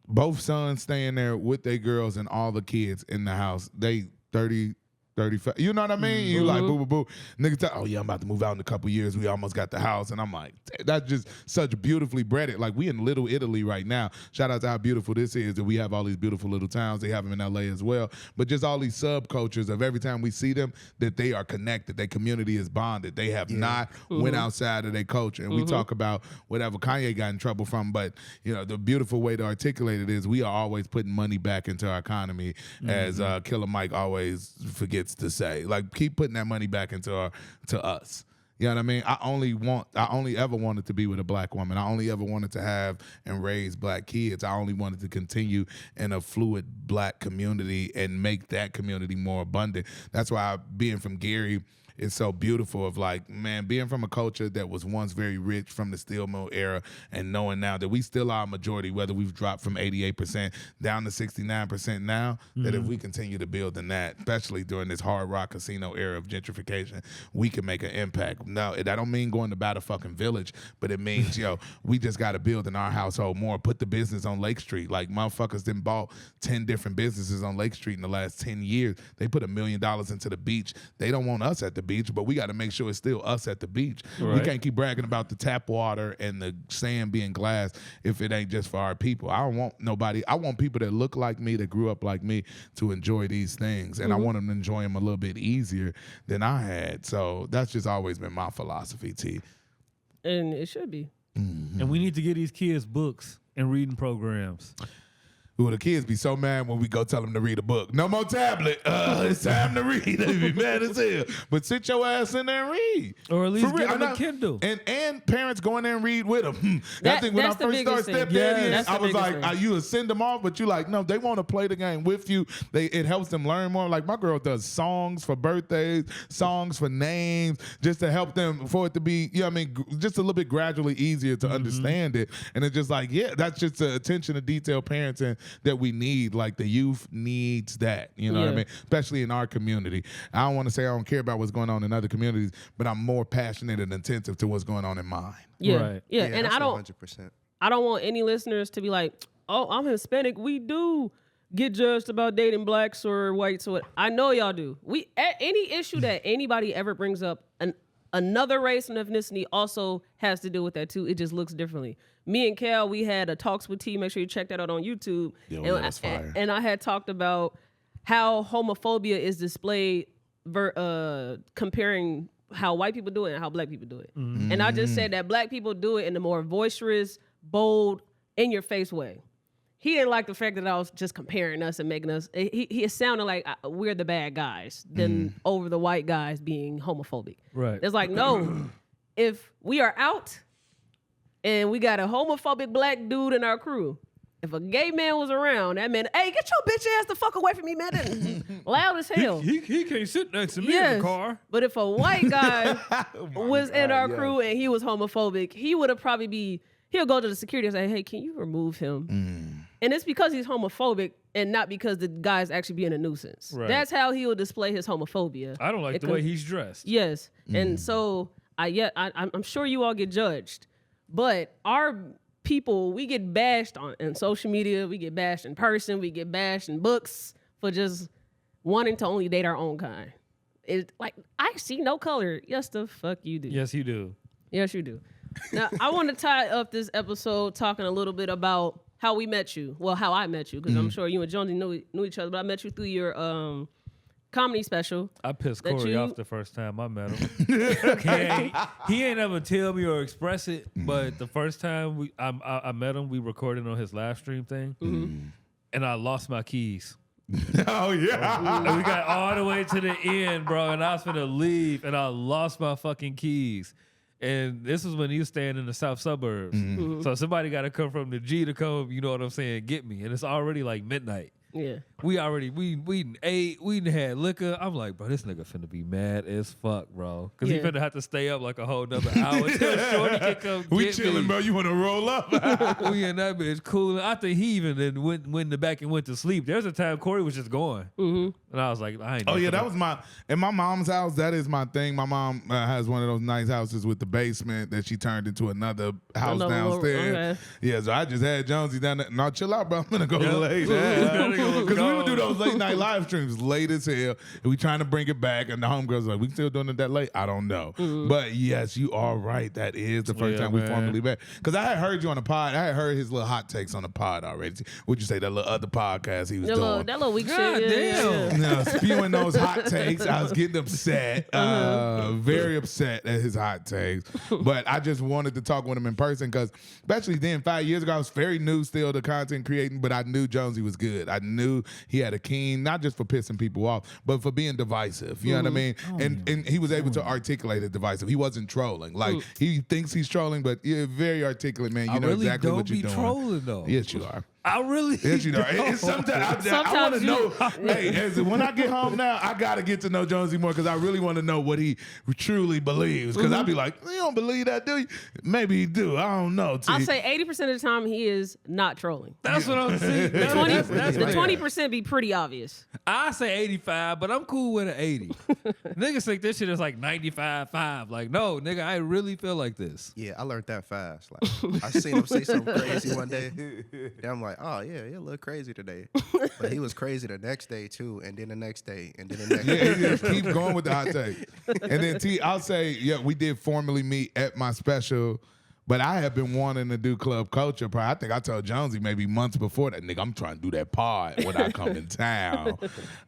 both sons staying there with their girls and all the kids in the house. They 30, 35. You know what I mean? You like, boo, boo, boo. Nigga tell, oh, yeah, I'm about to move out in a couple years. We almost got the house. And I'm like, that's just such beautifully breaded. Like, we in Little Italy right now. Shout out to how beautiful this is that we have all these beautiful little towns. They have them in L.A. as well. But just all these subcultures of every time we see them, that they are connected. Their community is bonded. They have not went outside of their culture. And we talk about whatever Kanye got in trouble from. But, you know, the beautiful way to articulate it is we are always putting money back into our economy, as Killer Mike always forgets to say. Like, keep putting that money back into to us. You know what I mean? I only ever wanted to be with a black woman. I only ever wanted to have and raise black kids. I only wanted to continue in a fluid black community and make that community more abundant. That's why being from Gary is so beautiful of like, man, being from a culture that was once very rich from the steel mill era and knowing now that we still are a majority, whether we've dropped from 88% down to 69% now, that if we continue to build in that, especially during this hard rock casino era of gentrification, we can make an impact. No, that don't mean going to buy the fucking village, but it means, yo, we just got to build in our household more, put the business on Lake Street. Like, motherfuckers done bought 10 different businesses on Lake Street in the last 10 years. They put $1 million into the beach. They don't want us at the beach, but we got to make sure it's still us at the beach. Right. We can't keep bragging about the tap water and the sand being glass if it ain't just for our people. I don't want nobody. I want people that look like me, that grew up like me, to enjoy these things, and I want them to enjoy them a little bit easier than I had. So that's just always been my philosophy, T. And it should be. And we need to get these kids books. and reading programs. Ooh, the kids be so mad when we go tell them to read a book. No more tablet. It's time to read. They be mad as hell. But sit your ass in there and read. Or at least For get real. them a Kindle. And parents go in there and read with them. I think when I That's the first started biggest thing. stepdaddy, That's I the was biggest like, thing. you would send them off, but you like, no, they want to play the game with you. It helps them learn more. Like my girl does songs for birthdays, songs for names, just to help them for it to be, just a little bit gradually easier to understand it. And it's just like, that's just the attention to detail parenting that we need. Like the youth needs that, you know what I mean? Especially in our community. I don't want to say I don't care about what's going on in other communities, but I'm more passionate and attentive to what's going on in mine. Yeah, Right. yeah. And that's I don't 100%. want any listeners to be like, oh, I'm Hispanic. We do get judged about dating blacks or whites or what. I know y'all do. Any issue that anybody ever brings up, another race and ethnicity also has to do with that too. It just looks differently. Me and Cal, we had a Talks with T. Make sure you check that out on YouTube. Yo, that's fire. And I had talked about how homophobia is displayed comparing how white people do it and how black people do it. And I just said that black people do it in a more boisterous, bold, in-your-face way. He didn't like the fact that I was just comparing us and making us. It sounded like we're the bad guys than over the white guys being homophobic. Right. It's like, no, if we are out and we got a homophobic black dude in our crew, if a gay man was around, that man, hey, get your bitch ass the fuck away from me, man. Loud as hell. He can't sit next to me in the car. But if a white guy was in our crew and he was homophobic, he would have probably he'll go to the security and say, hey, can you remove him? And it's because he's homophobic and not because the guy's actually being a nuisance. Right. That's how he will display his homophobia. I don't like the way he's dressed. Yes. And so I'm sure you all get judged, but our people, we get bashed on social media, we get bashed in person, we get bashed in books for just wanting to only date our own kind. It's like, I see no color. Yes, the fuck you do. Yes, you do. Yes, you do. Now, I want to tie up this episode talking a little bit about how we met you. Well, how I met you, because I'm sure you and Jonesy knew each other, but I met you through your comedy special. I pissed That Corey you- off the first time I met him. he ain't ever tell me or express it, but the first time I met him, we recorded on his live stream thing, and I lost my keys. Oh, yeah. And we got all the way to the end, bro, and I was finna leave, and I lost my fucking keys. And this was when he was staying in the south suburbs. So somebody got to come from the G to come, you know what I'm saying, get me. And it's already like midnight. Yeah. We done ate, we done had liquor. I'm like, bro, this nigga finna be mad as fuck, bro. Because he Yeah. finna have to stay up like a whole nother hour till Shorty can come We get chilling, me. bro. You want to roll up? We in that bitch cool. I think he even then went in the back and went to sleep. There's a time Corey was just going. And I was like, I ain't Oh, never yeah, that finna- was in my mom's house, that is my thing. My mom has one of those nice houses with the basement that she turned into another house Another little- downstairs. okay. Yeah, so I just had Jonesy down there. No, chill out, bro. I'm going to go Yep. late. Gotta go. Because we would do those late night live streams late as hell. And we trying to bring it back. And the homegirls like, we still doing it that late? I don't know. But yes, you are right. That is the first Yeah, time we man. formally met. Because I had heard you on the pod. I had heard his little hot takes on the pod already. What'd you say? That little other podcast he was doing. That little weak God shit. damn. Yeah. Spewing those hot takes. I was getting upset, very upset at his hot takes. But I just wanted to talk with him in person because, especially then, 5 years ago, I was very new still to content creating, but I knew Jonesy was good. I knew he had a keen, not just for pissing people off, but for being divisive. You know what I mean? And he was able to articulate it divisive. He wasn't trolling. Like, he thinks he's trolling, but you're very articulate, man. You I know really exactly don't what you're be doing. trolling though. Yes, you are. I really Yes, you know. don't. It's sometimes I want Sometimes to know. Hey, when I get home now, I got to get to know Jonesy more because I really want to know what he truly believes. Because I'd be like, you don't believe that, do you? Maybe he do. I don't know. T. I'll say 80% of the time he is not trolling. That's what I'm saying. The 20% be pretty obvious. I say 85, but I'm cool with an 80. Niggas think this shit is like 95.5. Like, no, nigga, I really feel like this. Yeah, I learned that fast. Like, I seen him say something crazy one day. Then I'm like, oh yeah, he a little crazy today. But he was crazy the next day too, and then the next day, and then the next Yeah, day. he just keep going with the hot take. And then T, I'll say, yeah, we did formally meet at my special But I have been wanting to do club culture. I think I told Jonesy maybe months before that, nigga, I'm trying to do that pod when I come in town.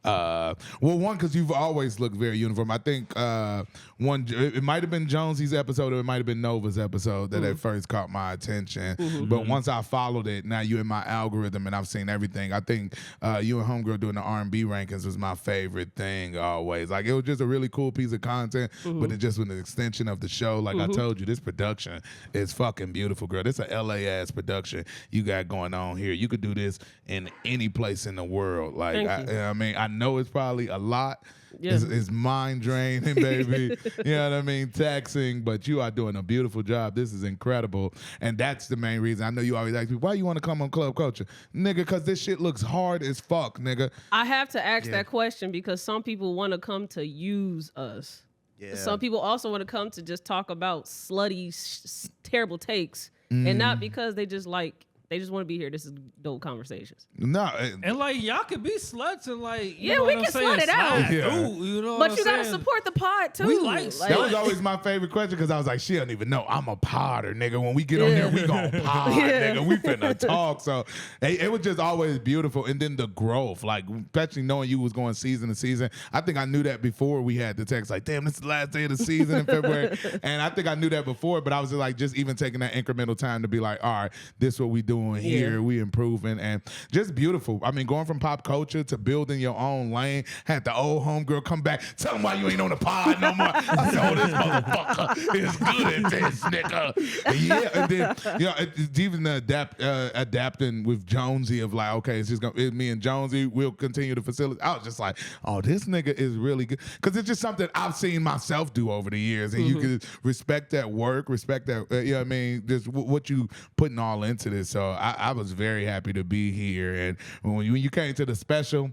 Well, one, because you've always looked very uniform. I think one, it might have been Jonesy's episode or it might have been Nova's episode that at first caught my attention. But once I followed it, now you're in my algorithm and I've seen everything. I think you and Homegirl doing the R&B rankings was my favorite thing always. Like, it was just a really cool piece of content, but it just was an extension of the show. Like I told you, this production is fucking beautiful, girl. This is a LA ass production you got going on here. You could do this in any place in the world. Like, I mean, I know it's probably a lot. Yeah. It's mind draining, baby. You know what I mean? Taxing, but you are doing a beautiful job. This is incredible. And that's the main reason. I know you always ask me, why you want to come on Club Culture? Nigga, because this shit looks hard as fuck, nigga. I have to ask that question because some people want to come to use us. Yeah. Some people also want to come to just talk about slutty, terrible takes, and not because they just want to be here. This is dope conversations. No, and like y'all could be sluts and like we can slut it out. Ooh, you know, but you gotta support the pod too. We like that was always my favorite question because I was like, she don't even know I'm a podder, nigga. When we get on there, we gon' pod, nigga. We finna talk. So it was just always beautiful. And then the growth, like especially knowing you was going season to season. I think I knew that before we had the text. Like, damn, this is the last day of the season in February. And I think I knew that before, but I was just even taking that incremental time to be like, all right, this is what we doing here. We improving and just beautiful. I mean, going from pop culture to building your own lane. Had the old homegirl come back, tell him why you ain't on the pod no more. I said, oh, this motherfucker is good at this, nigga. Yeah, and then, you know, it's even adapting with Jonesy of like, okay, it's just me and Jonesy, we'll continue to facilitate. I was just like, oh, this nigga is really good. Because it's just something I've seen myself do over the years. And you can respect that work, respect that, you know what I mean, just what you putting all into this. So I was very happy to be here. And when you came to the special,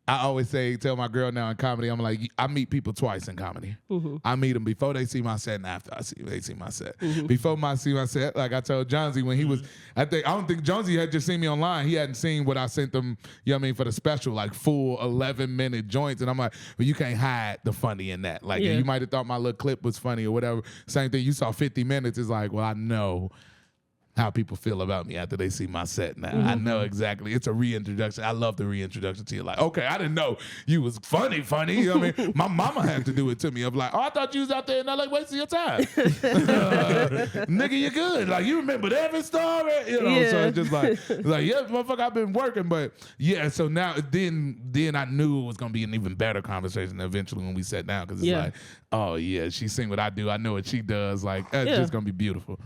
I always tell my girl now in comedy, I'm like, I meet people twice in comedy. I meet them before they see my set and after they see my set. Before see my set, like I told Jonesy when he was, I don't think Jonesy had just seen me online. He hadn't seen what I sent them, you know what I mean, for the special, like full 11-minute joints. And I'm like, well, you can't hide the funny in that. Like, you might have thought my little clip was funny or whatever. Same thing, you saw 50 minutes. It's like, well, I know how people feel about me after they see my set now. I know exactly. It's a reintroduction. I love the reintroduction to you. Like, okay, I didn't know you was funny. You know what I mean? My mama had to do it to me. I'm like, oh, I thought you was out there in LA wasting your time. Nigga, you good. Like, you remembered every story. You know, so it's just like, yeah, motherfucker, I've been working. But yeah, so now then I knew it was going to be an even better conversation eventually when we sat down. Because it's like, oh yeah, she's seen what I do. I know what she does. Like, it's just going to be beautiful.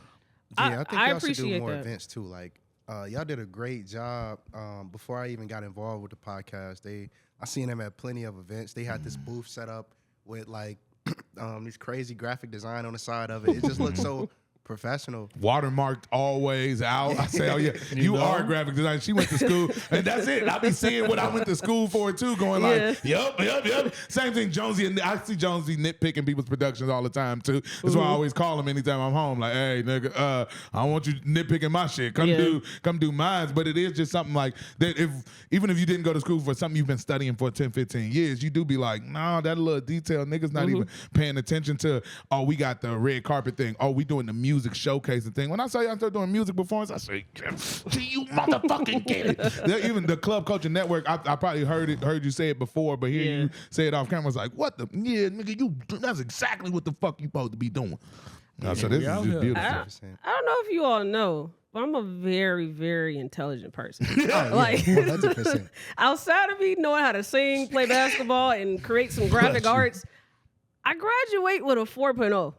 Yeah, I think y'all should do more events too. Like, y'all did a great job. Before I even got involved with the podcast, I seen them at plenty of events. They had this booth set up with like these crazy graphic design on the side of it. It just looks so professional. Watermarked always out. I say, oh yeah, you are a graphic designer. She went to school, and that's it. I be seeing what I went to school for too, going like, yup. Same thing, Jonesy, and I see Jonesy nitpicking people's productions all the time too. That's why I always call him anytime I'm home. Like, hey nigga, I don't want you nitpicking my shit. Come do mine. But it is just something like that. Even if you didn't go to school for something you've been studying for 10, 15 years, you do be like, nah, that little detail, niggas not even paying attention to. Oh, we got the red carpet thing. Oh, we doing the music showcasing thing. When I saw y'all start doing music performance, I say, do you motherfucking get it? Even the Club Culture Network, I probably heard you say it before, but hear you say it off camera, it's like, what the? Yeah, nigga, that's exactly what the fuck you supposed to be doing. So this is just beautiful. I don't know if you all know, but I'm a very, very intelligent person. Like, 100%. Outside of me knowing how to sing, play basketball, and create some graphic arts, I graduate with a 4.0.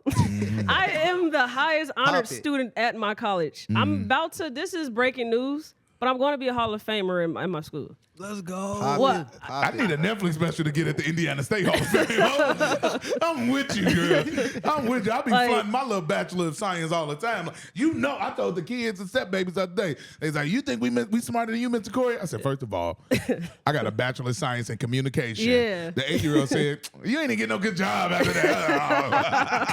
I am the highest honored student at my college. I'm about to, this is breaking news, but I'm going to be a Hall of Famer in my school. Let's go. I need a Netflix special to get at the Indiana State Hall of Fame. I'm with you, girl. I'm with you. I be flying my little Bachelor of Science all the time. Like, you know, I told the kids and step babies the other day. They was like, you think we smarter than you, Mr. Corey? I said, first of all, I got a Bachelor of Science in Communication. Yeah. The 8-year-old said, you ain't getting no good job after that.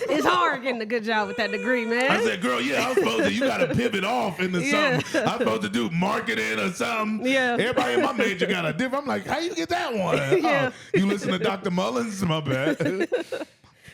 It's hard getting a good job with that degree, man. I said, girl, yeah, I'm supposed to, you got to pivot off into something. I'm supposed to do marketing or something. Yeah. Everybody in my major got a different. I'm like, how you get that one? Yeah. You listen to Dr. Mullins? My bad.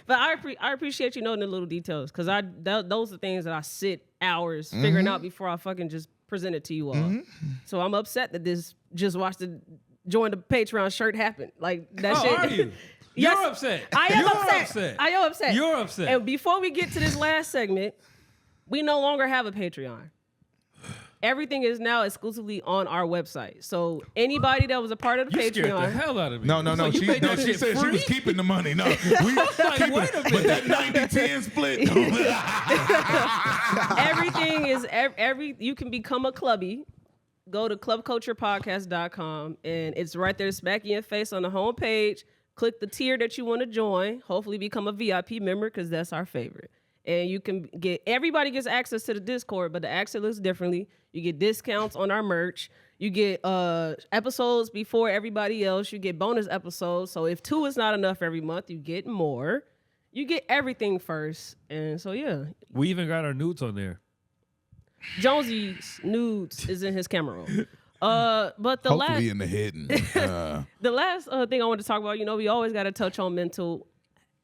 But I appreciate you knowing the little details because those are things that I sit hours figuring out before I fucking just present it to you all. So I'm upset that this just watched the join the Patreon shirt happen. Like that shit. Are you? Yes, You're upset. I am You're upset. I am upset. You're upset. And before we get to this last segment, we no longer have a Patreon. Everything is now exclusively on our website. So anybody that was a part of the You scared the Patreon, hell out of me. No. So you made that She shit said she free? was keeping the money. No, we Like, keeping wait a it. minute. But that 90-10 split. everything is every you can become a clubbie. Go to clubculturepodcast.com and it's right there smack in your face on the homepage. Click the tier that you want to join. Hopefully become a VIP member because that's our favorite. And you can everybody gets access to the Discord, but the access looks differently. You get discounts on our merch. You get episodes before everybody else. You get bonus episodes. So if 2 is not enough every month, you get more. You get everything first. And so, yeah. We even got our nudes on there. Jonesy's nudes is in his camera roll. But the Hopefully in the hidden. the last thing I want to talk about, we always got to touch on mental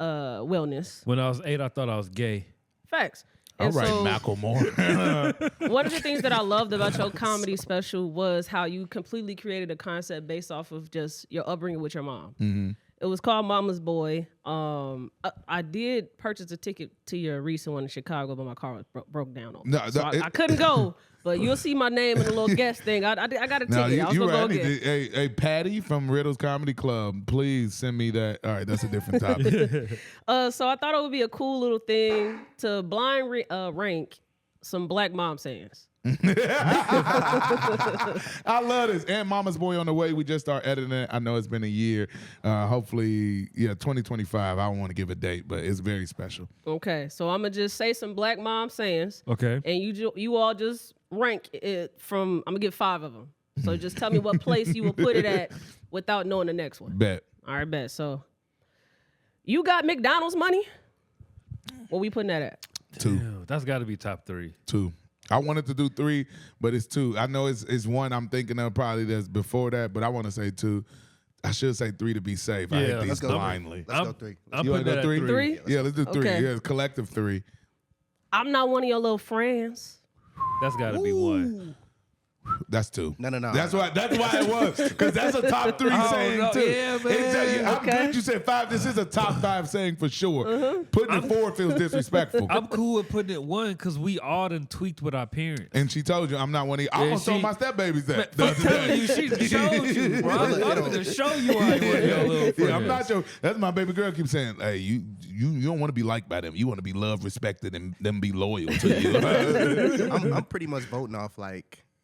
wellness. When I was 8, I thought I was gay. Facts. All And right, so, Macklemore. one of the things that I loved about your comedy special was how you completely created a concept based off of just your upbringing with your mom. Mm-hmm. It was called Mama's Boy. I did purchase a ticket to your recent one in Chicago, but my car was broke down on me. No, So I couldn't go, but you'll see my name in the little guest thing. I got a ticket. No, I was you going to right. go again. Hey, Patty from Riddle's Comedy Club, please send me that. All right, that's a different topic. So I thought it would be a cool little thing to blind rank some black mom sayings. I love this. And Mama's Boy on the way. We just start editing it. I know it's been a year. Hopefully, 2025. I don't want to give a date, but it's very special. Okay, so I'm going to just say some black mom sayings. Okay. And you all just rank it from, I'm going to give 5 of them. So just tell me what place you will put it at without knowing the next one. Bet. All right, bet. So, you got McDonald's money? What we putting that at? 2. Ew, that's got to be top 3. 2. I wanted to do 3, but it's 2. I know it's one I'm thinking of probably that's before that, but I want to say 2. I should say 3 to be safe. I hit these let's go blindly. Let's go 3. I'm You putting wanna that go at 3? 3? Yeah, let's do 3. Okay. Yeah, it's collective 3. I'm not one of your little friends. That's got to be 1. That's 2. No. That's why it was. Because that's a top 3 saying no, too. yeah, man. I'm Okay. glad you said 5. This is a top 5 saying for sure. Putting it 4 feels disrespectful. I'm cool with putting it 1 because we all done tweaked with our parents. And she told you I'm not one of you. I almost told my stepbabies that. the I'm other telling day. you, she showed you, bro. I'm going to show you I ain't one of your little friends. Yeah, I'm not your. That's my baby girl keeps saying. Hey, you don't want to be liked by them. You want to be loved, respected, and them be loyal to you. I'm pretty much voting off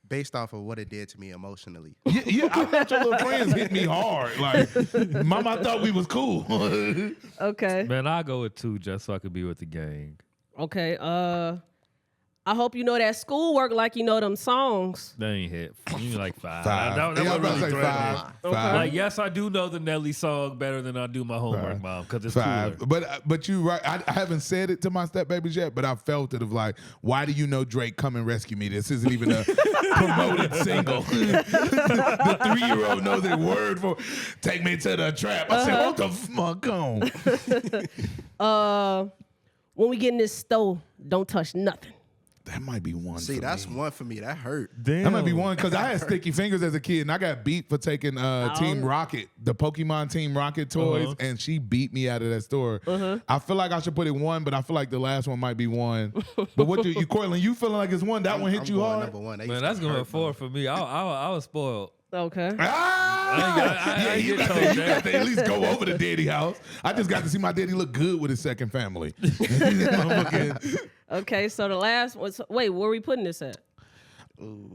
based off of what it did to me emotionally. Yeah, I thought your little friends hit me hard. Like, Mama thought we was cool. Okay. Man, I'll go with 2 just so I could be with the gang. Okay. I hope you know that schoolwork like you know them songs. That ain't hit. You need like 5. 5. That Yeah, I'm was about to really say threatening. 5. Okay. 5. Like, yes, I do know the Nelly song better than I do my homework, Mom, because it's 5. cooler. But you right. I haven't said it to my stepbabies yet, but I felt it of like, why do you know Drake Come and Rescue Me? This isn't even a promoted single. The 3-year-old knows it word for Take Me to the Trap. I said, what the fuck on? When we get in this stove, don't touch nothing. That might be 1. See, for that's me. 1 for me. That hurt. Damn. That might be 1 because I had sticky fingers as a kid and I got beat for taking Team Rocket, the Pokemon Team Rocket toys, and she beat me out of that store. I feel like I should put it 1, but I feel like the last one might be 1. But what you Cortland, you feeling like it's 1? That one hit I'm you going hard? number 1. Man, that's going 4 for me. I was spoiled. Okay. I ain't you get got told to that. at least go over to daddy house. I just got to see my daddy look good with his second family. Okay, so the last one. Wait, where are we putting this at?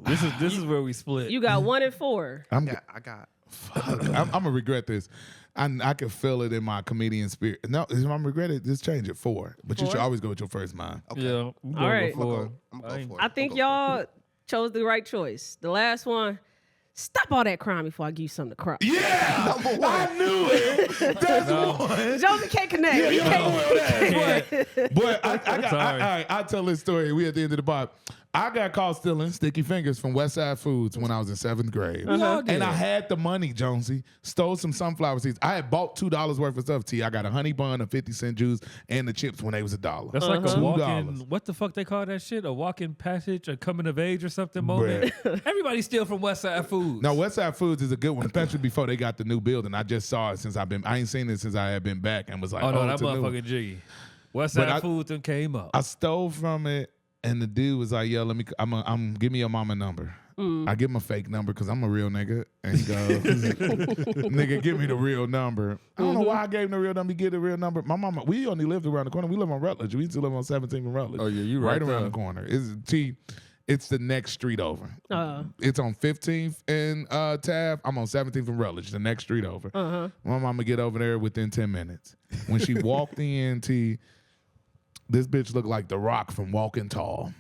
This is where we split. You got 1 and 4. I got. I'm gonna regret this. I can feel it in my comedian spirit. No, if I'm regretting it, just change it 4. But you should 4? always go with your first mind. Yeah. All right. I'm gonna go for it. I think y'all chose the right choice. The last one. Stop all that crime before I give you something to cry. Yeah, Number 1. I knew it. That's 1. Jonesy can't connect. Yeah, You you can't- know that. Boy, I got. Sorry. All right, I'll tell this story. We at the end of the pod. I got caught stealing sticky fingers from Westside Foods when I was in 7th grade. And I had the money, Jonesy. Stole some sunflower seeds. I had bought $2 worth of stuff, T. I got a honey bun, a 50-cent juice, and the chips when they was $1. That's like a walk-in, $2. what the fuck they call that shit? A walk-in passage, a coming of age or something moment? Everybody steal from Westside Foods. No, Westside Foods is a good one, especially before they got the new building. I just saw it since I ain't seen it since I had been back and was like, oh no, that it's a new one. motherfucking G. Westside Foods and came up. I stole from it. And the dude was like, "Yo, I'm give me your mama number." I give him a fake number because I'm a real nigga. And he goes, "Nigga, give me the real number." I don't know why I gave him the real number. He get the real number. My mama, we only lived around the corner. We live on Rutledge. We used to live on 17th and Rutledge. Oh yeah, you right around the corner. It's the next street over. It's on 15th and Taft. I'm on 17th and Rutledge, the next street over. My mama get over there within 10 minutes. When she walked in, this bitch looked like The Rock from Walking Tall.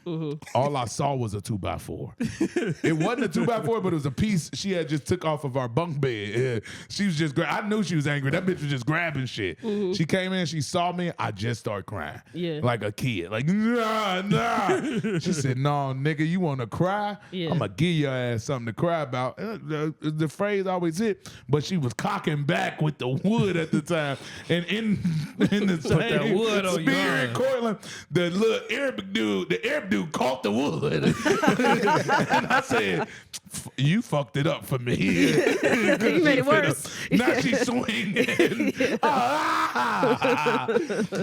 All I saw was a 2x4. It wasn't a 2x4, but it was a piece she had just took off of our bunk bed. She was just, I knew she was angry. That bitch was just grabbing shit. She came in, she saw me, I just started crying. Like a kid. Like, nah. She said, "No, nigga, you want to cry? I'm going to give your ass something to cry about." The phrase always hit, but she was cocking back with the wood at the time. And in the same that wood on spirit, Cortland, the little Arab dude caught the wood. And I said, "You fucked it up for me." You made it worse. Now she's swinging.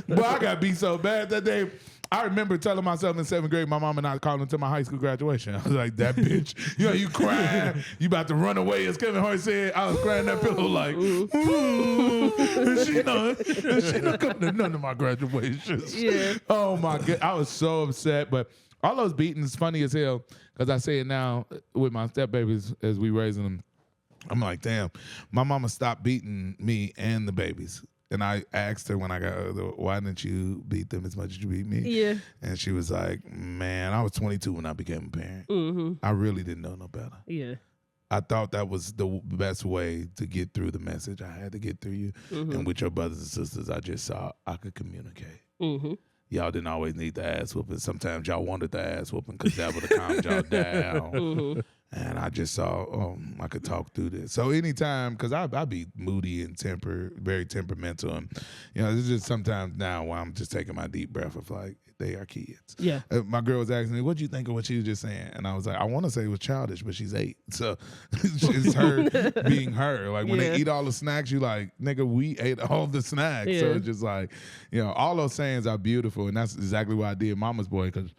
Boy, I got beat so bad that day. I remember telling myself in 7th grade, my mom and I called to my high school graduation. I was like, "That bitch, you crying, you about to run away." As Kevin Hart said, I was crying that pillow like, ooh. She not coming to none of my graduations. Oh my God, I was so upset. But all those beatings, funny as hell, because I say it now with my step babies as we raising them. I'm like, damn, my mama stopped beating me and the babies. And I asked her when I got older, "Why didn't you beat them as much as you beat me?" And she was like, "Man, I was 22 when I became a parent. I really didn't know no better. I thought that was the best way to get through the message I had to get through you. And with your brothers and sisters, I just saw I could communicate. Y'all didn't always need the ass whooping. Sometimes y'all wanted the ass whooping because that would have calmed y'all down." And I just saw, I could talk through this. So anytime, because I be moody and very temperamental. And, it's just sometimes now where I'm just taking my deep breath of like, they are kids. My girl was asking me, "What do you think of what she was just saying?" And I was like, I want to say it was childish, but she's 8. So it's her being her. Like when they eat all the snacks, you like, nigga, we ate all the snacks. So it's just like, all those sayings are beautiful. And that's exactly what I did Mama's Boy, because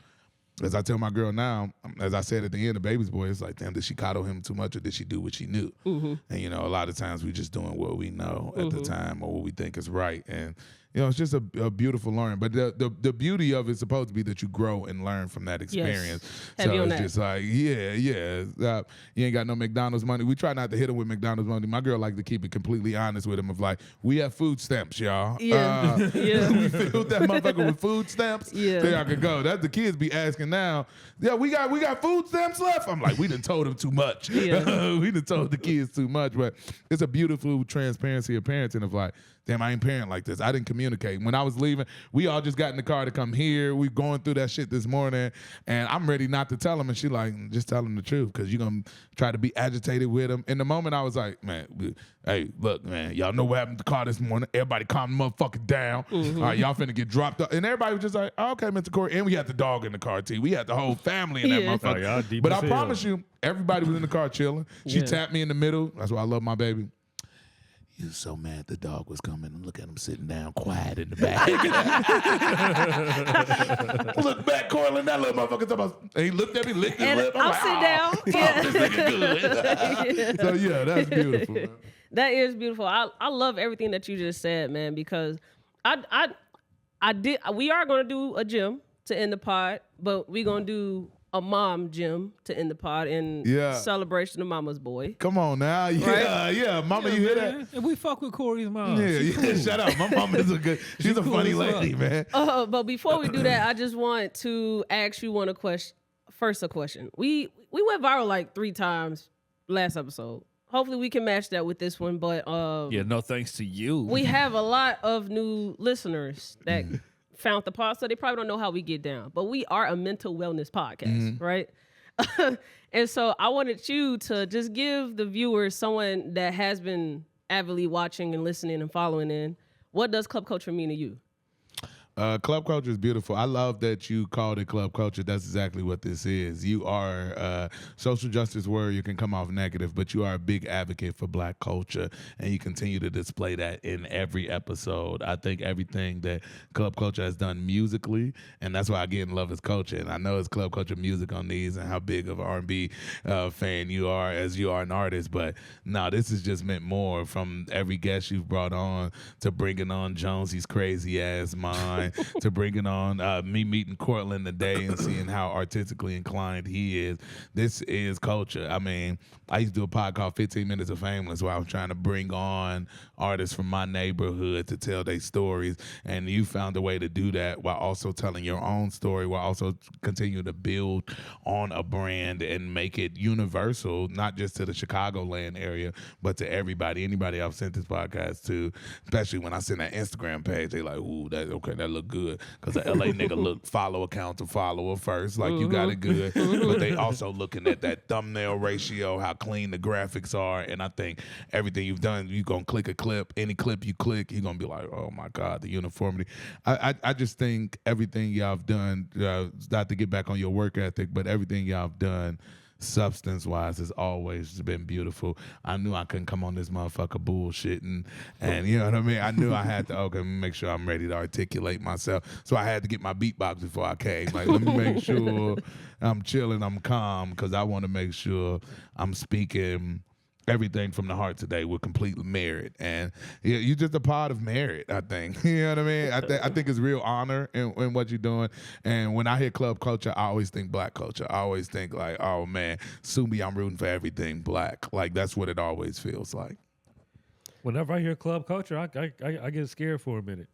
as I tell my girl now, as I said at the end of Baby's Boy, it's like, damn, did she coddle him too much or did she do what she knew? And, a lot of times we just doing what we know at the time or what we think is right. And, it's just a beautiful learning. But the beauty of it is supposed to be that you grow and learn from that experience. So it's just like, you ain't got no McDonald's money. We try not to hit him with McDonald's money. My girl like to keep it completely honest with him of like, we have food stamps, y'all. We filled that motherfucker with food stamps. There I could go. That's the kids be asking now. Yeah, we got food stamps left. I'm like, we done told them too much. We done told the kids too much. But it's a beautiful transparency of parenting of like, damn, I ain't parent like this. I didn't communicate. When I was leaving, we all just got in the car to come here. We going through that shit this morning, and I'm ready not to tell him. And she like, just tell him the truth, because you're going to try to be agitated with him. In the moment, I was like, man, hey, look, man, y'all know what happened to the car this morning. Everybody calm the motherfucker down. All right, y'all finna get dropped up. And everybody was just like, oh, okay, Mr. Corey. And we had the dog in the car, too. We had the whole family in that motherfucker. Deep but I promise you, everybody was in the car chilling. She tapped me in the middle. That's why I love my baby. He was so mad the dog was coming, and look at him sitting down quiet in the back. Look back, Cortland, that little motherfucker talking about, he looked at me, licked his lip. I'll sit down. This nigga good. So that's beautiful. Man. That is beautiful. I love everything that you just said, man, because we are gonna do a gym to end the pod, but we're gonna do a mom gym to end the pod in celebration of Mama's Boy. Come on now. Mama, you hear that? And we fuck with Corey's mom. Shut up. My mama is she's a funny lady, man. But before we do that, I just want to ask you a question. We went viral like 3 times last episode. Hopefully we can match that with this one, but no thanks to you. We have a lot of new listeners that found the pod, so they probably don't know how we get down. But we are a mental wellness podcast, right? And so I wanted you to just give the viewers, someone that has been avidly watching and listening and following in, what does club culture mean to you? Club culture is beautiful. I love that you called it club culture. That's exactly what this is. You are a social justice warrior. Can come off negative, but you are a big advocate for Black culture, and you continue to display that in every episode. I think everything that club culture has done musically, and that's why I get in love with culture. And I know it's club culture music on these, and how big of an R&B fan you are as you are an artist. But no, this has just meant more, from every guest you've brought on to bringing on Jonesy's crazy ass mind. To bringing on me meeting Cortland today and seeing how artistically inclined he is. This is culture. I mean, I used to do a pod called 15 Minutes of Fameless, where I was trying to bring on artists from my neighborhood to tell their stories, and you found a way to do that while also telling your own story, while also continue to build on a brand and make it universal, not just to the Chicagoland area, but to everybody. Anybody I've sent this podcast to, especially when I send that Instagram page, they like, ooh, that look good, because the LA nigga look follow account to follower first, like you got it good, but they also looking at that thumbnail ratio, how clean the graphics are, and I think everything you've done, you gonna click a clip, any clip you click, you're gonna be like, oh my God, the uniformity. I just think everything y'all have done, not to get back on your work ethic, but everything y'all have done substance-wise has always been beautiful. I knew I couldn't come on this motherfucker bullshitting, and you know what I mean? I knew I had to, make sure I'm ready to articulate myself. So I had to get my beatbox before I came. Like, let me make sure I'm chilling, I'm calm, because I want to make sure I'm speaking everything from the heart today with complete merit. And you're just a part of merit, I think. You know what I mean? I think it's real honor in what you're doing. And when I hear club culture, I always think Black culture. I always think like, oh man, soon be I'm rooting for everything Black. Like, that's what it always feels like. Whenever I hear club culture, I get scared for a minute.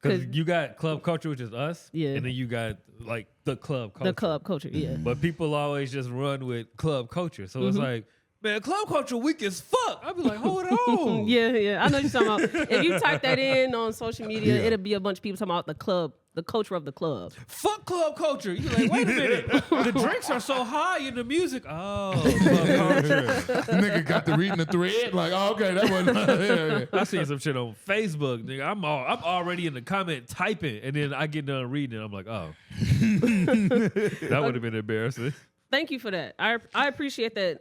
Because you got club culture, which is us, and then you got like the club culture. The club culture, yeah. But people always just run with club culture. So it's like, man, club culture weak as fuck. I'd be like, hold on. Yeah. I know you're talking about. If you type that in on social media, it'll be a bunch of people talking about the club, the culture of the club. Fuck club culture. You're like, wait a minute. The drinks are so high in the music. Oh, club culture. Nigga got to reading the thread. Like, oh, okay, that wasn't. I seen some shit on Facebook. Nigga, I'm already in the comment typing, and then I get done reading it. I'm like, oh. That would have been embarrassing. Thank you for that. I appreciate that.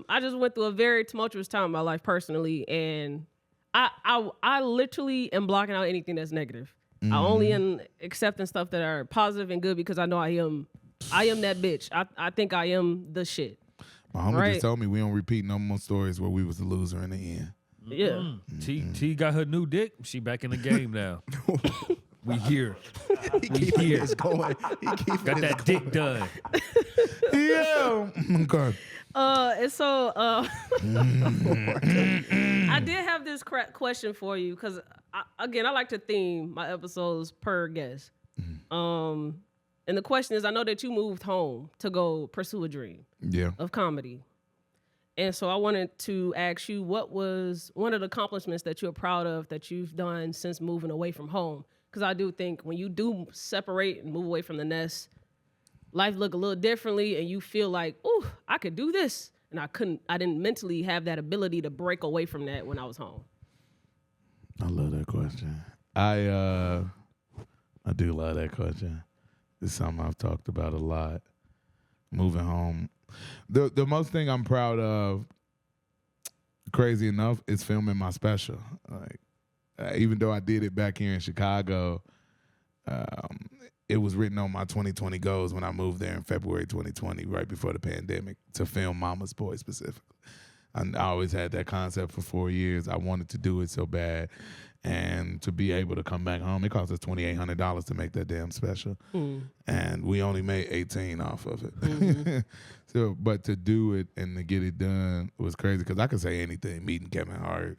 I just went through a very tumultuous time in my life personally, and I literally am blocking out anything that's negative. I only am accepting stuff that are positive and good, because I know I am that bitch. I think I am the shit. My homie just told me we don't repeat no more stories where we was the loser in the end. Yeah. T got her new dick. She back in the game now. We here. He keep it going. Got that dick done. Yeah. Okay. And so I did have this question for you, because I like to theme my episodes per guest. And the question is, I know that you moved home to go pursue a dream of comedy. And so I wanted to ask you, what was one of the accomplishments that you're proud of that you've done since moving away from home? Because I do think when you do separate and move away from the nest, life look a little differently, and you feel like, ooh, I could do this. And I didn't mentally have that ability to break away from that when I was home. I love that question. I do love that question. It's something I've talked about a lot. Moving home. The most thing I'm proud of, crazy enough, is filming my special. Like, even though I did it back here in Chicago, it was written on my 2020 goals when I moved there in February 2020, right before the pandemic, to film Mama's Boy specifically. I always had that concept for 4 years. I wanted to do it so bad. And to be able to come back home, it cost us $2,800 to make that damn special. And we only made $18 off of it. So, but to do it and to get it done was crazy, because I could say anything. Meeting Kevin Hart,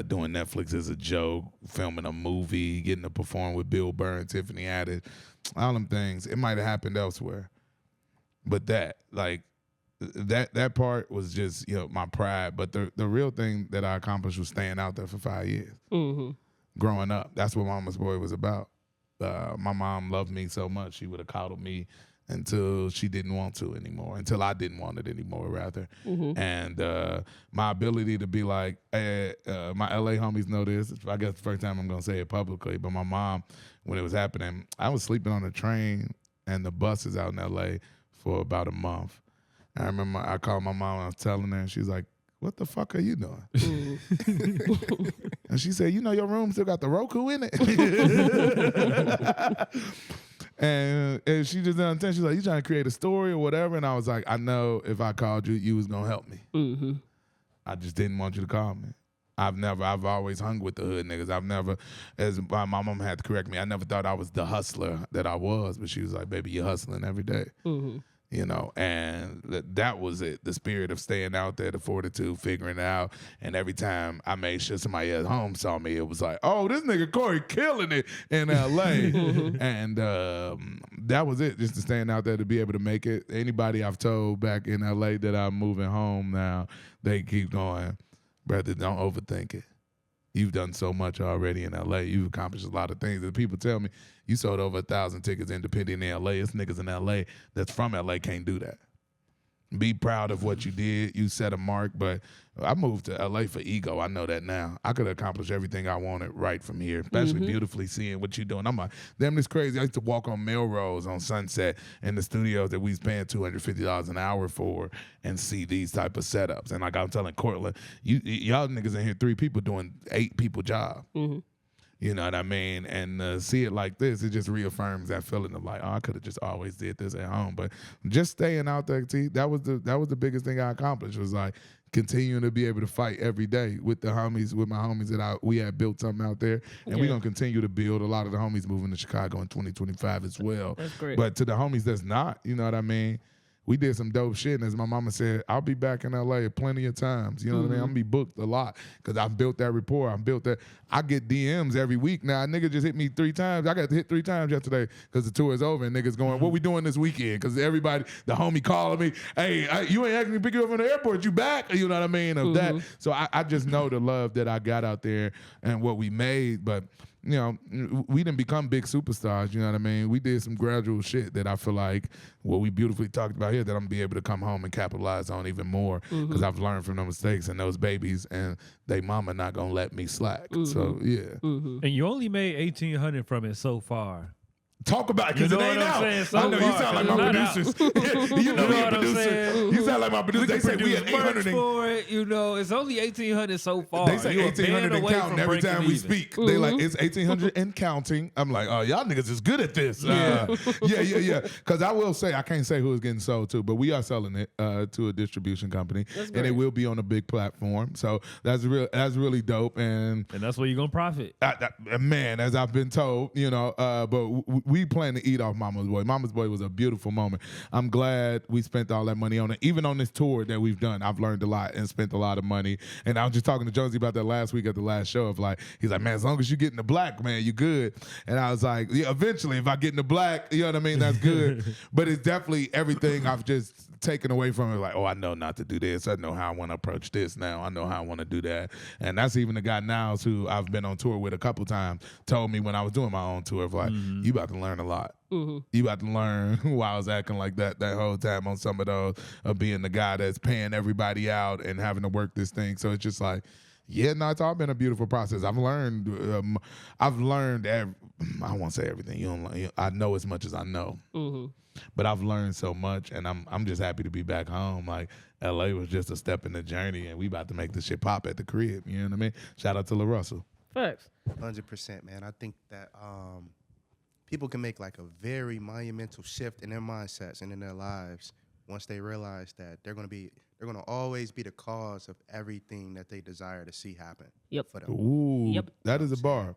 doing Netflix as a joke, filming a movie, getting to perform with Bill Burr and Tiffany Haddish, all them things. It might have happened elsewhere. But that part was just, my pride. But the real thing that I accomplished was staying out there for 5 years. Growing up. That's what Mama's Boy was about. my mom loved me so much, she would have coddled me until she didn't want to anymore, until I didn't want it anymore, rather. And my ability to be like, my LA homies know this. I guess the first time I'm going to say it publicly, but my mom, when it was happening, I was sleeping on the train and the buses out in LA for about a month. And I remember I called my mom and I was telling her, and she's like, what the fuck are you doing? And she said, you know, your room still got the Roku in it. and she just didn't understand. She's like, you trying to create a story or whatever? And I was like, I know if I called you, you was going to help me. I just didn't want you to call me. I've always hung with the hood niggas. I've never, as my mom had to correct me, I never thought I was the hustler that I was, but she was like, baby, you're hustling every day. You know, and that was it. The spirit of staying out there, the fortitude, figuring it out. And every time I made sure somebody at home saw me, it was like, oh, this nigga Corey killing it in LA. And that was it, just to stand out there to be able to make it. Anybody I've told back in LA that I'm moving home now, they keep going, brother, don't overthink it. You've done so much already in LA. You've accomplished a lot of things. And people tell me, you sold over 1,000 tickets independent in LA. It's niggas in LA that's from LA can't do that. Be proud of what you did. You set a mark, but I moved to LA for ego. I know that now. I could accomplish everything I wanted right from here, especially beautifully seeing what you're doing. I'm like, damn, this crazy. I used to walk on Melrose on Sunset in the studios that we was paying $250 an hour for and see these type of setups. And like I'm telling Cortland, y'all niggas in here, 3 people doing 8 people job. You know what I mean? And see it like this, it just reaffirms that feeling of like, oh, I could have just always did this at home. But just staying out there, T, that was the biggest thing I accomplished, was like continuing to be able to fight every day with the homies, with my homies that we had built something out there. And we're going to continue to build. A lot of the homies moving to Chicago in 2025 as well. That's great. But to the homies that's not, you know what I mean? We did some dope shit, and as my mama said, I'll be back in LA plenty of times. You know what I mean? I'm gonna be booked a lot because I built that rapport. I built that. I get DMs every week now. A nigga just hit me 3 times. I got to hit 3 times yesterday because the tour is over, and niggas going, what we doing this weekend? Because everybody, the homie calling me, hey, you ain't asking me to pick you up from the airport. You back? You know what I mean? Of that. So I just know the love that I got out there and what we made, but you know, we didn't become big superstars, you know what I mean? We did some gradual shit that I feel like what we beautifully talked about here that I'm gonna be able to come home and capitalize on even more because I've learned from those mistakes and those babies, and they mama not gonna let me slack. So, yeah. And you only made $1,800 from it so far. Talk about it because it ain't out. So I know you sound like my producers. You know me, what I'm producer. saying? You sound like my producer. They say we at 800 for it. You know, it's only $1,800 so far. They say 1,800 and counting every time we speak. They like, it's 1,800 and counting. I'm like, oh, y'all niggas is good at this. Yeah. Because I will say, I can't say who it's getting sold to, but we are selling it to a distribution company, and it will be on a big platform. So that's really dope, and that's where you're gonna profit. Man, as I've been told, you know, but we plan to eat off Mama's Boy. Mama's Boy was a beautiful moment. I'm glad we spent all that money on it. Even on this tour that we've done, I've learned a lot and spent a lot of money. And I was just talking to Jonesy about that last week at the last show of like, he's like, man, as long as you get in the black, man, you good. And I was like, yeah, eventually, if I get in the black, you know what I mean, that's good. But it's definitely everything I've just taken away from it. Like, oh, I know not to do this. I know how I want to approach this now. I know how I want to do that. And that's even the guy Niles, who I've been on tour with a couple times, told me when I was doing my own tour of like, you about to learn a lot. You about to learn why I was acting like that whole time on some of those, of being the guy that's paying everybody out and having to work this thing. So it's just like, yeah, no, it's all been a beautiful process. I've learned I won't say everything. I know as much as I know. But I've learned so much, and I'm just happy to be back home. Like, LA was just a step in the journey, and we about to make this shit pop at the crib. You know what I mean? Shout out to La Russell. Facts. 100%, man. I think that people can make like a very monumental shift in their mindsets and in their lives once they realize that they're going to always be the cause of everything that they desire to see happen. For them. Ooh, that is a bar.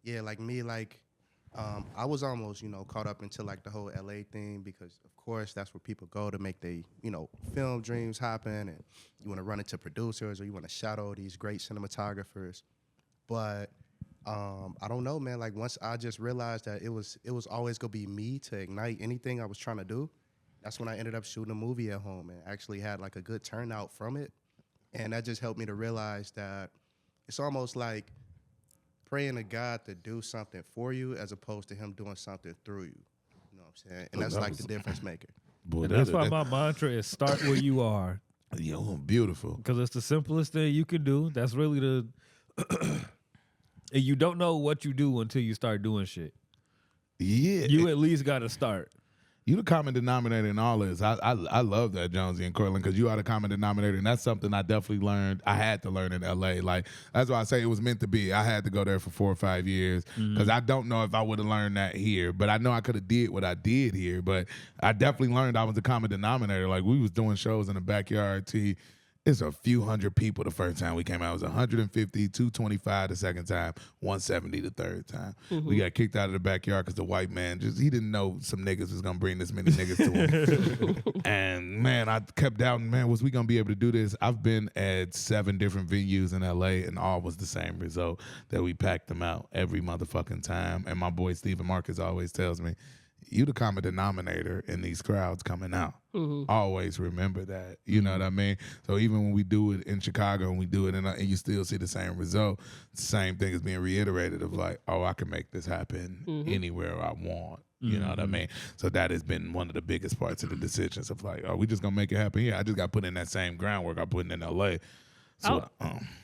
Yeah, like me, like I was almost, caught up into like the whole LA thing because of course that's where people go to make they, film dreams happen, and you want to run into producers or you want to shadow these great cinematographers. But I don't know, man. Like once I just realized that it was always gonna be me to ignite anything I was trying to do. That's when I ended up shooting a movie at home and actually had like a good turnout from it. And that just helped me to realize that it's almost like praying to God to do something for you as opposed to him doing something through you. You know what I'm saying? And that's like the difference maker. Boy, And that's why my mantra is start where you are. Yo, beautiful. Because it's the simplest thing you can do. That's really the... and you don't know what you do until you start doing shit. Yeah. You at least got to start. You the common denominator in all this. I love that, Jonesy and Cortland, because you are the common denominator, and that's something I definitely learned. I had to learn in LA. Like, that's why I say it was meant to be. I had to go there for 4 or 5 years, because I don't know if I would have learned that here, but I know I could have did what I did here. But I definitely learned I was the common denominator. Like, we was doing shows in the backyard. It's a few hundred people the first time we came out. It was 150, 225 the second time, 170 the third time. We got kicked out of the backyard because the white man he didn't know some niggas was going to bring this many niggas to him. And, man, I kept doubting, man, was we going to be able to do this? I've been at 7 different venues in L.A., and all was the same result, that we packed them out every motherfucking time. And my boy Stephen Marcus always tells me, you the common denominator in these crowds coming out. Always remember that. You know what I mean? So even when we do it in Chicago and we do it and you still see the same result, the same thing is being reiterated of like, oh, I can make this happen anywhere I want. You know what I mean? So that has been one of the biggest parts of the decisions of like, oh, we just gonna make it happen here. I just got put in that same groundwork I put in LA. So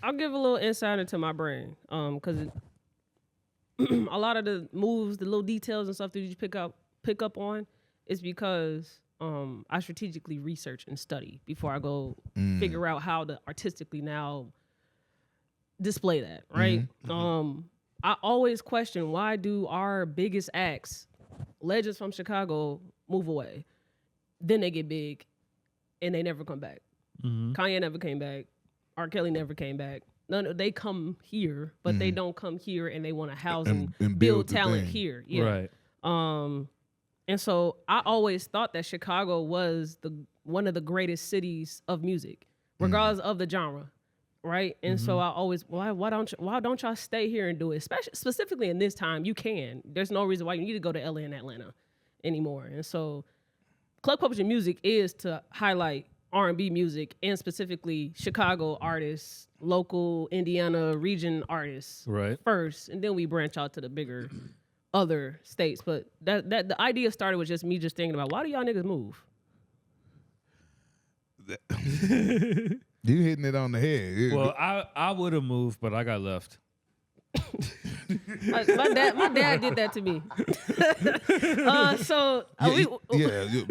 I'll give a little insight into my brain. Because a lot of the moves, the little details and stuff that you pick up on is because I strategically research and study before I go figure out how to artistically now display that, right? I always question, why do our biggest acts, legends from Chicago, move away? Then they get big and they never come back. Kanye never came back. R. Kelly never came back. They come here, but they don't come here and they want to house and build talent here. Yeah. Right. And so I always thought that Chicago was one of the greatest cities of music, regardless of the genre, right? And so I always, why don't y'all stay here and do it? Especially specifically in this time, you can. There's no reason why you need to go to LA and Atlanta anymore. And so club publishing music is to highlight R&B music and specifically Chicago artists, local Indiana region artists first, and then we branch out to the bigger other states. But that the idea started with just me just thinking about, why do y'all niggas move? You hitting it on the head. Well, I would have moved, but I got left. my dad did that to me.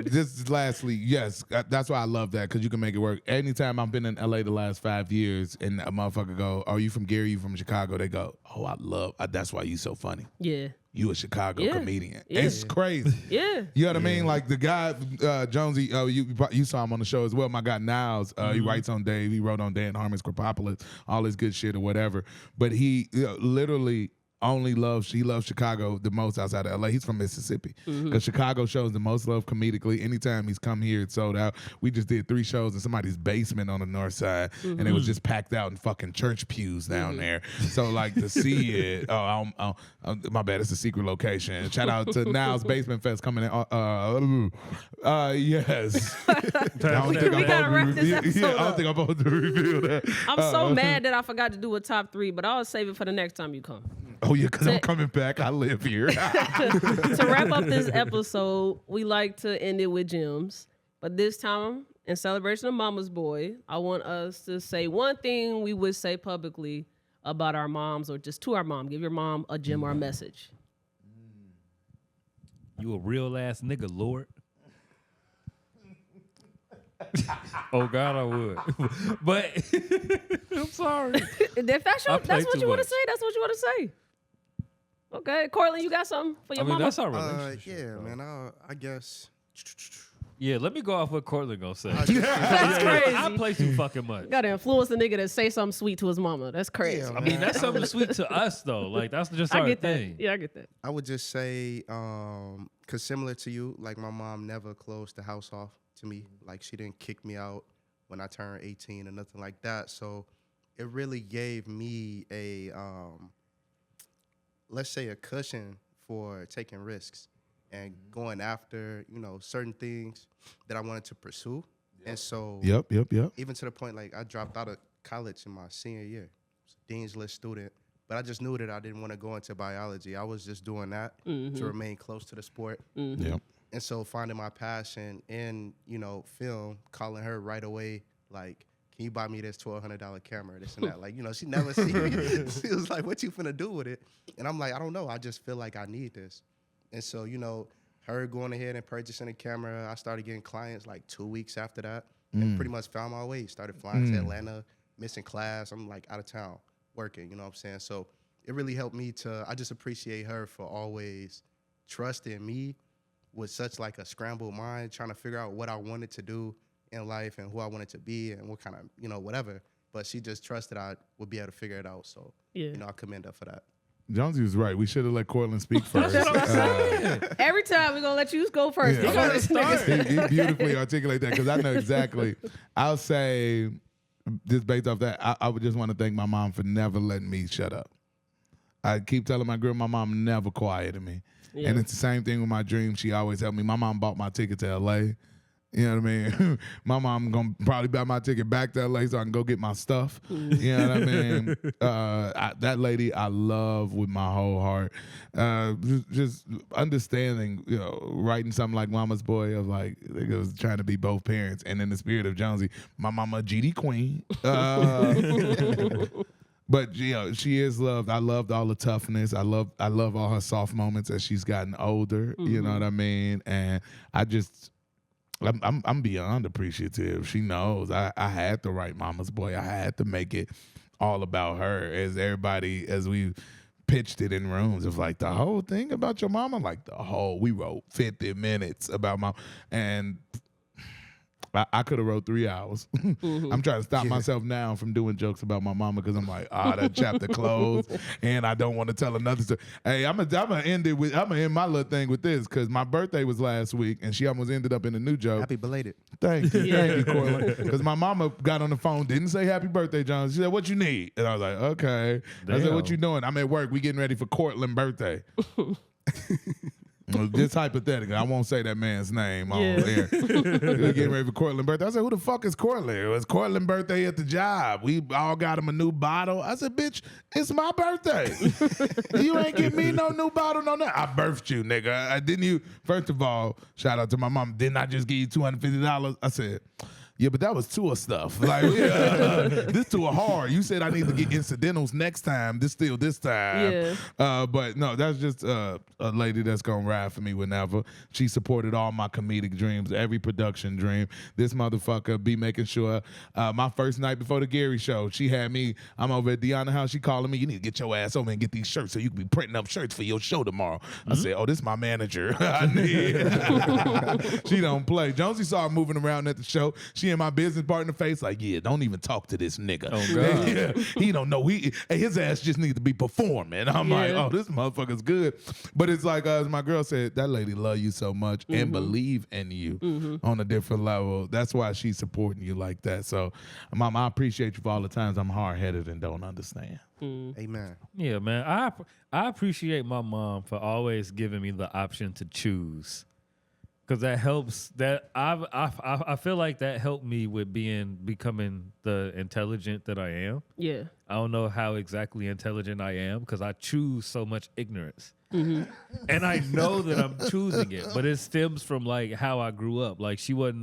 Just lastly, yes, that's why I love that, because you can make it work. Anytime I've been in LA the last 5 years and a motherfucker go, "Are you from Gary? You from Chicago?" They go, "Oh, that's why you so funny." Yeah. You a Chicago comedian. Yeah. It's crazy. Yeah. You know what I mean? Like the guy, Jonesy, you saw him on the show as well. My guy Niles, he writes on Dave. He wrote on Dan Harmon's Corpopolis, all this good shit or whatever. But he literally he loves Chicago the most outside of LA. He's from Mississippi. Because Chicago shows the most love comedically. Anytime he's come here, it's sold out. We just did 3 shows in somebody's basement on the north side, and it was just packed out in fucking church pews down there. So like to see it, my bad, it's a secret location. Shout out to Niles Basement Fest coming in. Yes. I don't think I'm supposed to reveal that. I'm so mad that I forgot to do a top 3, but I'll save it for the next time you come. Oh, yeah, because I'm coming back. I live here. To wrap up this episode, we like to end it with gems. But this time, in celebration of Mama's Boy, I want us to say one thing we would say publicly about our moms, or just to our mom. Give your mom a gem or a message. You a real ass nigga, Lord. Oh God, I would. But I'm sorry. If that's what you want to say, that's what you want to say. Okay, Cortland, you got something for your mama? That's our relationship. Yeah, man. I guess. Yeah, let me go off what Cortland gonna say. That's crazy. I play too fucking much. Gotta influence the nigga to say something sweet to his mama. That's crazy. Yeah, I mean, that's something sweet to us though. Like that's just our thing. Yeah, I get that. I would just say, cause similar to you, like my mom never closed the house off to me. Like she didn't kick me out when I turned 18 or nothing like that. So it really gave me a, let's say, a cushion for taking risks and going after, certain things that I wanted to pursue. And so Yep. even to the point, like, I dropped out of college in my senior year. Dean's List student, but I just knew that I didn't want to go into biology. I was just doing that to remain close to the sport. Yep. And so finding my passion in, film, calling her right away, like, can you buy me this $1,200 camera, this and that? Like, she never seen me. She was like, what you finna do with it? And I'm like, I don't know. I just feel like I need this. And so, her going ahead and purchasing a camera, I started getting clients like 2 weeks after that and pretty much found my way. Started flying to Atlanta, missing class. I'm like out of town working, you know what I'm saying? So it really helped me I just appreciate her for always trusting me with such like a scrambled mind, trying to figure out what I wanted to do in life and who I wanted to be and what kind of, whatever. But she just trusted I would be able to figure it out. So, I commend her for that. Jonesy was right. We should have let Cortland speak first. Every time we're going to let you go first. Yeah. You gotta start. He beautifully articulate that because I know exactly. I'll say, just based off that, I would just want to thank my mom for never letting me shut up. I keep telling my girl, my mom never quieted me. Yeah. And it's the same thing with my dreams. She always helped me. My mom bought my ticket to L.A., you know what I mean? My mom gonna probably buy my ticket back to LA so I can go get my stuff. You know what I mean? That lady I love with my whole heart. Just understanding, writing something like Mama's Boy of like, it was trying to be both parents. And in the spirit of Jonesy, my mama GD Queen. But she is loved. I loved all the toughness. I love all her soft moments as she's gotten older. You know what I mean? And I'm beyond appreciative. She knows I had to write Mama's Boy. I had to make it all about her. As we pitched it in rooms of like the whole thing about your mama, like we wrote 50 minutes about mom, and I could have wrote 3 hours. I'm trying to stop myself now from doing jokes about my mama because I'm like, that chapter closed, and I don't want to tell another story. Hey, I'm gonna end my little thing with this because my birthday was last week, and she almost ended up in a new joke. Happy belated. Thank you, Cortland. Because my mama got on the phone, didn't say happy birthday, John. She said, "What you need?" And I was like, "Okay." Damn. I said, "What you doing?" I'm at work. We getting ready for Cortland birthday. Just hypothetically, I won't say that man's name on air. We're getting ready for Cortland birthday. I said, who the fuck is Cortland? It was Cortland birthday at the job. We all got him a new bottle. I said, bitch, it's my birthday. You ain't give me no new bottle, no nothing. I birthed you, nigga. Didn't you? First of all, shout out to my mom. Didn't I just give you $250? I said, yeah, but that was tour stuff. Like, this tour hard. You said I need to get incidentals next time. This time. Yeah. But no, that's just a lady that's gonna ride for me whenever. She supported all my comedic dreams, every production dream. This motherfucker be making sure. My first night before the Gary show, she had me. I'm over at Deanna's house. She calling me. You need to get your ass over and get these shirts so you can be printing up shirts for your show tomorrow. I said, oh, this is my manager. I need. She don't play. Jonesy saw her moving around at the show. She in my business partner face like, yeah, don't even talk to this nigga. Oh, God. Yeah, he don't know. His ass just needs to be performing. I'm like, oh, this motherfucker's good. But it's like, as my girl said, that lady love you so much and believe in you on a different level. That's why she's supporting you like that. So, Mom, I appreciate you for all the times I'm hard-headed and don't understand. Amen. Yeah, man. I appreciate my mom for always giving me the option to choose. Because that helps. That I feel like that helped me with becoming the intelligent that I am. Yeah. I don't know how exactly intelligent I am because I choose so much ignorance, and I know that I'm choosing it. But it stems from like how I grew up. Like she wasn't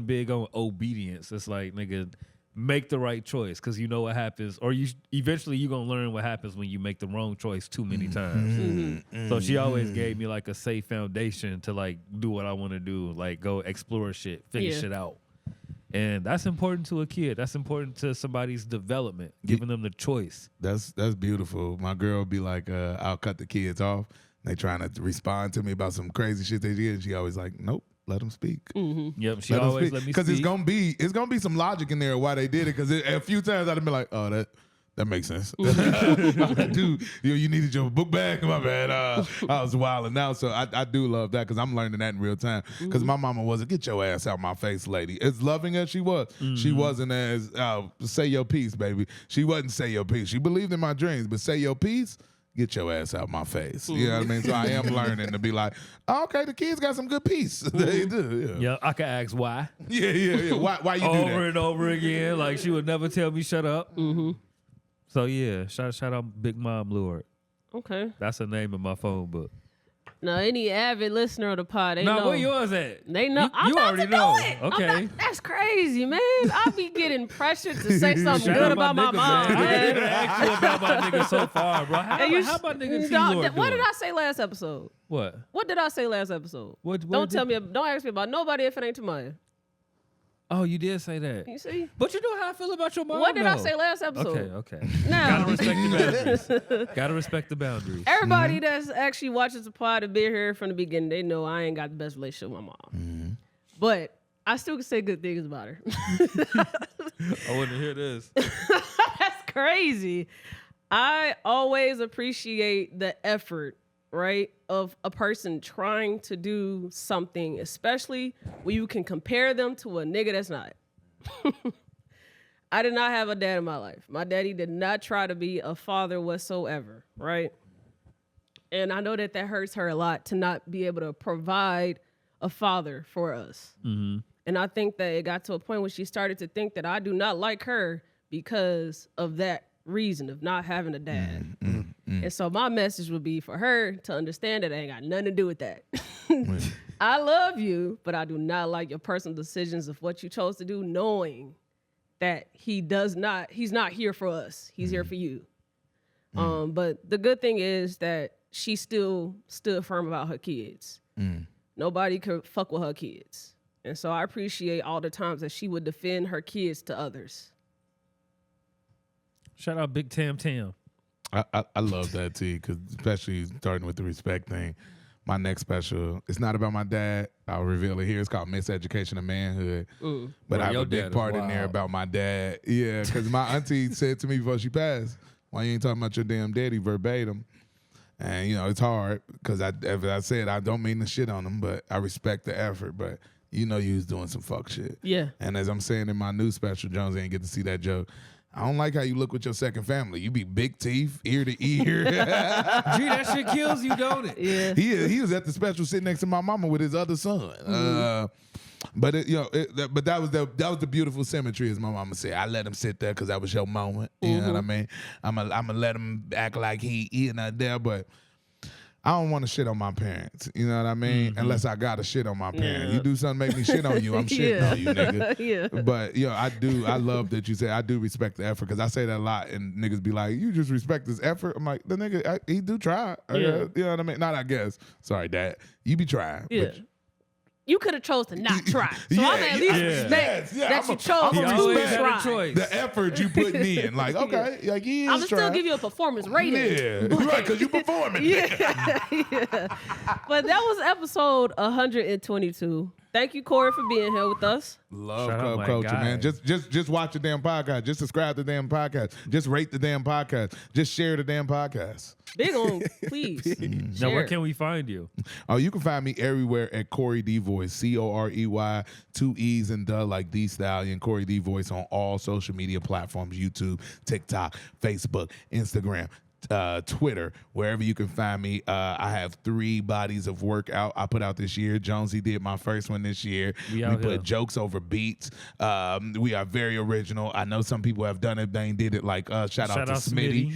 big on obedience. It's like, nigga, make the right choice because you know what happens, or eventually you're gonna learn what happens when you make the wrong choice too many times. So she always gave me like a safe foundation to like do what I want to do, like go explore shit, figure shit out. And that's important to a kid. That's important to somebody's development, giving them the choice. That's beautiful. My girl be like, I'll cut the kids off. They trying to respond to me about some crazy shit they did, and she always like, nope. Let them speak. Yep, she always let me speak. Because it's gonna be some logic in there why they did it. Because a few times I'd have been like, oh, that makes sense. Dude, you needed your book bag. My bad. I was wilding out. So I do love that because I'm learning that in real time. Because my mama wasn't, get your ass out my face, lady. As loving as she was, she wasn't as say your piece, baby. She wasn't say your piece. She believed in my dreams, but say your piece. Get your ass out my face. You know what I mean? So I am learning to be like, oh, okay, the kids got some good peace. They do. Yeah, I can ask why. Yeah. Why you do that? Over and over again. Like she would never tell me shut up. So yeah, shout out Big Mom Lord. Okay. That's the name of my phone book. Now, any avid listener of the pod, they know. Where yours at? They know. You already know. Okay. That's crazy, man. I be getting pressured to say something good about my mom, I man. didn't ask you about my nigga so far, bro. How about nigga T Lord What did doing? I say last episode? What? What did I say last episode? Don't ask me about nobody if it ain't Tamaya. Oh, you did say that. You see? But you know how I feel about your mom. What did I though. say last episode? Okay. Now, Gotta respect the boundaries. Gotta respect the boundaries. everybody that's actually watches the pod and been here from the beginning, they know I ain't got the best relationship with my mom. But I still can say good things about her. I want to hear this. That's crazy. I always appreciate the effort, right, of a person trying to do something, especially when you can compare them to a nigga that's not. I did not have a dad in my life. My daddy did not try to be a father whatsoever, right? And I know that hurts her a lot to not be able to provide a father for us. Mm-hmm. And I think that it got to a point where she started to think that I do not like her because of that reason of not having a dad. And so my message would be for her to understand that it ain't got nothing to do with that. I love you, but I do not like your personal decisions of what you chose to do, knowing that he's not here for us. He's here for you. But the good thing is that she still stood firm about her kids. Nobody could fuck with her kids. And so I appreciate all the times that she would defend her kids to others. Shout out Big Tam Tam. I love that, T, because especially starting with the respect thing. My next special, it's not about my dad. I'll reveal it here. It's called Miseducation of Manhood. But I have a big part in there about my dad. Yeah, because my auntie said to me before she passed, why you ain't talking about your damn daddy verbatim? And, it's hard because as I said, I don't mean to shit on him, but I respect the effort. But you was doing some fuck shit. Yeah. And as I'm saying in my new special, Jonesy ain't get to see that joke. I don't like how you look with your second family. You be big teeth, ear to ear. Gee, that shit kills you, don't it? Yeah. He was at the special sitting next to my mama with his other son. But but that was the beautiful symmetry, as my mama said. I let him sit there because that was your moment. You know what I mean? I'm gonna let him act like he not there, but I don't want to shit on my parents. You know what I mean? Unless I got to shit on my parents. You do something make me shit on you, I'm shitting on you, nigga. Yeah. But I love that you say I do respect the effort, because I say that a lot and niggas be like, you just respect his effort. I'm like, the nigga, he do try. You know what I mean? Not I guess. Sorry, Dad. You be trying. Yeah. But You could have chose to not try. So I'm at least respect that you chose He always to had a try. choice. the effort you putting in, like, okay, like he is I'm still trying. give you a performance rating. Yeah, right, because you performing. Yeah. But that was episode 122. Thank you, Corey, for being here with us. Love Shout out club my culture, guy. man. Just watch the damn podcast. Just subscribe to the damn podcast. Just rate the damn podcast. Just share the damn podcast. Big on, please. Now, where Share. can we find you? Oh, you can find me everywhere at Corey D Voice, Corey, 2 E's and duh, like D Stallion, Corey D Voice on all social media platforms: YouTube, TikTok, Facebook, Instagram, Twitter, wherever you can find me. I have 3 bodies of work out I put out this year. Jonesy did my first one this year. We out put here. jokes over beats. We are very original. I know some people have done it. They ain't did it like us. Shout out to Smitty.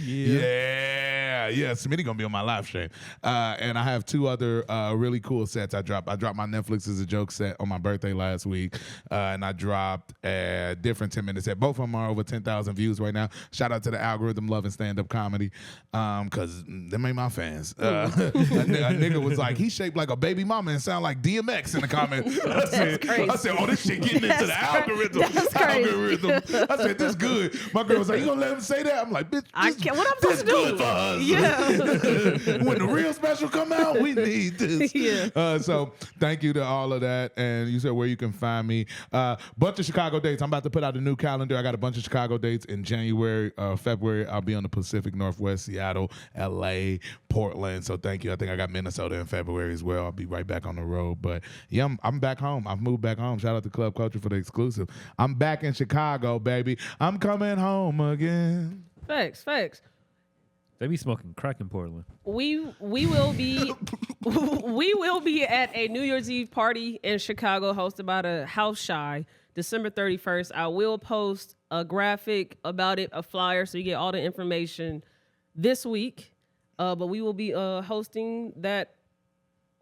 Yeah, Smitty gonna be on my live stream. And I have 2 other really cool sets I dropped. I dropped my Netflix as a joke set on my birthday last week. And I dropped a different 10-minute set. Both of them are over 10,000 views right now. Shout out to the algorithm loving stand-up comedy. Cause them ain't my fans. A nigga was like, he shaped like a baby mama and sound like DMX in the comments. I said, oh, this shit getting into the algorithm. That's crazy. I said, this good. My girl was like, you gonna let him say that? I'm like, bitch, What I'm supposed to do? good for us. Yeah. When the real special come out, we need this. Yeah. So thank you to all of that. And you said where you can find me. Bunch of Chicago dates. I'm about to put out a new calendar. I got a bunch of Chicago dates in January, February. I'll be on the Pacific Northwest, Seattle, LA, Portland. So thank you. I think I got Minnesota in February as well. I'll be right back on the road. But yeah, I'm back home. I've moved back home. Shout out to Club Culture for the exclusive. I'm back in Chicago, baby. I'm coming home again. Facts. They be smoking crack in Portland. We will be We will be at a New Year's Eve party in Chicago hosted by the House Shy, December 31st. I will post a graphic about it, a flyer, so you get all the information this week. But we will be hosting that.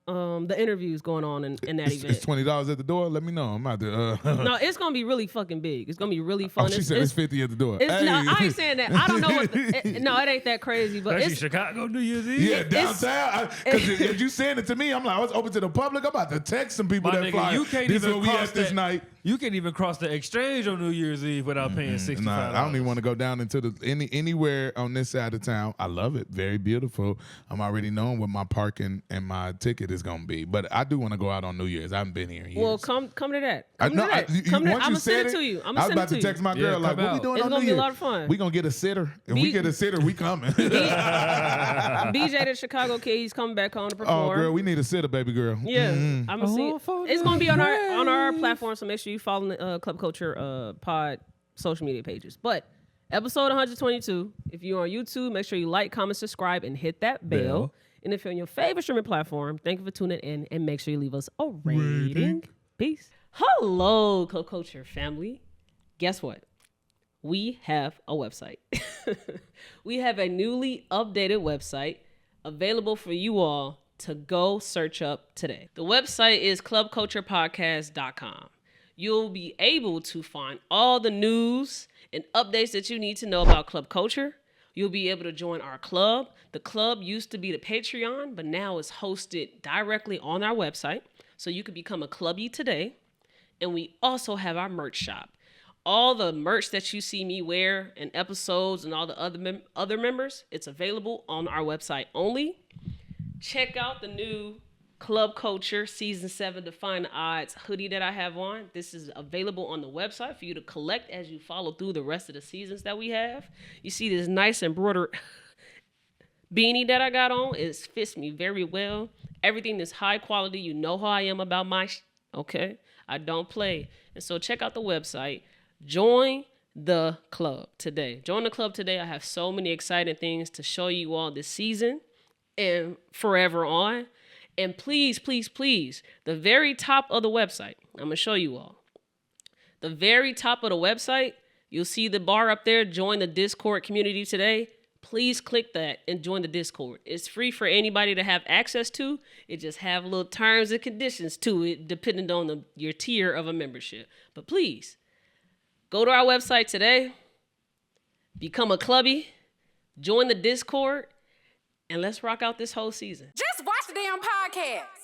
The interviews going on in that event. It's $20 at the door. Let me know. I'm out there. No, it's gonna be really fucking big. It's gonna be really fun. She said it's 50 at the door. No, I ain't saying that. I don't know what. No, it ain't that crazy. But Actually, it's Chicago New Year's Eve. Yeah, downtown. Because if you saying it to me, I'm like, I was open to the public. I'm about to text some people My that nigga, fly. you can't This is even what we cross at this that- night. You can't even cross the exchange on New Year's Eve without paying $65. Nah, I don't even want to go down into the anywhere on this side of town. I love it. Very beautiful. I'm already knowing what my parking and my ticket is gonna be. But I do want to go out on New Year's. I haven't been here in years. well, come to that. Once you I'm gonna said send it to you. I'm I was gonna about send to it to text you. my girl like, come what we out. doing It's on gonna New be a Year's? lot of fun. We gonna get a sitter. If we get a sitter, we coming. BJ, the Chicago kid, he's coming back home to perform. Oh, girl, we need a sitter, baby girl. Yeah, I'm gonna see. for It's gonna be on the our platform, so make sure you follow the Club Culture pod social media pages. But episode 122, if you're on YouTube, make sure you like, comment, subscribe, and hit that bell. And if you're on your favorite streaming platform, thank you for tuning in, and make sure you leave us a rating. Peace. Hello, Club Culture family. Guess what? We have a website. We have a newly updated website available for you all to go search up today. The website is clubculturepodcast.com. You'll be able to find all the news and updates that you need to know about Club Culture. You'll be able to join our club. The club used to be the Patreon, but now it's hosted directly on our website. So you can become a clubbie today. And we also have our merch shop. All the merch that you see me wear in episodes and all the other members, it's available on our website only. Check out the new Club Culture Season 7 Define the Odds hoodie that I have on. This is available on the website for you to collect as you follow through the rest of the seasons that we have. You see this nice embroidered beanie that I got on. It fits me very well. Everything is high quality. You know how I am about my okay? I don't play. And so check out the website. Join the club today. Join the club today. I have so many exciting things to show you all this season and forever on. And please, please, please, the very top of the website, I'm going to show you all. The very top of the website, you'll see the bar up there, join the Discord community today. Please click that and join the Discord. It's free for anybody to have access to. It just have little terms and conditions to it, depending on your tier of a membership. But please, go to our website today, become a clubbie, join the Discord, and let's rock out this whole season. Just watch the damn podcast.